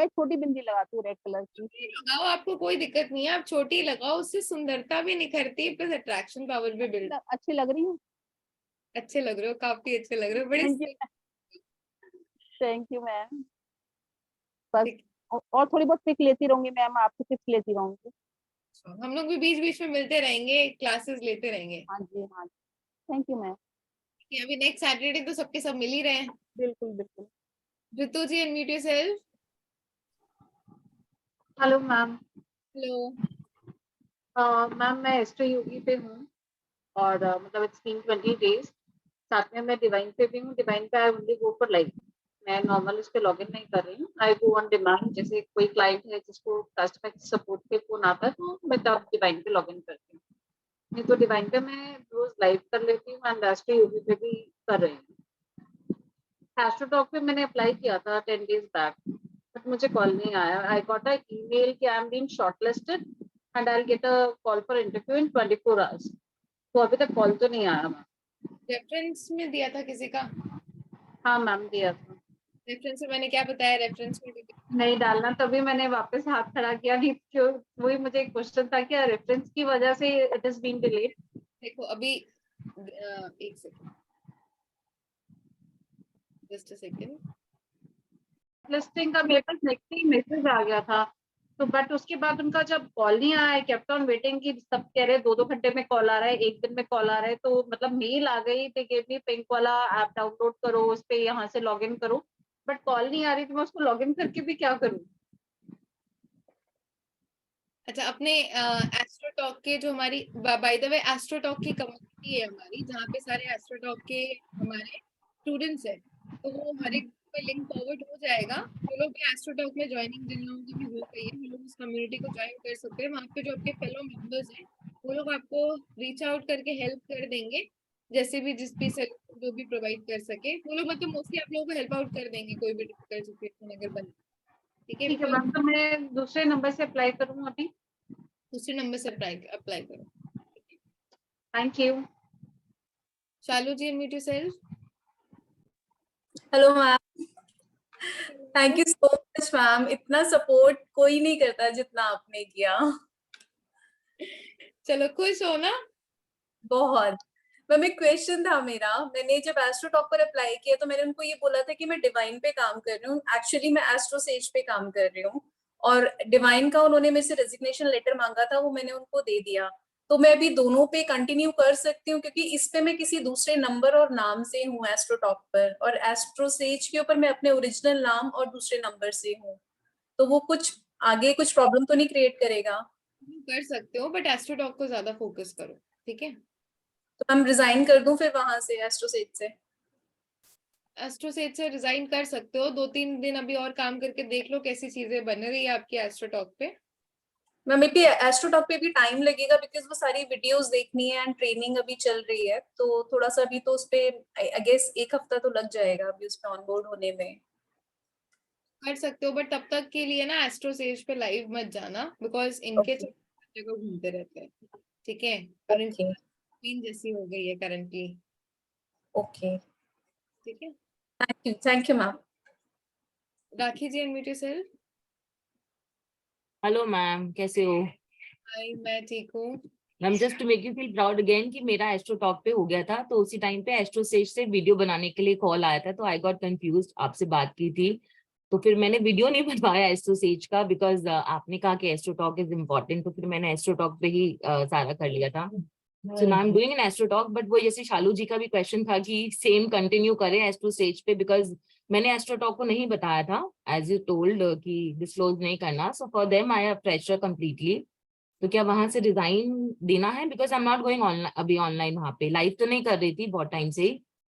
छोटी बिंदी लगाती हूँ रेड कलर की। लगाओ, आपको कोई दिक्कत नहीं है, आप छोटी लगाओ, उससे सुंदरता भी निखरती है, प्लस अट्रैक्शन पावर भी बिल्ड। अच्छी लग रही हूँ। अच्छे लग रहे हो, काफी अच्छे लग रहे हो, बड़े thank you. Thank you ma'am. बस और थोड़ी बहुत ट्रिक लेती रहूंगी मैम, आपसे टिप्स लेती रहूंगी। हम लोग भी बीच बीच में मिलते रहेंगे, क्लासेस लेते रहेंगे। हाँ जी हाँ जी, थैंक यू मैम। अभी नेक्स्ट सैटरडे तो सबके सब मिल ही रहे हैं। बिल्कुल बिल्कुल। Ritu ji, unmute yourself. Hello ma'am. Hello ma'am मैं एस्ट्रो योगी पे हूँ और मतलब इट्स बीन 20 डेज। साथ में मैं डिवाइन पे भी हूँ। डिवाइन पे I only go for live. मैं नॉर्मल इस पे लॉग इन नहीं कर रही हूँ। आई गो ऑन डिमांड, जैसे कोई क्लाइंट है जिसको कस्टमर सपोर्ट पे फोन आता है तो मैं तब डिवाइन पे लॉग इन करती हूँ। नहीं तो डिवाइन पे मैं रोज लाइव कर लेती हूँ एंड एस्ट्रो योगी पे भी कर रही हूँ। एस्ट्रो टॉक पे मैंने अप्लाई किया था 10 डेज बैक, बट मुझे कॉल नहीं आया। आई गॉट अ ईमेल कि I am being shortlisted and I will get a call for interview in 24 hours. तो अभी तक कॉल तो नहीं आया मैम। रेफरेंस में दिया था किसी का? हाँ मैम दिया था। रेफरेंस में मैंने क्या बताया, रेफरेंस में नहीं डालना, तभी मैंने वापस हाथ खड़ा किया। नहीं क्यों, वही मुझे एक क्वेश्चन था कि रेफरेंस की वजह से इट इज बीन डिलीट। देखो अभी एक second, just a second. Listing का मेरे पास नेक्स्ट ही मैसेज आ गया था, तो बट उसके बाद उनका जब कॉल नहीं आया, केप्ट ऑन वेटिंग की सब कह रहे 2-2 घंटे में कॉल आ रहा है, 1 दिन में कॉल आ रहा है, तो मतलब मेल आ गई दे गेव मी पिंक वाला ऐप डाउनलोड करो, उस पे यहाँ से लॉग इन करो, बट कॉल नहीं आ रही, तो मैं उसको लॉग इन करके भी क्या करूँ? अच्छा, अपने एस्ट्रो टॉक के जो हमारी by the way astro talk की कम्युनिटी है हमारी, जहाँ पे सारे एस्ट्रो टॉक के हमारे स्टूडेंट्स हैं, तो वो हर एक पे लिंक फॉरवर्ड हो जाएगा। वो लोग भी एस्ट्रो टॉक में ज्वाइनिंग जिन लोगों की भी हो गई है, वो लोग उस कम्युनिटी को ज्वाइन कर सकते हैं। वहाँ पे जो आपके फेलो मेंबर्स हैं वो लोग आपको रीच आउट करके हेल्प कर देंगे, जैसे भी जिस भी सर्विस जो भी प्रोवाइड कर सके वो लोग, मतलब मोस्टली आप लोगों को हेल्प आउट कर देंगे कोई भी डिफिकल्ट सिचुएशन अगर बने। ठीक है, ठीक है मैम, तो मैं दूसरे नंबर से अप्लाई करूँ अभी? दूसरे नंबर से अप्लाई करो। Thank you. Shalu ji, unmute yourself. Hello ma'am, thank you so much ma'am. इतना सपोर्ट कोई नहीं करता जितना आपने किया। चलो, खुश हो ना? बहुत। मैम एक क्वेश्चन था मेरा, मैंने जब एस्ट्रो टॉक पर अप्लाई किया तो मैंने उनको ये बोला था कि मैं डिवाइन पे काम कर रही हूँ, एक्चुअली मैं एस्ट्रो सेज पे काम कर रही हूँ। और डिवाइन का उन्होंने मेरे से रेजिग्नेशन लेटर मांगा था, वो मैंने उनको दे दिया। तो मैं अभी दोनों पे कंटिन्यू कर सकती हूँ, क्योंकि इस पे मैं किसी दूसरे नंबर और नाम से हूँ एस्ट्रो टॉक पर, और एस्ट्रो सेज के ऊपर मैं अपने ओरिजिनल नाम और दूसरे नंबर से हूँ। तो वो कुछ आगे कुछ प्रॉब्लम तो नहीं क्रिएट करेगा? कर सकते हो, बट एस्ट्रो टॉक को ज्यादा फोकस करो, ठीक है? तो हम रिजाइन कर दूं फिर वहां से एस्ट्रो सेज से? एस्ट्रो सेज से रिजाइन कर सकते हो, 2-3 दिन अभी और काम करके देख लो कैसी चीजें बन रही है आपकी एस्ट्रो टॉक पे। मैम अभी एस्ट्रो टॉक पे भी टाइम लगेगा, बिकॉज वो सारी वीडियोस देखनी है एंड ट्रेनिंग अभी चल रही है, तो थोड़ा सा अभी तो उस पे आई गेस 1 हफ्ता तो लग जाएगा अभी उस पे ऑनबोर्ड होने में। कर सकते हो, बट तब तक के लिए ना एस्ट्रो सेज पे लाइव मत जाना, बिकॉज इनके Okay. जगह घूमते रहते हैं, ठीक है? और इनकी Okay. क्वीन जैसी हो गई है करंटली, ओके, ठीक है? Thank you ma'am. Rakhi ji, unmute yourself. Hello ma'am, कैसे हो? हाय, मैं ठीक हूँ। Ma'am just to make you feel proud again कि मेरा एस्ट्रो टॉक पे हो गया था, तो उसी टाइम पे एस्ट्रो सेज से वीडियो बनाने के लिए कॉल आया था, तो आई गॉट कंफ्यूज्ड। आपसे बात की थी तो फिर मैंने वीडियो नहीं बनवाया एस्ट्रो सेज का, बिकॉज आपने कहा कि एस्ट्रो टॉक इज इम्पोर्टेंट, तो फिर मैंने एस्ट्रो टॉक पे ही सारा कर लिया था। So now I am doing an astro talk, but वो जैसे शालू जी का भी क्वेश्चन था कि सेम कंटिन्यू करें एस्ट्रो सेज पे, बिकॉज मैंने एस्ट्रो टॉक को नहीं बताया था एज यू टोल्ड कि डिस्क्लोज नहीं करना, so for them I have pressure completely. तो क्या वहां से रिजाइन देना है? Because I am not going online अभी, ऑनलाइन वहां पे लाइव तो नहीं कर रही थी बहुत टाइम से ही,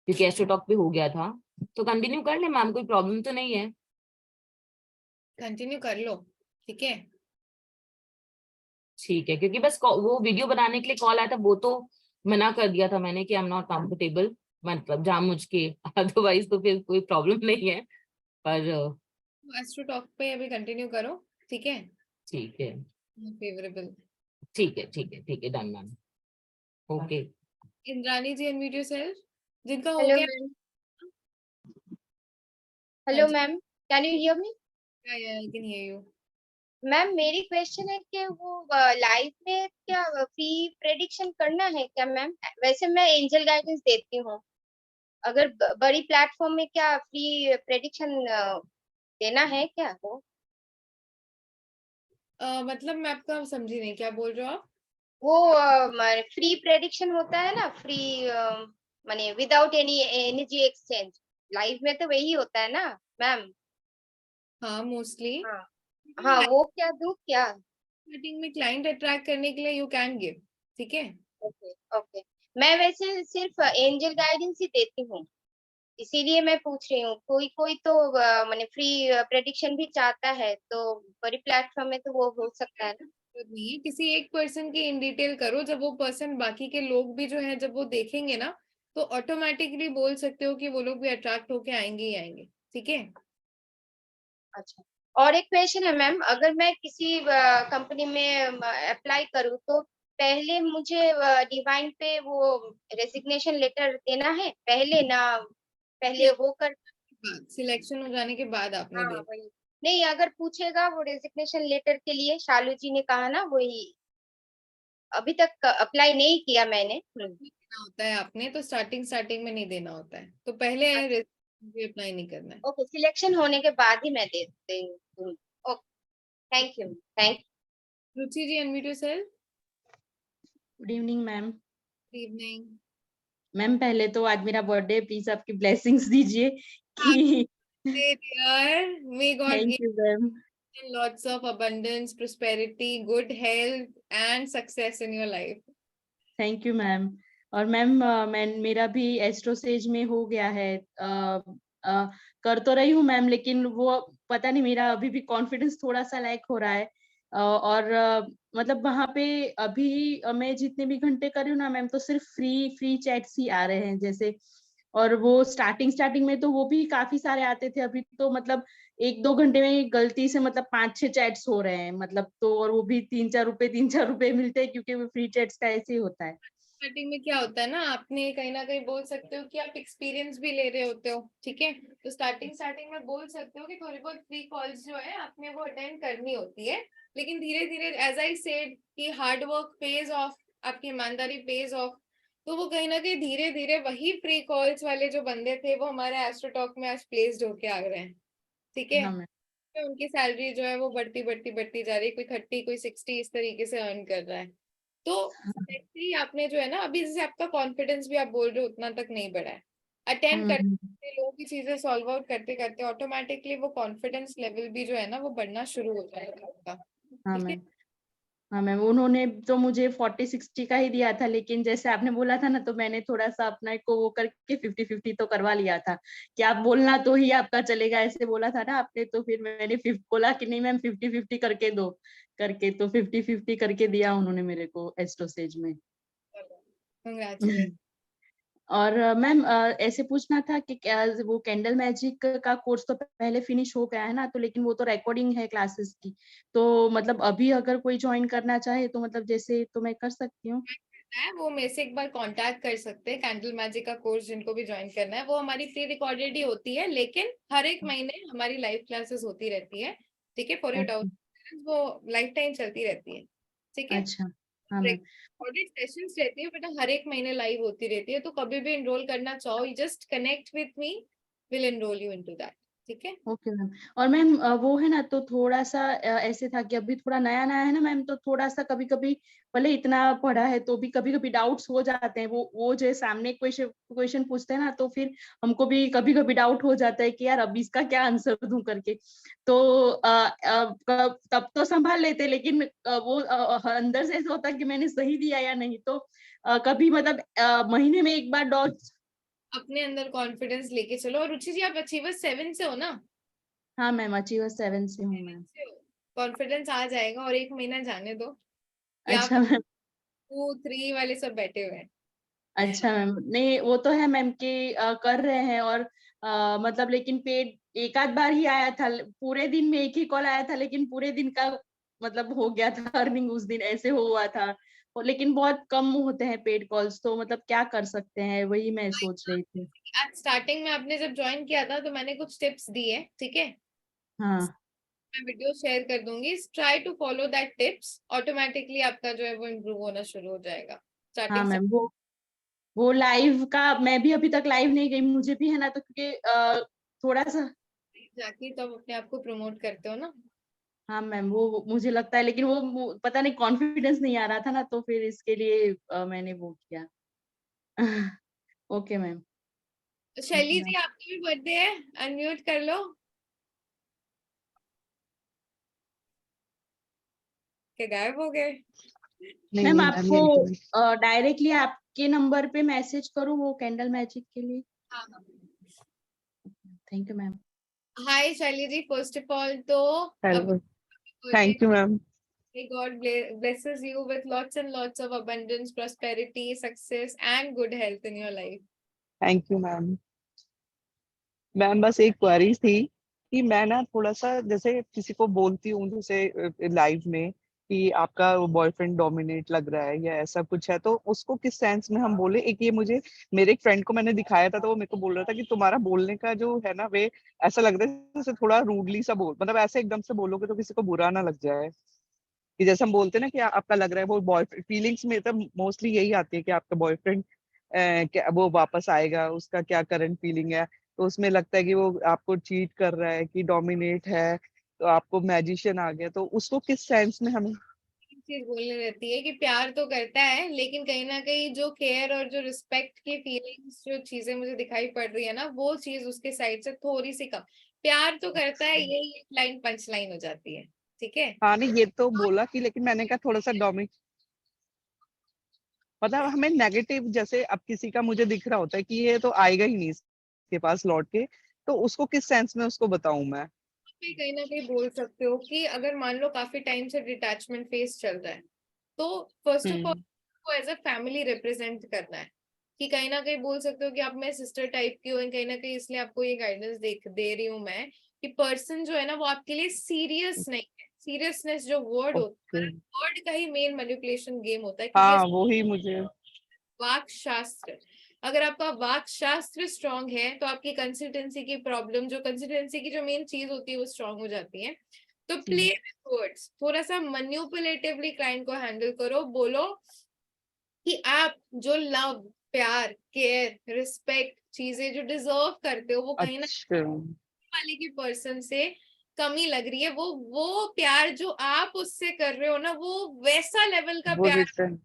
क्योंकि एस्ट्रो टॉक पे हो गया था। तो कंटिन्यू कर ले मैम, कोई प्रॉब्लम तो नहीं है? कंटिन्यू कर लो, ठीक है? ठीक है, क्योंकि बस वो वीडियो बनाने के लिए कॉल आया था, वो तो मना कर दिया था मैंने कि आई एम नॉट कंफर्टेबल, मतलब जानबूझ के। अदरवाइज तो फिर कोई प्रॉब्लम नहीं है, पर एस्ट्रो टॉक पे अभी कंटिन्यू करो, ठीक है? ठीक है फेवरेबल। ठीक है ठीक है ठीक है, done ma'am. Okay, Indrani ji, unmute yourself, जिनका हो Hello, गया। ma'am. हाँ Hello, जी, ma'am. Can you hear me? I can hear you. Ma'am मेरी क्वेश्चन है कि वो लाइफ में क्या फ्री प्रेडिक्शन करना है क्या मैम? वैसे मैं एंजल गाइडेंस देती हूँ, अगर बड़ी प्लेटफॉर्म में क्या फ्री प्रेडिक्शन देना है क्या वो? मतलब मैं आपका समझी नहीं, क्या बोल रहे हो आप? वो फ्री प्रेडिक्शन होता है ना, फ्री माने without any energy exchange, life में तो वही होता है ना मैम? हाँ, मोस्टली। हाँ हाँ, वो क्या दूँ क्या? मीटिंग में क्लाइंट अट्रैक्ट करने के लिए यू कैन गिव, ठीक है? ओके ओके, मैं वैसे सिर्फ एंजल गाइडेंस ही देती हूँ, इसीलिए मैं पूछ रही हूँ। कोई कोई तो माने फ्री प्रेडिक्शन भी चाहता है, तो बड़ी प्लेटफॉर्म में तो वो हो सकता है ना? नहीं, किसी एक पर्सन की इन डिटेल करो, जब वो पर्सन बाकी के लोग भी जो है जब वो देखेंगे ना, तो ऑटोमेटिकली बोल सकते हो कि वो लोग भी अट्रैक्ट होके आएंगे ही आएंगे, ठीक है? अच्छा, और एक क्वेश्चन है मैम, अगर मैं किसी कंपनी में अप्लाई करूँ तो पहले मुझे डिवाइन पे वो रेजिग्नेशन लेटर देना है पहले ना, पहले वो कर? सिलेक्शन हो जाने के बाद आपने हाँ दे वही, नहीं अगर पूछेगा वो रेजिग्नेशन लेटर के लिए, शालू जी ने कहा ना वही, अभी तक अप्लाई नहीं किया मैंने। देना होता है आपने, तो स्टार्टिंग में नहीं देना होता है, तो पहले अप्लाई नहीं करना है। ओके, सिलेक्शन होने के बाद ही मैं दे दूँ। Okay, thank you thank. Ruchi ji, unmute yourself. Good evening ma'am. Good evening ma'am, पहले तो आज मेरा बर्थडे, प्लीज आपकी ब्लेसिंग्स दीजिए कि dear, may God thank give you ma'am. lots of abundance, prosperity, good health and success in your life. Thank you ma'am. और ma'am मेरा भी एस्ट्रोसेज में हो गया है, कर तो रही हूँ मैम, लेकिन वो पता नहीं मेरा अभी भी कॉन्फिडेंस थोड़ा सा लैक हो रहा है। और मतलब वहां पे अभी मैं जितने भी घंटे कर रही हूँ ना मैम, तो सिर्फ फ्री चैट्स ही आ रहे हैं जैसे। और वो स्टार्टिंग में तो वो भी काफी सारे आते थे, अभी तो मतलब 1-2 घंटे में गलती से मतलब 5-6 चैट्स हो रहे हैं मतलब। तो और वो भी 3-4 रुपए मिलते हैं, क्योंकि वो फ्री चैट्स का ऐसे ही होता है। स्टार्टिंग में क्या होता है ना, आपने कहीं ना कहीं बोल सकते हो कि आप एक्सपीरियंस भी ले रहे होते हो, ठीक है, तो स्टार्टिंग में बोल सकते हो कि थोड़ी बहुत फ्री कॉल्स जो है आपने वो अटेंड करनी होती है। लेकिन धीरे धीरे एज आई सेड कि हार्ड वर्क पेज ऑफ, आपकी ईमानदारी पेज ऑफ। तो वो कहीं ना कहीं धीरे धीरे वही फ्री कॉल्स वाले जो बंदे थे वो हमारे एस्ट्रो टॉक में आज प्लेस्ड होके आ रहे हैं, ठीक है। हाँ मैम। तो उनकी सैलरी जो है वो बढ़ती जा रही है, कोई 30 कोई 60 इस तरीके से अर्न कर रहा है। तो जैसे ही आपने जो है ना, अभी जैसे आपका कॉन्फिडेंस भी आप बोल रहे हो उतना तक नहीं बढ़ा है, अटेंड करते लोगों की चीजें सॉल्व आउट करते करते ऑटोमेटिकली वो कॉन्फिडेंस लेवल भी जो है ना वो बढ़ना शुरू हो जाएगा आपका। हाँ ठीक है, मैम। हाँ मैम, उन्होंने तो मुझे 40-60 का ही दिया था, लेकिन जैसे आपने बोला था ना, तो मैंने थोड़ा सा अपना को वो करके 50-50 तो करवा लिया था कि आप बोलना तो ही आपका चलेगा, ऐसे बोला था ना आपने। तो फिर मैंने बोला कि नहीं मैम 50-50 करके दो करके, तो 50-50 करके दिया उन्होंने मेरे को एस्ट्रोसेज में। कंग्रेचुलेशन। और मैम ऐसे पूछना था कि क्या वो कैंडल मैजिक का कोर्स तो पहले फिनिश हो गया है ना, तो लेकिन वो तो रिकॉर्डिंग है क्लासेस की, तो मतलब अभी अगर कोई ज्वाइन करना चाहे तो मतलब जैसे तो मैं कर सकती हूँ? है वो मेरे से एक बार कांटेक्ट कर सकते हैं। कैंडल मैजिक का कोर्स जिनको भी ज्वाइन करना है, वो हमारी प्री रिकॉर्डेड ही होती है, लेकिन हर एक महीने हमारी लाइव क्लासेस होती रहती है, ठीक है, फॉर योर अच्छा। डाउट वो लाइफ टाइम चलती रहती है, ठीक है। अच्छा। हाँ मैम। रिकॉर्डेड सेशंस रहती है बेटा, हर एक महीने लाइव होती रहती है, तो कभी भी एनरोल करना चाहो you just connect with me, will enrol you into that, ठीक है। Okay ma'am. और मैम वो है ना, तो थोड़ा सा ऐसे था कि अभी थोड़ा नया नया है ना मैम, तो थोड़ा सा कभी कभी भले इतना पढ़ा है तो भी कभी कभी डाउट्स हो जाते हैं। वो जो सामने क्वेश्चन पूछते हैं ना, तो फिर हमको भी कभी कभी डाउट हो जाता है कि यार अभी इसका क्या आंसर दूं करके। तो तब तो संभाल लेते, लेकिन वो अंदर से ऐसा होता है कि मैंने सही दिया या नहीं। तो कभी मतलब महीने में एक बार डाउट्स। अपने अंदर कॉन्फिडेंस लेके चलो। और रुचि जी आप अचीवर 7 से हो ना? हाँ मैम, अचीवर 7 से हूँ मैम। कॉन्फिडेंस आ जाएगा, और 1 महीना जाने दो, यहाँ अच्छा पे मैम। 2-3 वाले सब बैठे हुए हैं। अच्छा मैम, नहीं वो तो है मैम कि कर रहे हैं। और मतलब लेकिन पेड एक आध बार ही आया था, पूरे दिन में एक ही कॉल आया था, लेकिन पूरे दिन का मतलब हो गया था अर्निंग उस दिन, ऐसे हुआ था। लेकिन बहुत कम होते हैं पेड कॉल्स, तो मतलब क्या कर सकते हैं, वही मैं सोच रही थी। आज स्टार्टिंग में आपने जब ज्वाइन किया था तो मैंने कुछ टिप्स दिए, ठीक है, हाँ। मैं वीडियो शेयर कर दूंगी, try to follow that tips, automatically आपका जो है वो इम्प्रूव होना शुरू हो जाएगा हाँ स्टार्टिंग से। मैम, वो लाइव का मैं भी अभी तक लाइव नहीं गई, मुझे भी है ना, तो क्योंकि थोड़ा सा। जाके तब अपने आप को प्रमोट करते हो ना। हाँ मैम, वो मुझे लगता है, लेकिन वो पता नहीं कॉन्फिडेंस नहीं आ रहा था ना, तो फिर इसके लिए मैंने वो किया। Okay ma'am. शैली जी आपका भी बर्थडे है, अनम्यूट कर लो। क्या गायब हो गए? मैम आपको डायरेक्टली आपके नंबर पे मैसेज करूँ वो कैंडल मैजिक के लिए? हाँ। Thank you ma'am. Hi Shaili ji, first of all तो Hello. Thank you, ma'am. May God blesses you with lots and lots of abundance, prosperity, success and good health in your life. Thank you, ma'am. Ma'am बस एक query थी कि मैं ना थोड़ा सा जैसे किसी को बोलती हूँ जैसे लाइव में कि आपका बॉयफ्रेंड डोमिनेट लग रहा है या ऐसा कुछ है, तो उसको किस सेंस में हम बोले। एक ये मुझे मेरे एक फ्रेंड को मैंने दिखाया था, तो वो मेरे को बोल रहा था कि तुम्हारा बोलने का जो है ना वे ऐसा लग रहा है जैसे थोड़ा रूडली सा बोल, मतलब ऐसे एकदम से बोलोगे तो किसी को बुरा ना लग जाए। कि जैसे हम बोलते हैं ना कि आपका लग रहा है वो बॉयफ्रेंड, फीलिंग्स में तो मोस्टली यही आती है कि आपका बॉयफ्रेंड क्या वो वापस आएगा, उसका क्या करंट फीलिंग है, तो उसमें लगता है कि वो आपको चीट कर रहा है, कि डोमिनेट है, तो आपको मैजिशियन आ गया, तो उसको किस सेंस में हमें। चीज बोलने रहती है कि प्यार तो करता है, लेकिन कहीं ना कहीं जो केयर और जो रिस्पेक्ट की फीलिंग्स जो चीजें मुझे दिखाई पड़ रही है ना, वो चीज उसके साइड से थोड़ी सी कम। प्यार तो करता है, यही एक लाइन पंच लाइन हो जाती है, ठीक है। हाँ नहीं ये तो बोला कि, लेकिन मैंने कहा थोड़ा सा मतलब हमें नेगेटिव, जैसे अब किसी का मुझे दिख रहा होता है कि ये तो आएगा ही नहीं इसके पास लौट के, तो उसको किस सेंस में उसको बताऊं मैं? भी कहीं ना कहीं बोल सकते हो कि अगर मान लो काफी टाइम से डिटैचमेंट फेज चल रहा है, तो फर्स्ट ऑफ ऑल को एज अ फैमिली रिप्रेजेंट करना है, कि कहीं ना कहीं बोल सकते हो कि आप मैं सिस्टर टाइप की हूँ, कहीं ना कहीं इसलिए आपको ये गाइडेंस दे रही हूँ मैं, कि पर्सन जो है ना वो आपके लिए सीरियस नहीं है। सीरियसनेस जो वर्ड होता है, वर्ड का ही मेन मैनिपुलेशन गेम होता है, क्योंकि हाँ वही मुझे वाक शास्त्र, अगर आपका वाक शास्त्र स्ट्रांग है तो आपकी कंसिस्टेंसी की प्रॉब्लम, जो कंसिस्टेंसी की जो मेन चीज होती है वो स्ट्रांग हो जाती है। तो प्ले विथ वर्ड्स, थोड़ा सा मैनिपुलेटिवली क्लाइंट को हैंडल करो, बोलो कि आप जो लव, प्यार, केयर, रिस्पेक्ट चीजें जो डिजर्व करते हो वो कहीं ना वाले की पर्सन से कमी लग रही है, वो प्यार जो आप उससे कर रहे हो ना वो वैसा लेवल का वो प्यार, रिटर्न।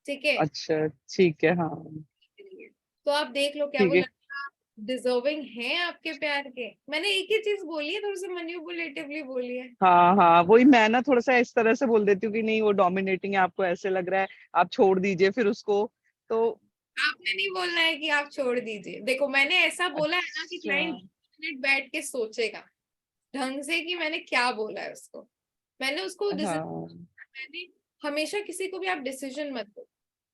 ठीक है। अच्छा ठीक है, हाँ तो आप देख लो क्या ठीक वो है। लड़का डिजर्विंग है आपके प्यार के। मैंने एक ही चीज बोली है, थोड़ा सा मैनिपुलेटिवली बोली है। हाँ हाँ वही मैं ना थोड़ा सा इस तरह से बोल देती हूँ कि नहीं वो डोमिनेटिंग है, आपको ऐसे लग रहा है, आप छोड़ दीजिए फिर उसको। तो आपने नहीं बोलना है कि आप छोड़ दीजिए। देखो मैंने ऐसा बोला है ना कि अच्छा क्लाइंट मिनट बैठ के सोचेगा ढंग से कि मैंने क्या बोला है उसको। मैंने उसको हाँ मैंने हमेशा किसी को भी आप डिसीजन मत दो,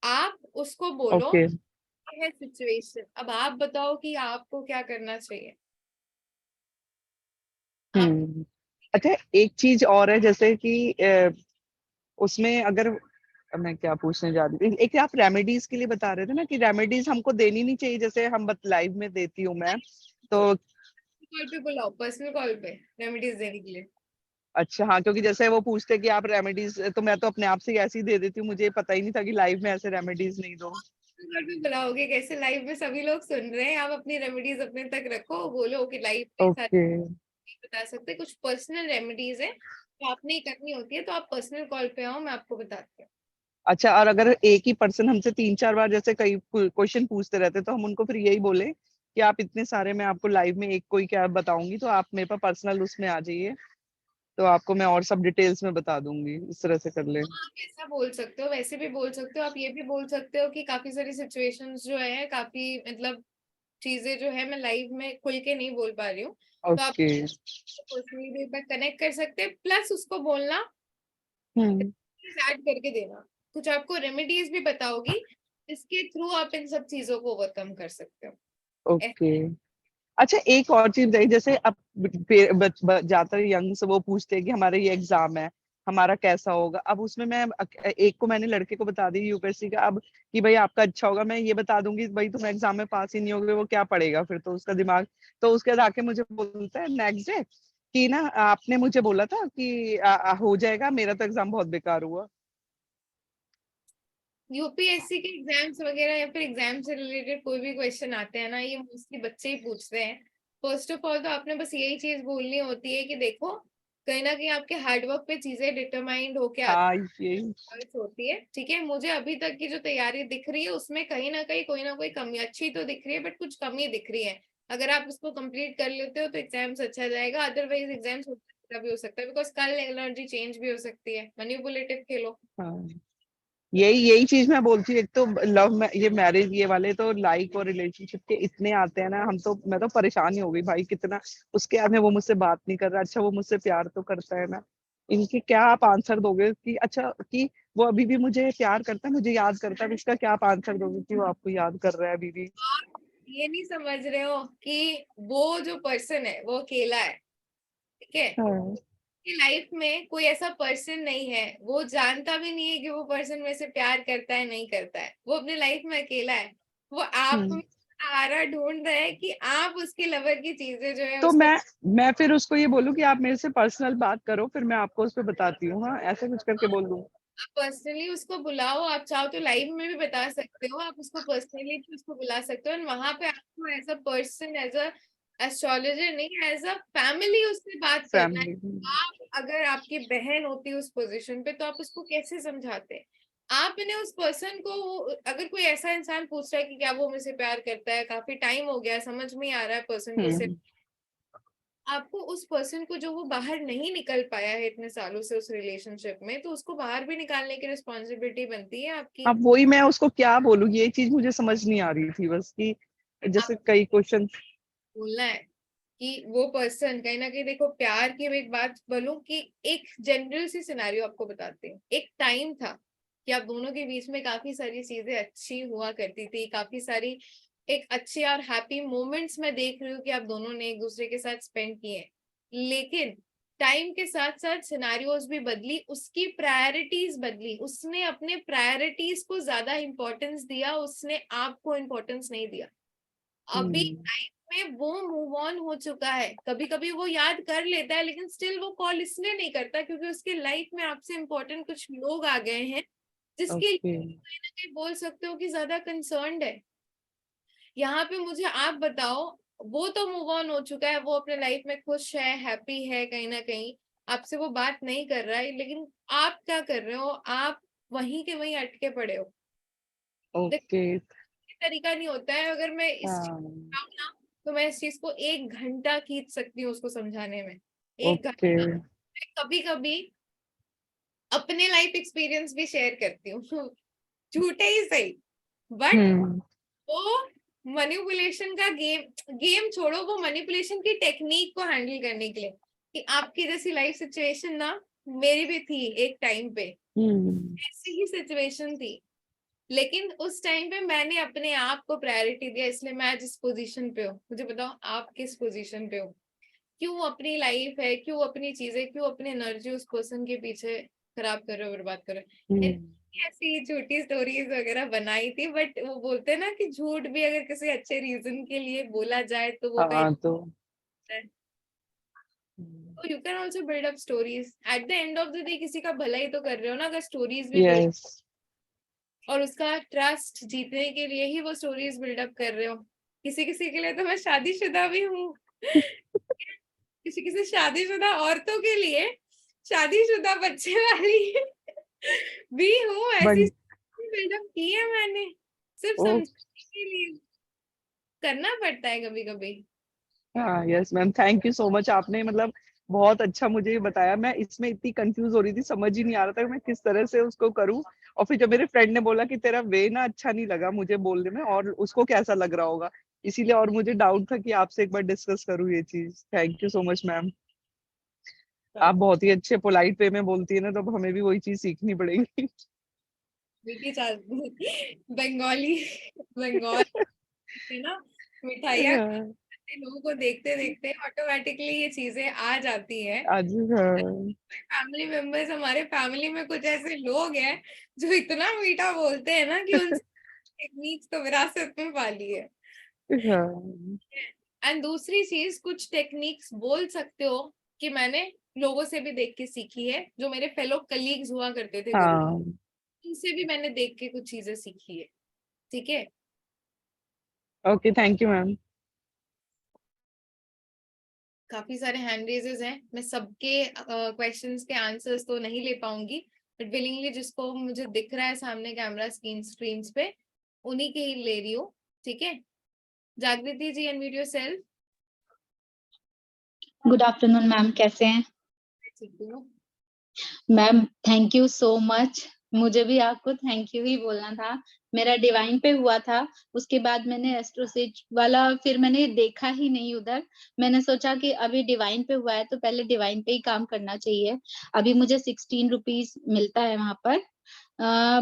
आप उसको बोलो ओके। ये है सिचुएशन, अब आप बताओ कि आपको क्या करना चाहिए। अच्छा एक चीज और है, जैसे कि उसमें अगर मैं क्या पूछने जा रही थी, एक आप रेमेडीज के लिए बता रहे थे ना कि रेमेडीज हमको देनी नहीं चाहिए, जैसे हम लाइव में देती हूँ मैं तो। कॉल पे बुलाओ, पर्सनल कॉल पे रेमेडीज देने के लिए। अच्छा हाँ, क्योंकि जैसे वो पूछते कि आप रेमेडीज, तो मैं तो अपने आप से ही ऐसे ही दे देती हूँ, मुझे पता ही नहीं था कि लाइव में ऐसे रेमेडीज नहीं दो। कॉल पे बुलाओगे कैसे, लाइव में सभी लोग सुन रहे हैं, आप अपनी रेमेडीज अपने तक रखो, बोलो कि लाइव में सारे ओके बता सकते, कुछ पर्सनल रेमेडीज है तो आपने ही करनी होती है, तो आप पर्सनल कॉल पे आओ, मैं आपको बताती हूँ। अच्छा, और अगर एक ही पर्सन हमसे 3-4 बार जैसे कई क्वेश्चन पूछते रहते, तो हम उनको फिर यही बोले कि आप इतने सारे, मैं आपको लाइव में एक कोई क्या बताऊंगी तो आप मेरे पास पर्सनल उसमें आ जाइए, तो आपको मैं और सब डिटेल्स में बता दूंगी, इस तरह से कर ले। आप ऐसा बोल सकते हो, वैसे भी बोल सकते हो, आप ये भी बोल सकते हो कि काफी सारी सिचुएशंस जो है, काफी मतलब चीजें जो है मैं लाइव में खुल के नहीं बोल पा रही हूँ, तो आप ओके पर्सनली भी एक कनेक्ट कर सकते हैं, प्लस उसको बोलना ऐड करके देना, कुछ आपको रेमेडीज भी बताओगी इसके थ्रू आप इन सब चीजों को ओवरकम कर सकते हो। ओके। अच्छा एक और चीज है, जैसे अब ज्यादातर यंग से वो पूछते हैं कि हमारा ये एग्जाम है, हमारा कैसा होगा। अब उसमें मैं एक को मैंने लड़के को बता दी यूपीएससी का, अब कि भाई आपका अच्छा होगा, मैं ये बता दूंगी भाई तुम एग्जाम में पास ही नहीं होगे, वो क्या पढ़ेगा फिर, तो उसका दिमाग। तो उसके बाद आके मुझे बोलता है नेक्स्ट डे कि ना आपने मुझे बोला था कि हो जाएगा, मेरा तो एग्जाम बहुत बेकार हुआ। यूपीएससी के एग्जाम्स वगैरह या फिर एग्जाम से रिलेटेड कोई भी क्वेश्चन आते हैं ना, ये मोस्टली बच्चे ही पूछते हैं। फर्स्ट ऑफ ऑल तो आपने बस यही चीज बोलनी होती है कि देखो कहीं ना कहीं आपके हार्डवर्क पे चीजें डिटरमाइंड होके हाँ आती यही। होती है, ठीक है। मुझे अभी तक की जो तैयारी दिख रही है उसमें कहीं ना कहीं कोई ना कोई कमी, अच्छी तो दिख रही है बट कुछ कमी दिख रही है। अगर आप उसको कंप्लीट कर लेते हो तो एग्जाम्स अच्छा जाएगा, अदरवाइज एग्जाम्स भी हो सकता है, बिकॉज कल एनर्जी चेंज भी हो सकती है। मैनिपुलेटिव खेलो। हाँ यही यही चीज मैं बोलती हूँ। एक तो ये मैरिज ये वाले तो लाइक और रिलेशनशिप के इतने आते हैं ना, हम तो मैं तो परेशान ही हो गई भाई, कितना उसके बाद में वो मुझसे बात नहीं कर रहा, अच्छा वो मुझसे प्यार तो करता है ना। इनके क्या आप आंसर दोगे कि अच्छा कि वो अभी भी मुझे प्यार करता है, मुझे याद करता है, इसका क्या आप आंसर दोगे कि वो आपको याद कर रहा है अभी भी? आप ये नहीं समझ रहे हो कि वो जो पर्सन है वो अकेला है, ठीक है। हाँ कि लाइफ में कोई ऐसा पर्सन नहीं है, वो जानता भी नहीं है कि वो पर्सन में से प्यार करता है नहीं करता है, वो अपने लाइफ में अकेला है। वो आप में सहारा ढूंढ रहा है कि आप उसके लवर की चीजें जो है तो उसको मैं फिर उसको ये बोलूं कि आप मेरे से पर्सनल बात करो, फिर मैं आपको उस पर बताती हूँ, हाँ ऐसे कुछ करके बोल दूं। पर्सनली उसको बुलाओ। आप चाहो तो लाइव में भी बता सकते हो, आप उसको पर्सनली भी उसको बुला सकते हो, और वहां पे आपको as a person, as a astrologer नहीं, एज अ फैमिली उससे बात करना है। फैमिली। आप अगर आपकी बहन होती उस पोजीशन पे तो आप उसको कैसे समझाते। आपने उस पर्सन को, अगर कोई ऐसा इंसान पूछ रहा है कि क्या वो मुझसे प्यार करता है, काफी टाइम हो गया, समझ में आ रहा है पर्सन को सिर्फ, आपको उस पर्सन को, जो वो बाहर नहीं निकल पाया है इतने सालों से उस रिलेशनशिप में, तो उसको बाहर भी निकालने की रिस्पॉन्सिबिलिटी बनती है आपकी। अब वही मैं उसको क्या बोलूँ, ये चीज मुझे समझ नहीं आ रही थी बस कि जैसे कई क्वेश्चन बोलना है कि वो पर्सन कहीं ना कहीं, देखो प्यार की एक बात बोलूं कि एक जनरल सी सिनेरियो आपको बताते हैं। एक टाइम था कि आप दोनों के बीच में काफी सारी चीजें अच्छी हुआ करती थी, काफी सारी एक अच्छे और हैप्पी मोमेंट्स मैं देख रही हूँ कि आप दोनों ने एक दूसरे के साथ स्पेंड किए। लेकिन टाइम के साथ साथ सिनेरियोज भी बदली, उसकी प्रायोरिटीज बदली, उसने अपने प्रायोरिटीज को ज्यादा इंपॉर्टेंस दिया, उसने आपको इंपॉर्टेंस नहीं दिया। अभी लाइफ में वो मूव ऑन हो चुका है। कभी कभी वो याद कर लेता है, लेकिन स्टिल वो कॉल इसलिए नहीं करता क्योंकि उसके लाइफ में आपसे इम्पोर्टेंट कुछ लोग आ गए हैं जिसके लिए कहीं ना कहीं बोल सकते हो कि ज्यादा कंसर्न्ड है। यहाँ पे मुझे आप बताओ, वो तो मूव ऑन हो चुका है, वो अपने लाइफ में खुश है, हैप्पी है, कहीं ना कहीं आपसे वो बात नहीं कर रहा है, लेकिन आप क्या कर रहे हो? आप वहीं के वहीं अटके पड़े हो। ओके। तरीका नहीं होता है। अगर मैं इस ना, तो मैं इस चीज को 1 घंटा खींच सकती हूँ उसको समझाने में। 1 घंटा। कभी कभी अपने लाइफ एक्सपीरियंस भी शेयर करती हूँ, झूठे ही सही, बट वो मैनिपुलेशन का गेम छोड़ो, वो मैनिपुलेशन की टेक्निक को हैंडल करने के लिए कि आपकी जैसी लाइफ सिचुएशन ना मेरी भी थी एक टाइम पे, ऐसी ही सिचुएशन थी, लेकिन उस टाइम पे मैंने अपने आप को प्रायोरिटी दिया, इसलिए मैं जिस पोजीशन पे हूँ। मुझे बताओ आप किस पोजीशन पे हो? क्यों अपनी लाइफ है, क्यों अपनी चीजें, क्यों अपनी एनर्जी उस पर्सन के पीछे खराब कर रहे हो, बर्बाद कर रहे हो? ऐसी झूठी स्टोरीज वगैरह बनाई थी, बट वो बोलते हैं ना कि झूठ भी अगर किसी अच्छे रीजन के लिए बोला जाए तो वो कहीं तो you can also build up stories. At the end of the day किसी का भला ही तो कर रहे हो ना, अगर स्टोरीज भी build और उसका ट्रस्ट जीतने के लिए ही वो स्टोरीज बिल्डअप कर रहे हो। किसी किसी के लिए तो मैं शादीशुदा भी हूँ किसी किसी शादीशुदा औरतों के लिए शादीशुदा बच्चे वाली भी हूँ। ऐसी बिल्डअप की है मैंने, सिर्फ समझने के लिए करना पड़ता है कभी कभी। हाँ yes ma'am, thank you so much. आपने मतलब बहुत अच्छा मुझे ये बताया। मैं इसमें इतनी कंफ्यूज हो रही थी, समझ ही नहीं आ रहा था कि मैं किस तरह से उसको करूं। और फिर जब मेरे फ्रेंड ने बोला कि तेरा वे ना अच्छा नहीं लगा मुझे बोलने में, और उसको कैसा लग रहा होगा, इसीलिए और मुझे डाउट था कि आपसे एक बार डिस्कस करूं ये चीज। Thank you so much ma'am. आप बहुत ही अच्छे पोलाइट वे में बोलती है ना, तो हमें भी वही चीज सीखनी पड़ेगी। बंगाली बंगाल है ना, मिठाइयाँ लोगों को देखते देखते ऑटोमेटिकली ये चीजें आ जाती है। फैमिली मेंबर्स, हमारे फैमिली में कुछ ऐसे लोग हैं जो इतना मीठा बोलते हैं ना कि उनसे टेक्निक्स तो विरासत में पाली है। एंड दूसरी चीज, कुछ टेक्निक्स बोल सकते हो कि मैंने लोगों से भी देख के सीखी है, जो मेरे फेलो कलीग्स हुआ करते थे उनसे भी मैंने देख के कुछ चीजें सीखी है। ठीक है, ओके, थैंक यू मैम। काफी सारे हैंड रेजेस हैं, मैं सबके क्वेश्चंस के आंसर्स तो नहीं ले पाऊंगी, बट विलिंगली जिसको मुझे दिख रहा है सामने कैमरा स्क्रीन पे उन्हीं के ही ले रही हूँ। ठीक है, Jagriti ji, unmute yourself. Good afternoon ma'am, कैसे हैं? Ma'am thank you so much. मुझे भी आपको थैंक यू ही बोलना था। मेरा डिवाइन पे हुआ था, उसके बाद मैंने एस्ट्रोसेज वाला फिर मैंने देखा ही नहीं उधर। मैंने सोचा कि अभी डिवाइन पे हुआ है तो पहले डिवाइन पे ही काम करना चाहिए। अभी मुझे 16 रुपीज मिलता है वहां पर।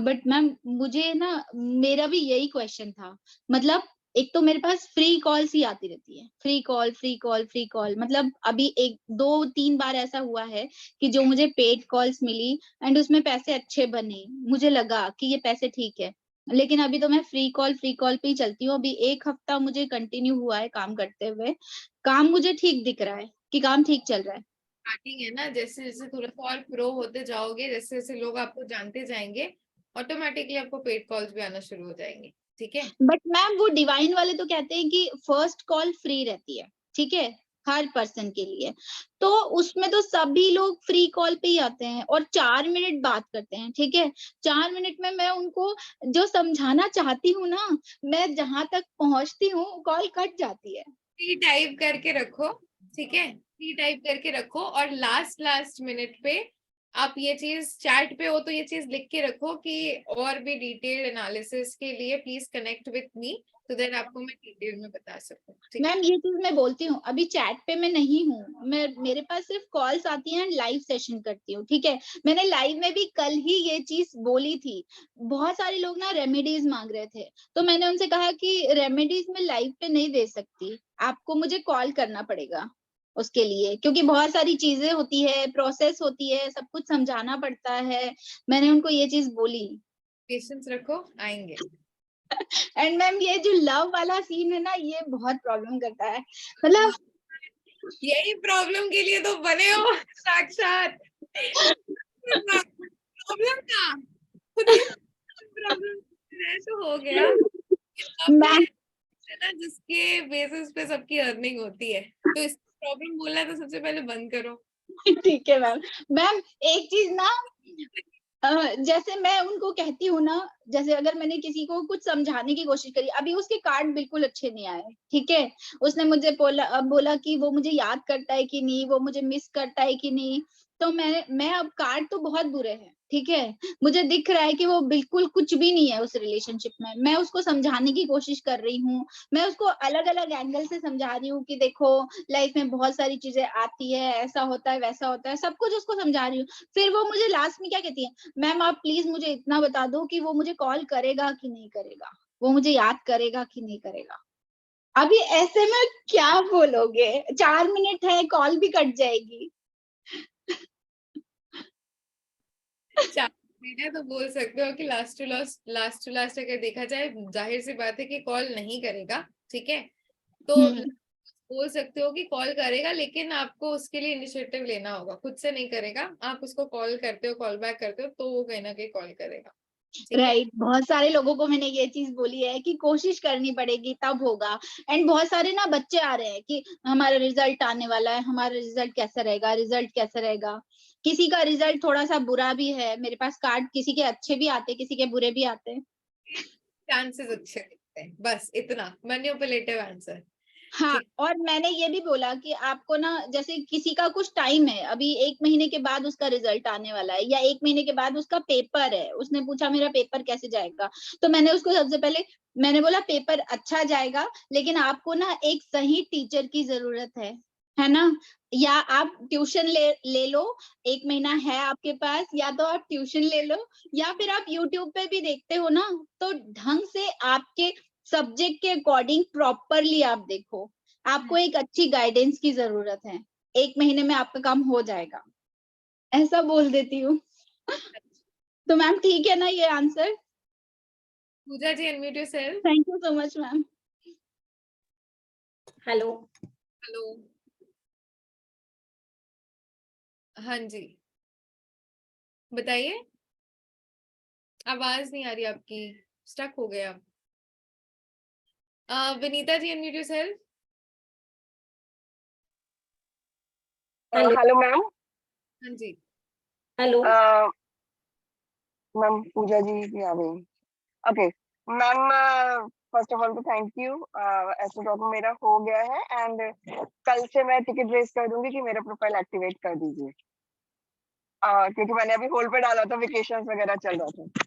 बट मैम मुझे ना, मेरा भी यही क्वेश्चन था। मतलब एक तो मेरे पास फ्री कॉल्स ही आती रहती है, free call free call free call. मतलब अभी 1-2-3 बार ऐसा हुआ है कि जो मुझे पेड कॉल्स मिली एंड उसमें पैसे अच्छे बने, मुझे लगा कि ये पैसे ठीक है। लेकिन अभी तो मैं फ्री कॉल पे ही चलती हूँ। अभी 1 हफ्ता मुझे कंटिन्यू हुआ है काम करते हुए। काम मुझे ठीक दिख रहा है कि काम ठीक चल रहा है। स्टार्टिंग है ना, जैसे जैसे थोड़ा सा और प्रो होते जाओगे, जैसे जैसे लोग आपको जानते जाएंगे, ऑटोमेटिकली आपको पेड कॉल्स भी आना शुरू हो जाएंगे। ठीक है, बट मैम वो डिवाइन वाले तो कहते हैं कि फर्स्ट कॉल फ्री रहती है, ठीक है, हर पर्सन के लिए। तो उसमें तो सभी लोग फ्री कॉल पे ही आते हैं और 4 मिनट बात करते हैं। ठीक है, 4 मिनट में मैं उनको जो समझाना चाहती हूँ ना, मैं जहां तक पहुंचती हूँ कॉल कट जाती है। फ्री टाइप करके रखो, ठीक है, फ्री टाइप करके रखो, और लास्ट मिनट पे आप ये चीज चैट पे हो तो ये चीज लिख के रखो कि और भी डिटेल्ड एनालिसिस के लिए प्लीज कनेक्ट विथ मी, तो देन आपको मैं डिटेल में बता सकूं। मैम ये चीज मैं बोलती हूँ, अभी चैट पे मैं नहीं हूँ, मैं मेरे पास सिर्फ कॉल्स आती हैं, लाइव सेशन करती हूँ, ठीक है। मैंने लाइव में भी कल ही ये चीज बोली थी। बहुत सारे लोग ना रेमेडीज मांग रहे थे, तो मैंने उनसे कहा कि रेमेडीज मैं लाइव पे नहीं दे सकती, आपको मुझे कॉल करना पड़ेगा उसके लिए, क्योंकि बहुत सारी चीजें होती है, प्रोसेस होती है, सब कुछ समझाना पड़ता है। मैंने उनको ये चीज बोली। पेशेंस रखो, आएंगे। एंड मैम ये जो लव वाला सीन है ना, ये बहुत प्रॉब्लम करता है, मतलब यही प्रॉब्लम के लिए तो बने हो साक्षात। प्रॉब्लम था, प्रॉब्लम तो हो गया मैं ना, जिसके बेसिस पे सबकी अर्निंग होती है, तो इस प्रॉब्लम बोलना तो सबसे पहले बंद करो। ठीक है मैम। मैम एक चीज ना, जैसे मैं उनको कहती हूँ ना, जैसे अगर मैंने किसी को कुछ समझाने की कोशिश करी, अभी उसके कार्ड बिल्कुल अच्छे नहीं आए, ठीक है, उसने मुझे बोला कि वो मुझे याद करता है कि नहीं, वो मुझे मिस करता है कि नहीं, तो मैं अब कार्ड तो बहुत बुरे हैं, ठीक है, मुझे दिख रहा है कि वो बिल्कुल कुछ भी नहीं है उस रिलेशनशिप में। मैं उसको समझाने की कोशिश कर रही हूँ, मैं उसको अलग अलग एंगल से समझा रही हूँ कि देखो लाइफ में बहुत सारी चीजें आती है, ऐसा होता है वैसा होता है, सब कुछ उसको समझा रही हूँ। फिर वो मुझे लास्ट में क्या कहती है, मैम आप प्लीज मुझे इतना बता दो कि वो मुझे कॉल करेगा कि नहीं करेगा, वो मुझे याद करेगा कि नहीं करेगा। अभी ऐसे में क्या बोलोगे, 4 मिनट है, कॉल भी कट जाएगी। तो बोल सकते हो कि लास्ट टू लास्ट अगर देखा जाए, जाहिर सी बात है कि कॉल नहीं करेगा, ठीक है, तो बोल सकते हो कि कॉल करेगा, लेकिन आपको उसके लिए इनिशिएटिव लेना होगा, खुद से नहीं करेगा। आप उसको कॉल करते हो, कॉल बैक करते हो, तो वो कहीं ना कहीं कॉल करेगा। राइट, बहुत सारे लोगों को मैंने ये चीज बोली है कि कोशिश करनी पड़ेगी तब होगा। एंड बहुत सारे ना बच्चे आ रहे हैं कि हमारा रिजल्ट आने वाला है, हमारा रिजल्ट कैसा रहेगा, रिजल्ट कैसा रहेगा। किसी का रिजल्ट थोड़ा सा बुरा भी है, मेरे पास कार्ड किसी के अच्छे भी आते, किसी के बुरे भी आते। चांसेस अच्छे दिखते हैं, बस इतना मैनिपुलेटिव आंसर। हाँ, और मैंने ये भी बोला कि आपको ना, जैसे किसी का कुछ टाइम है, अभी 1 महीने के बाद उसका रिजल्ट आने वाला है, या 1 महीने के बाद उसका पेपर है, उसने पूछा मेरा पेपर कैसे जाएगा, तो मैंने उसको सबसे पहले मैंने बोला पेपर अच्छा जाएगा, लेकिन आपको ना एक सही टीचर की जरूरत है ना, या आप ट्यूशन ले लो, 1 महीना है आपके पास, या तो आप ट्यूशन ले लो, या फिर आप यूट्यूब पे भी देखते हो ना, तो ढंग से आपके सब्जेक्ट के अकॉर्डिंग प्रॉपरली आप देखो। आपको एक अच्छी गाइडेंस की जरूरत है, 1 महीने में आपका काम हो जाएगा, ऐसा बोल देती हूँ। तो मैम ठीक है ना ये answer? Puja ji, unmute yourself. Thank you so much ma'am. Hello hello, हाँ जी, बताइए। आवाज नहीं आ रही आपकी, स्टक हो गया। Vinita ji, unmute yourself. Hello ma'am. हाँ जी, हेलो मैम पूजा जी भी आ गई। Okay ma'am, first of all तो थैंक यू। एस्ट्रो टॉक मेरा हो गया है एंड कल से मैं टिकट रेज कर दूंगी कि मेरा प्रोफाइल एक्टिवेट कर दीजिए, क्योंकि मैंने अभी होल्ड पे डाला था, वेकेशन वगैरह चल रहा था।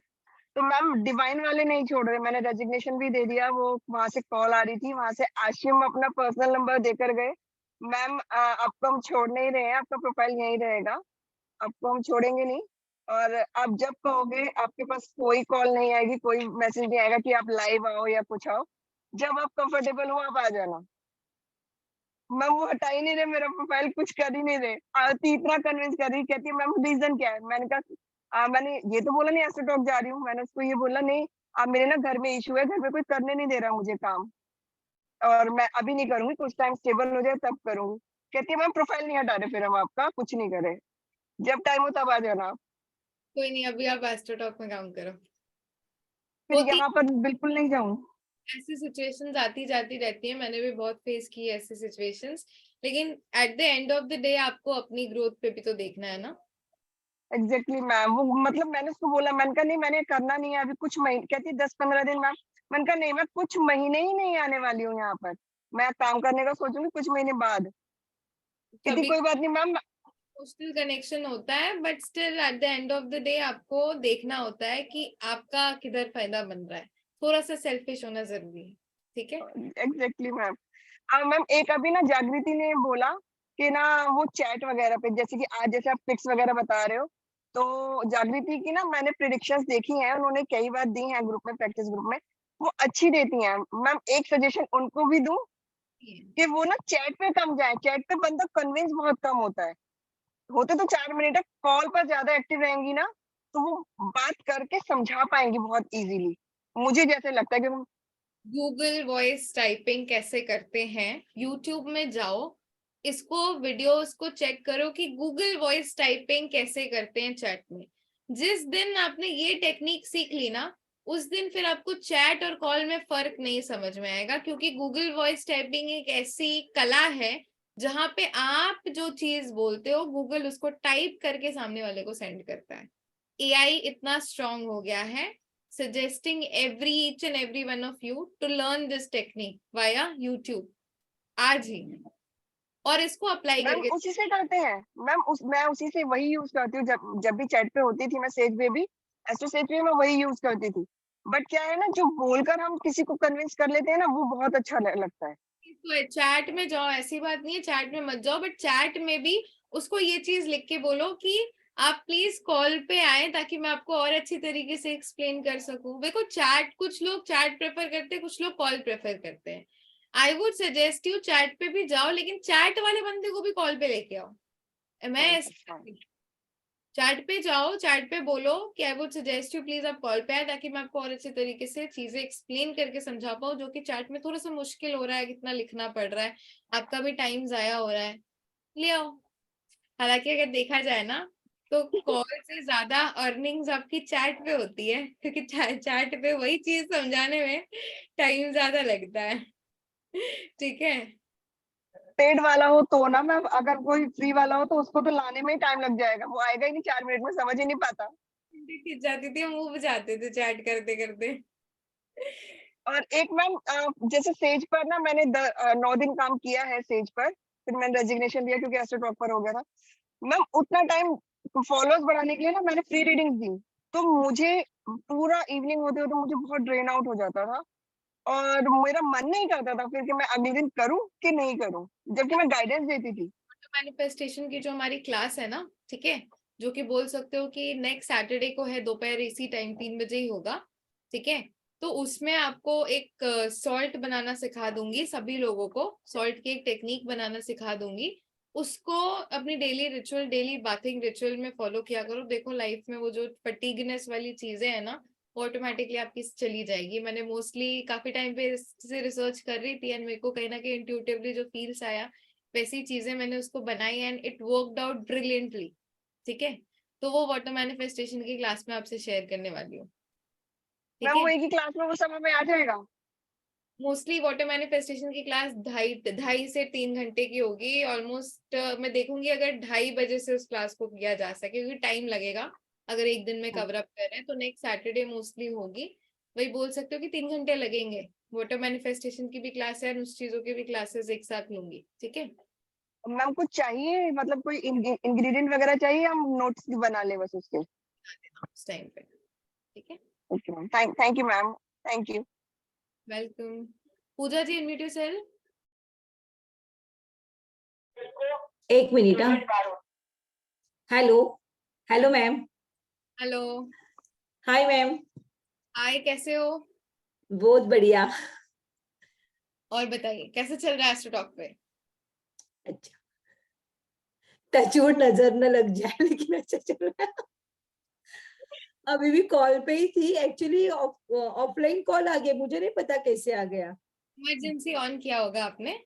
तो मैम डिवाइन वाले नहीं छोड़ रहे, मैंने रेजिग्नेशन भी दे दिया, वो वहां से कॉल आ रही थी, वहां से आशिम अपना पर्सनल नंबर देकर गए। मैम आपको हम छोड़ नहीं रहे हैं, आपका प्रोफाइल यहीं रहेगा, आपको हम छोड़ेंगे नहीं। और आप जब कहोगे आपके पास कोई कॉल नहीं आएगी, कोई मैसेज नहीं आएगा कि आप लाइव आओ या कुछ आओ, जब आप कंफर्टेबल हो आप आ जाना। मैम वो हटा ही नहीं रहे मेरा प्रोफाइल, कुछ कर ही नहीं रहे। आरती इतना कन्विंस कर रही, कहती है मैम रीजन क्या है। मैंने कहा मैंने ये तो बोला नहीं एस्ट्रो टॉक जा रही हूँ, मैंने उसको ये बोला नहीं आप मेरे ना घर में इशू है, घर में कोई करने नहीं दे रहा मुझे काम, और मैं अभी नहीं करूंगी, कुछ टाइम स्टेबल हो जाए तब करूंगी। कहती है मैम प्रोफाइल नहीं हटा रहे, फिर हम आपका कुछ नहीं करे, जब टाइम हो तब आ जाना आप। कोई नहीं, अभी आप एस्ट्रो टॉक में काम करो। फिर यहाँ पर बिल्कुल नहीं जाऊं। ऐसी सिचुएशंस आती जाती रहती है, मैंने भी बहुत फेस की है ऐसी सिचुएशंस, लेकिन at the end of the day आपको अपनी ग्रोथ पे भी तो देखना है ना। एग्जैक्टली मैम, वो मतलब मैंने उसको बोला, मैंने कहा नहीं मैंने करना नहीं है अभी कुछ महीने, कहती 10-15 दिन मैम। मैंने कहा नहीं मैं कुछ महीने ही नहीं आने वाली हूँ यहाँ पर, मैं काम करने का सोचूंगी कुछ महीने बाद। कहती कभी कोई बात नहीं मैम। इमोशनल कनेक्शन होता है, but still at the end of the day आपको देखना होता है कि आपका किधर फायदा बन रहा है। थोड़ा सा सेल्फिश होना जरूरी है, ठीक है? Exactly ma'am. मैम एक अभी ना जागृति ने बोला कि ना वो चैट वगैरह पे, जैसे कि आज जैसे आप पिक्स वगैरह बता रहे हो, तो जागृति की ना मैंने प्रिडिक्शंस देखी हैं, उन्होंने कई बार दी हैं ग्रुप में, प्रैक्टिस ग्रुप में, वो अच्छी देती हैं। मैम एक सजेशन उनको भी दूं कि वो ना चैट पे कम जाए। चैट पे बंदा कन्विंस बहुत कम होता है, होते तो 4 मिनट है, कॉल पर ज्यादा एक्टिव रहेंगी ना तो वो बात करके समझा पाएंगी बहुत इजीली, मुझे जैसे लगता है कि गूगल वॉइस टाइपिंग कैसे करते हैं, यूट्यूब में जाओ, इसको वीडियोस को चेक करो कि गूगल वॉइस टाइपिंग कैसे करते हैं चैट में। जिस दिन आपने ये टेक्निक सीख ली ना, उस दिन फिर आपको चैट और कॉल में फर्क नहीं समझ में आएगा, क्योंकि गूगल वॉइस टाइपिंग एक ऐसी कला है जहां पे आप जो चीज बोलते हो गूगल उसको टाइप करके सामने वाले को सेंड करता है। एआई इतना स्ट्रांग हो गया है, suggesting each and every one of you to learn this technique via YouTube आज ही, और इसको अप्लाई मैम करके। उसी से करते हैं मैम, मैं उसी से वही यूज करती हूँ। जब भी चैट पे होती थी मैं सेज पे भी, एस्ट्रो सेज पे मैं वही यूज करती थी। बट क्या है ना, जो बोलकर हम किसी को कन्विंस कर लेते हैं ना, वो बहुत अच्छा लगता है। तो चैट में जाओ, ऐसी बात नहीं है चैट में मत जाओ, बट चैट में भी उसको ये चीज लिख के बोलो कि आप प्लीज कॉल पे आए ताकि मैं आपको और अच्छी तरीके से एक्सप्लेन कर सकूं। देखो चैट, कुछ लोग चैट प्रेफर करते हैं, कुछ लोग कॉल प्रेफर करते हैं। आई वुड सजेस्ट यू चैट पे भी जाओ, लेकिन चैट वाले बंदे को भी कॉल पे लेके आओ। मैं चैट पे जाओ, चैट पे बोलो कि आई वुड सजेस्ट यू प्लीज आप कॉल पे आए ताकि मैं आपको और अच्छे तरीके से चीजें एक्सप्लेन करके समझा पाऊँ, जो कि चैट में थोड़ा सा मुश्किल हो रहा है, कितना लिखना पड़ रहा है, आपका भी टाइम जाया हो रहा है, ले आओ। हालांकि अगर देखा जाए ना तो कॉल से ज्यादा अर्निंग्स आपकी चैट पे होती है, क्योंकि चैट पे वही चीज समझाने में टाइम ज्यादा लगता है, ठीक है? पेड वाला हो तो ना मैम, अगर कोई फ्री वाला हो तो उसको तो लाने में ही टाइम लग जाएगा, वो आएगा ही नहीं 4 मिनट में, समझ ही नहीं पाता। खिंच जाती थी, मुंह जाते थे चैट करते करते। और एक मैम जैसे सेज पर ना मैंने 9 दिन काम किया है सेज पर, फिर मैंने रेजिग्नेशन दिया क्योंकि एस्ट्रो टॉक पर हो गया था। मैम उतना टाइम फॉलोअर्स बढ़ाने के लिए ना मैंने फ्री रीडिंग्स दी, तो मुझे पूरा इवनिंग होते होते मुझे बहुत ड्रेन आउट हो जाता था, और मेरा मन नहीं करता था फिर कि मैं अगले दिन करूं कि नहीं करूं, जबकि मैं गाइडेंस देती थी। मैनिफेस्टेशन की जो हमारी क्लास है ना, ठीक है, जो कि बोल सकते हो कि नेक्स्ट सैटरडे को है, दोपहर इसी टाइम 3 बजे ही होगा, ठीक है? तो उसमें आपको एक सॉल्ट बनाना सिखा दूंगी, सभी लोगों को सॉल्ट की एक टेक्निक बनाना सिखा दूंगी। उसको अपनी daily ritual, daily bathing ritual में फॉलो किया करो। देखो लाइफ में वो जो फटीगनेस वाली चीजें है ना, ऑटोमेटिकली आपकी चली जाएगी। मैंने मोस्टली काफी टाइम पे इससे रिसर्च कर रही थी, एंड मेरे को कहीं ना कहीं इंट्यूटिवली जो फील्स आया वैसी चीजें मैंने उसको बनाई, and it worked out brilliantly, ठीक है? तो वो वाटर मैनिफेस्टेशन की क्लास में आपसे शेयर करने वाली हूँ, ठीक मैम वो है? एक ही क्लास में वो समय में आ जाएगा? मोस्टली वाटर मैनिफेस्टेशन की क्लास 2.5 से 3 घंटे की होगी ऑलमोस्ट। मैं देखूंगी अगर 2:30 बजे से उस क्लास को किया जा सके, क्योंकि टाइम लगेगा अगर एक दिन में कवर अप कर रहे हैं, तो नेक्स्ट सैटरडे मोस्टली होगी। वही बोल सकते हो कि 3 घंटे लगेंगे। वाटर मैनिफेस्टेशन की भी क्लास है और उस चीजों की भी क्लासेस एक साथ लूंगी, ठीक है? मैम कुछ चाहिए, मतलब कोई इंग्रेडिएंट वगैरह चाहिए, हम नोट्स बना ले बस उसके उस टाइम पे, ठीक है? Okay ma'am, thank you ma'am, thank you. Welcome. Pooja ji, unmute yourself. एक minute. Hello, hello ma'am. Hello. Hi ma'am. Hi, कैसे हो? बहुत बढ़िया। और बताइए कैसे चल रहा है एस्ट्रो टॉक पे? अच्छा, टचवुड नजर न लग जाए, लेकिन अच्छा चल रहा है। अभी भी कॉल पे ही थी एक्चुअली, ऑफलाइन कॉल आ गया, मुझे नहीं पता कैसे आ गया। इमरजेंसी ऑन किया होगा आपने?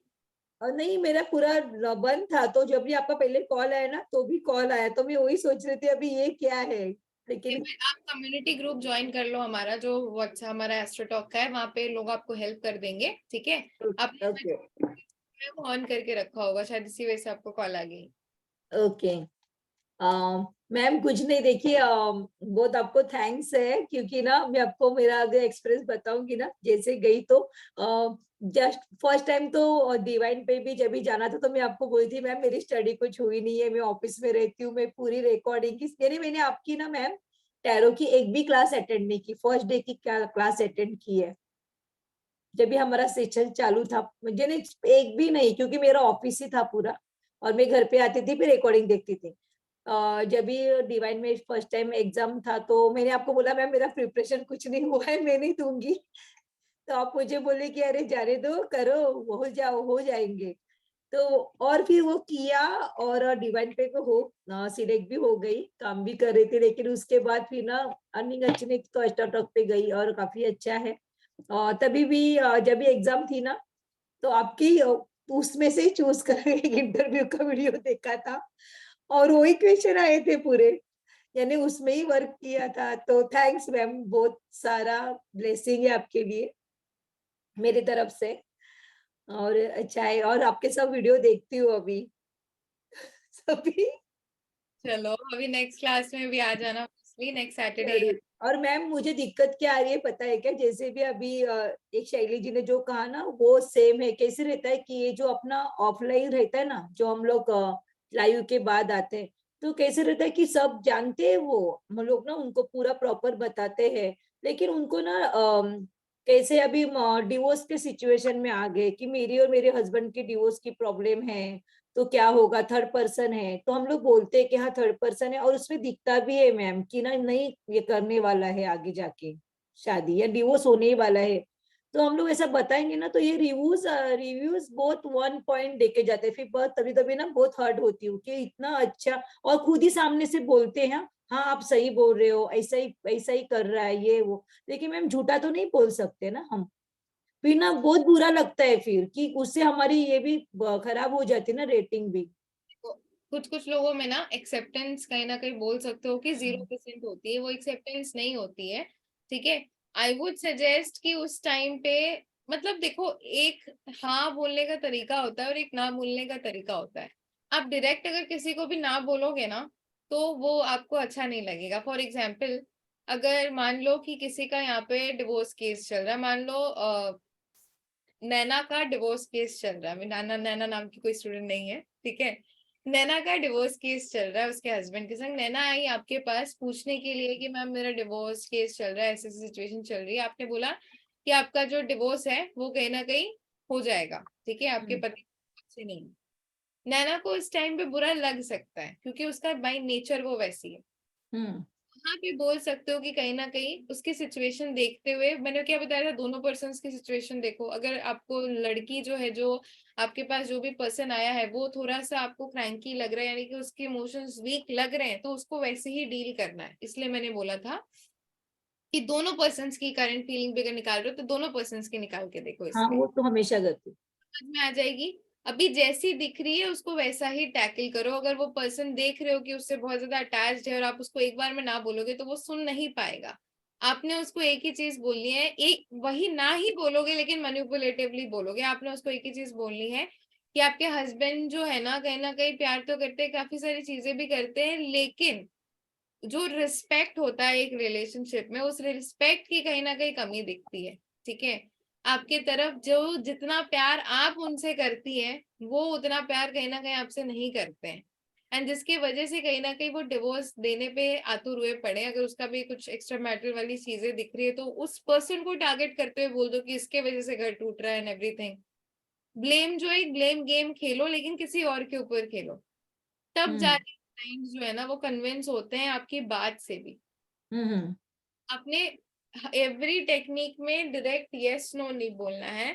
और नहीं, मेरा पूरा बंद था, तो जब भी आपका पहले कॉल आया ना तो भी कॉल आया, तो मैं वही सोच रही थी अभी ये क्या है, लेकिन आप कम्युनिटी ग्रुप ज्वाइन कर लो हमारा, जो व्हाट्सएप हमारा एस्ट्रो टॉक का है, वहाँ पे लोग आपको हेल्प कर देंगे, ठीक है? आपने ऑन करके रखा होगा शायद, इसी वजह से आपको कॉल आ गई। ओके मैम, कुछ नहीं, देखिए बहुत आपको थैंक्स है, क्योंकि ना मैं आपको मेरा अगर एक्सपीरियंस बताऊंगी ना, जैसे गई तो जस्ट फर्स्ट टाइम तो डिवाइन पे भी जब भी जाना था तो मैं आपको बोली थी मैम मेरी स्टडी कुछ हुई नहीं है, मैं ऑफिस में रहती हूँ, मैं पूरी रिकॉर्डिंग की यानी मैंने आपकी ना मैम टैरो की एक भी क्लास अटेंड नहीं की, फर्स्ट डे की क्या क्लास अटेंड की है जब भी हमारा सेशन चालू था, मुझे नहीं एक भी नहीं, क्योंकि मेरा ऑफिस ही था पूरा और मैं घर पे आती थी फिर रिकॉर्डिंग देखती थी। जब भी डिवाइन में फर्स्ट टाइम एग्जाम था तो मैंने आपको बोला मैम मेरा प्रिपरेशन कुछ नहीं हुआ है, मैं नहीं दूंगी। तो आप मुझे बोले कि अरे जाने दो, करो, हो जाओ, हो जाएंगे। तो और फिर वो किया और डिवाइन पे को हो सिलेक्ट भी हो गई, काम भी कर रही थी, लेकिन उसके बाद फिर ना अर्निंग अच्छी नहीं तो स्टार्टअप पे गई और काफी अच्छा है। तभी भी जब भी एग्जाम थी ना तो आपकी उसमें से ही चूज कर एक इंटरव्यू का वीडियो देखा था और वही क्वेश्चन आए थे पूरे, यानी उसमें ही वर्क किया था। तो थैंक्स मैम, बहुत सारा ब्लेसिंग है आपके लिए मेरी तरफ से। और अच्छा है, और आपके सब वीडियो देखती हूँ अभी सभी। चलो अभी नेक्स्ट क्लास में भी आ जाना, नेक्स्ट सैटरडे। जरूर। और मैम मुझे दिक्कत क्या आ रही है पता है क्या, जैसे भी अभी एक शैली जी ने जो कहा ना वो सेम है। कैसे रहता है कि ये जो अपना ऑफलाइन रहता है ना, जो हम लोग लाइव के बाद आते हैं, तो कैसे रहता है कि सब जानते हैं, वो हम लोग ना उनको पूरा प्रॉपर बताते हैं, लेकिन उनको ना कैसे अभी डिवोर्स के सिचुएशन में आ गए कि मेरी और मेरे हस्बैंड की डिवोर्स की प्रॉब्लम है, तो क्या होगा, थर्ड पर्सन है, तो हम लोग बोलते हैं कि हाँ थर्ड पर्सन है, और उसमें दिखता भी है मैम कि ना नहीं ये करने वाला है आगे जाके शादी या डिवोर्स होने ही वाला है। तो हम लोग ऐसा बताएंगे ना तो ये रिव्यूज बहुत वन पॉइंट देके जाते हैं, फिर बहुत तभी तभी ना बहुत हर्ट होती हूँ कि इतना अच्छा, और खुद ही सामने से बोलते हैं हाँ आप सही बोल रहे हो, ऐसा ही कर रहा है ये वो, लेकिन मैम झूठा तो नहीं बोल सकते ना हम, फिर ना बहुत बुरा लगता है फिर कि उससे हमारी ये भी खराब हो जाती है ना रेटिंग भी। कुछ कुछ लोगों में ना एक्सेप्टेंस कहीं ना कहीं बोल सकते हो कि 0% होती है, वो एक्सेप्टेंस नहीं होती है। ठीक है, आई वुड सजेस्ट कि उस टाइम पे मतलब देखो, एक हाँ बोलने का तरीका होता है और एक ना बोलने का तरीका होता है। आप डायरेक्ट अगर किसी को भी ना बोलोगे ना तो वो आपको अच्छा नहीं लगेगा। फॉर एग्जाम्पल, अगर मान लो कि किसी का यहाँ पे डिवोर्स केस चल रहा है, मान लो नैना का डिवोर्स केस चल रहा है, नैना नाम की कोई स्टूडेंट नहीं है, ठीक है, नैना का डिवोर्स केस चल रहा है उसके हस्बैंड के संग। नैना आई आपके पास पूछने के लिए कि मैम मेरा डिवोर्स केस चल रहा है, ऐसी सिचुएशन चल रही है। आपने बोला कि आपका जो डिवोर्स है वो कहीं ना कहीं हो जाएगा, ठीक है, आपके पति से नहीं। नैना को इस टाइम पे बुरा लग सकता है क्योंकि उसका बाय नेचर वो वैसी है। हाँ भी बोल सकते हो कि कहीं ना कहीं उसकी सिचुएशन देखते हुए, मैंने क्या बताया था, दोनों पर्सन्स की सिचुएशन देखो। अगर आपको लड़की जो है, जो आपके पास जो भी पर्सन आया है वो थोड़ा सा आपको क्रैंकी लग रहा है, यानी कि उसके इमोशंस वीक लग रहे हैं, तो उसको वैसे ही डील करना है। इसलिए मैंने बोला था कि दोनों पर्सन्स की करंट फीलिंग भी अगर निकाल रहे हो तो दोनों पर्सन्स की निकाल के देखो, हाँ इसमें वो तो हमेशा करती हूँ। समझ में आ जाएगी। अभी जैसी दिख रही है उसको वैसा ही टैकल करो। अगर वो पर्सन देख रहे हो कि उससे बहुत ज्यादा अटैच्ड है और आप उसको एक बार में ना बोलोगे तो वो सुन नहीं पाएगा। आपने उसको एक ही चीज बोलनी है, एक वही ना ही बोलोगे लेकिन मैनिपुलेटिवली बोलोगे। आपने उसको एक ही चीज बोलनी है कि आपके हस्बैंड जो है ना कहीं प्यार तो करते हैं, काफी सारी चीजें भी करते हैं, लेकिन जो रिस्पेक्ट होता है एक रिलेशनशिप में, उस रिस्पेक्ट की कहीं ना कहीं कमी दिखती है। ठीक है, आपके तरफ जो जितना प्यार आप उनसे करती है वो उतना प्यार कहीं ना कहीं आपसे नहीं करते हैं, एंड जिसकी वजह से कहीं ना कहीं वो डिवोर्स देने पे आतुर हुए पड़े। अगर उसका भी कुछ एक्स्ट्रा मैरिटल वाली चीजें दिख रही है तो उस पर्सन को टारगेट करते हुए बोल दो कि इसके वजह से घर टूट रहा है एंड एवरीथिंग। ब्लेम जो है ब्लेम गेम खेलो, लेकिन किसी और के ऊपर खेलो, तब जाके क्लाइंट्स जो है ना वो कन्विंस होते हैं आपकी बात से भी। आपने एवरी टेक्निक में डायरेक्ट यस नो नहीं बोलना है।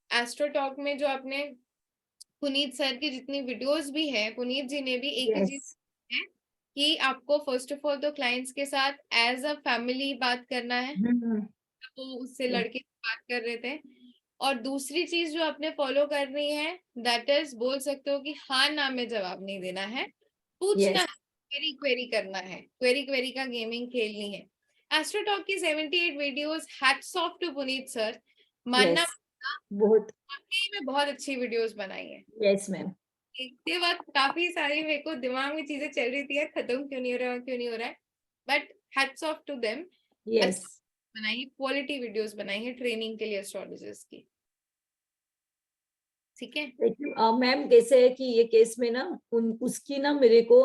एस्ट्रो टॉक में जो आपने पुनीत सर की जितनी वीडियोस भी है, पुनीत जी ने भी एक ही चीज है कि आपको फर्स्ट ऑफ ऑल तो क्लाइंट्स के साथ एज अ फैमिली बात करना है। तो उससे लड़के बात कर रहे थे। और दूसरी चीज जो आपने फॉलो करनी है, दैट इज, बोल सकते हो कि हाँ ना में जवाब नहीं देना है, पूछना है, क्वेरी क्वेरी करना है, क्वेरी क्वेरी का गेमिंग खेलनी है। एस्ट्रो टॉक की 78 videos, hats off to Puneet sir, मानना बहुत वाकई में बहुत अच्छी वीडियोस बनाई है। Yes ma'am. देखते वक्त काफी सारी मेरे को दिमाग में चीजें चल रही थी यार, खत्म क्यों नहीं हो रहा है, क्यों नहीं हो रहा है, but hats off to them. Yes बनाई क्वालिटी वीडियोस बनाई है ट्रेनिंग के लिए एस्ट्रोलॉजर्स की। ठीक है। लेकिन मैम कैसे है कि ये केस में ना उसकी ना मेरे को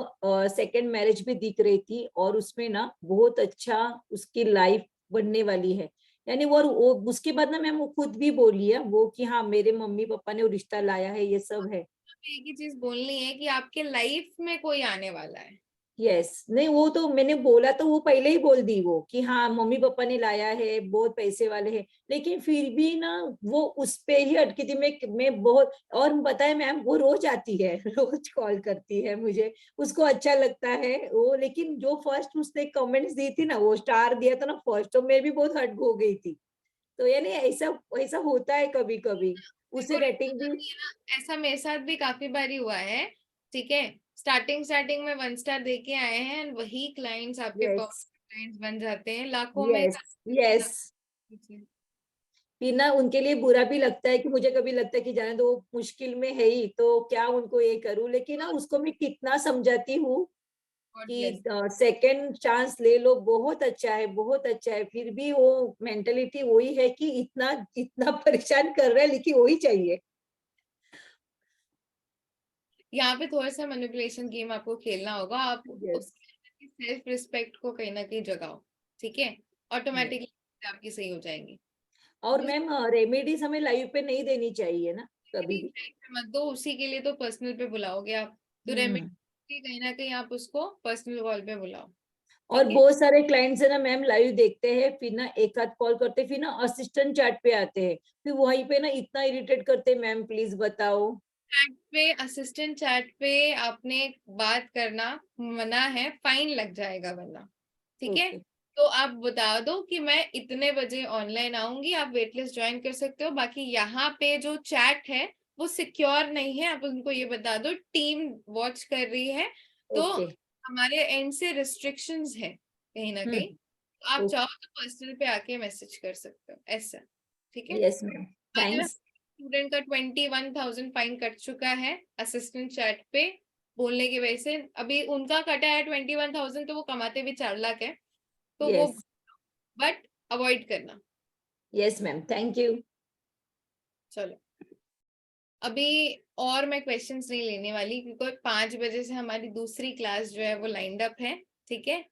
सेकंड मैरिज भी दिख रही थी, और उसमें ना बहुत अच्छा उसकी लाइफ बनने वाली है। यानी वो उसके बाद ना मैम वो खुद भी बोली है वो कि हाँ मेरे मम्मी पापा ने वो रिश्ता लाया है, ये सब है। एक ही चीज बोलनी है कि आपके लाइफ में कोई आने वाला है। यस, नहीं वो तो मैंने बोला तो वो पहले ही बोल दी वो कि हाँ मम्मी पापा ने लाया है, बहुत पैसे वाले हैं, लेकिन फिर भी ना वो उस पे ही अटकी थी। मैं बहुत, और बताया मैम वो रोज आती है रोज कॉल करती है मुझे, उसको अच्छा लगता है वो। लेकिन जो फर्स्ट उसने कमेंट्स दी थी ना, वो स्टार दिया था ना फर्स्ट, तो मैं भी बहुत हट हो गई थी। तो यानी ऐसा ऐसा होता है कभी कभी, उसे रेटिंग भी। ऐसा मेरे साथ भी काफी बारी हुआ है। ठीक है, स्टार्टिंग में 1 स्टार दे के आए हैं, and वही क्लाइंट्स आपके यस क्लाइंट्स बन जाते हैं लाखों में। यस यस, फिर ना उनके लिए बुरा भी लगता है कि मुझे कभी लगता है कि जाने दो, वो मुश्किल में है ही तो क्या उनको ये करूं, लेकिन ना उसको मैं कितना समझाती हूँ कि सेकंड चांस ले लो, बहुत अच्छा है बहुत अच्छा है, फिर भी वो मेंटेलिटी वही है कि इतना इतना परेशान कर रहा है लेकिन वही चाहिए। यहाँ पे थोड़ा सा मैनिपुलेशन गेम आपको खेलना होगा। आप Yes. सेल्फ रिस्पेक्ट को कहीं ना कहीं जगाओ, ठीक है, ऑटोमेटिकली आपकी सही हो जाएंगी। और मैम रेमेडीज हमें लाइव पे नहीं देनी चाहिए ना कभी भी। मत दो, उसी के लिए तो पर्सनल पे बुलाओगे आप, तो रेमेडी कहीं ना कहीं आप उसको पर्सनल कॉल पे बुलाओ। और बहुत सारे क्लाइंट्स है ना मैम लाइव देखते हैं, फिर ना एक आध कॉल करते, फिर ना असिस्टेंट चैट पे आते हैं, फिर वहीं पे ना इतना इरिटेट करते, मैम प्लीज बताओ। चैट पे, असिस्टेंट चैट पे आपने बात करना मना है, फाइन लग जाएगा वरना, ठीक है। तो आप बता दो कि मैं इतने बजे ऑनलाइन आऊंगी, आप वेटलिस्ट ज्वाइन कर सकते हो। बाकी यहाँ पे जो चैट है वो सिक्योर नहीं है, आप उनको ये बता दो टीम वॉच कर रही है, तो हमारे एंड से रिस्ट्रिक्शंस है कहीं ना कहीं। तो आप चाहो तो पर्सनल पे आके मैसेज कर सकते हो, ऐसा, ठीक है। Yes ma'am, thanks. स्टूडेंट का 21,000 फाइन कट चुका है असिस्टेंट चैट पे बोलने की वजह से। अभी उनका कटा है 21,000, तो वो कमाते भी 4 लाख है, तो वो बट अवॉइड करना। Yes ma'am, thank you. चलो, अभी और मैं क्वेश्चंस नहीं लेने वाली, क्योंकि 5 बजे से हमारी दूसरी क्लास जो है वो लाइंड अप है, ठीक है।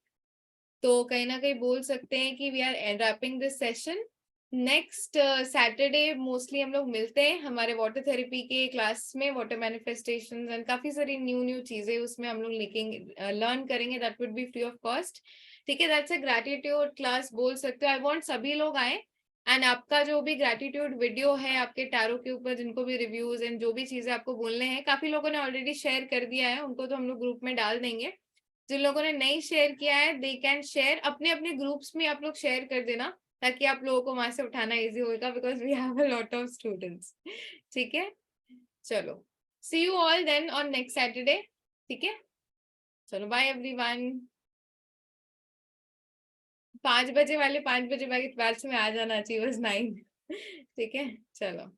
तो कहीं ना कहीं बोल सकते हैं कि we are wrapping this session. Next Saturday mostly हम लोग मिलते हैं हमारे वाटर थेरेपी के क्लास में, वाटर मैनिफेस्टेशंस एंड काफी सारी न्यू चीजें उसमें हम लोग लिखेंगे, लर्न करेंगे, that would be free of cost, ठीक है। दैट्स अ ग्रैटिट्यूड क्लास बोल सकते हो। आई वांट सभी लोग आए, एंड आपका जो भी ग्रैटिट्यूड वीडियो है आपके टैरो के ऊपर, जिनको भी रिव्यूज एंड जो भी चीजें आपको बोलने हैं, काफी लोगों ने ऑलरेडी शेयर कर दिया है, उनको तो हम लोग ग्रुप में डाल देंगे। जिन लोगों ने नहीं शेयर किया है दे कैन शेयर, अपने अपने ग्रुप्स में आप लोग शेयर कर देना, ताकि आप लोगों को वहां से उठाना इजी होगा, because we have a lot of students, ठीक है। चलो, see you all then on next Saturday, ठीक है। चलो, बाय एवरीवन। 5 बजे वाले 5 बजे बाद में आ जाना चाहिए, बस 9, ठीक है। चलो।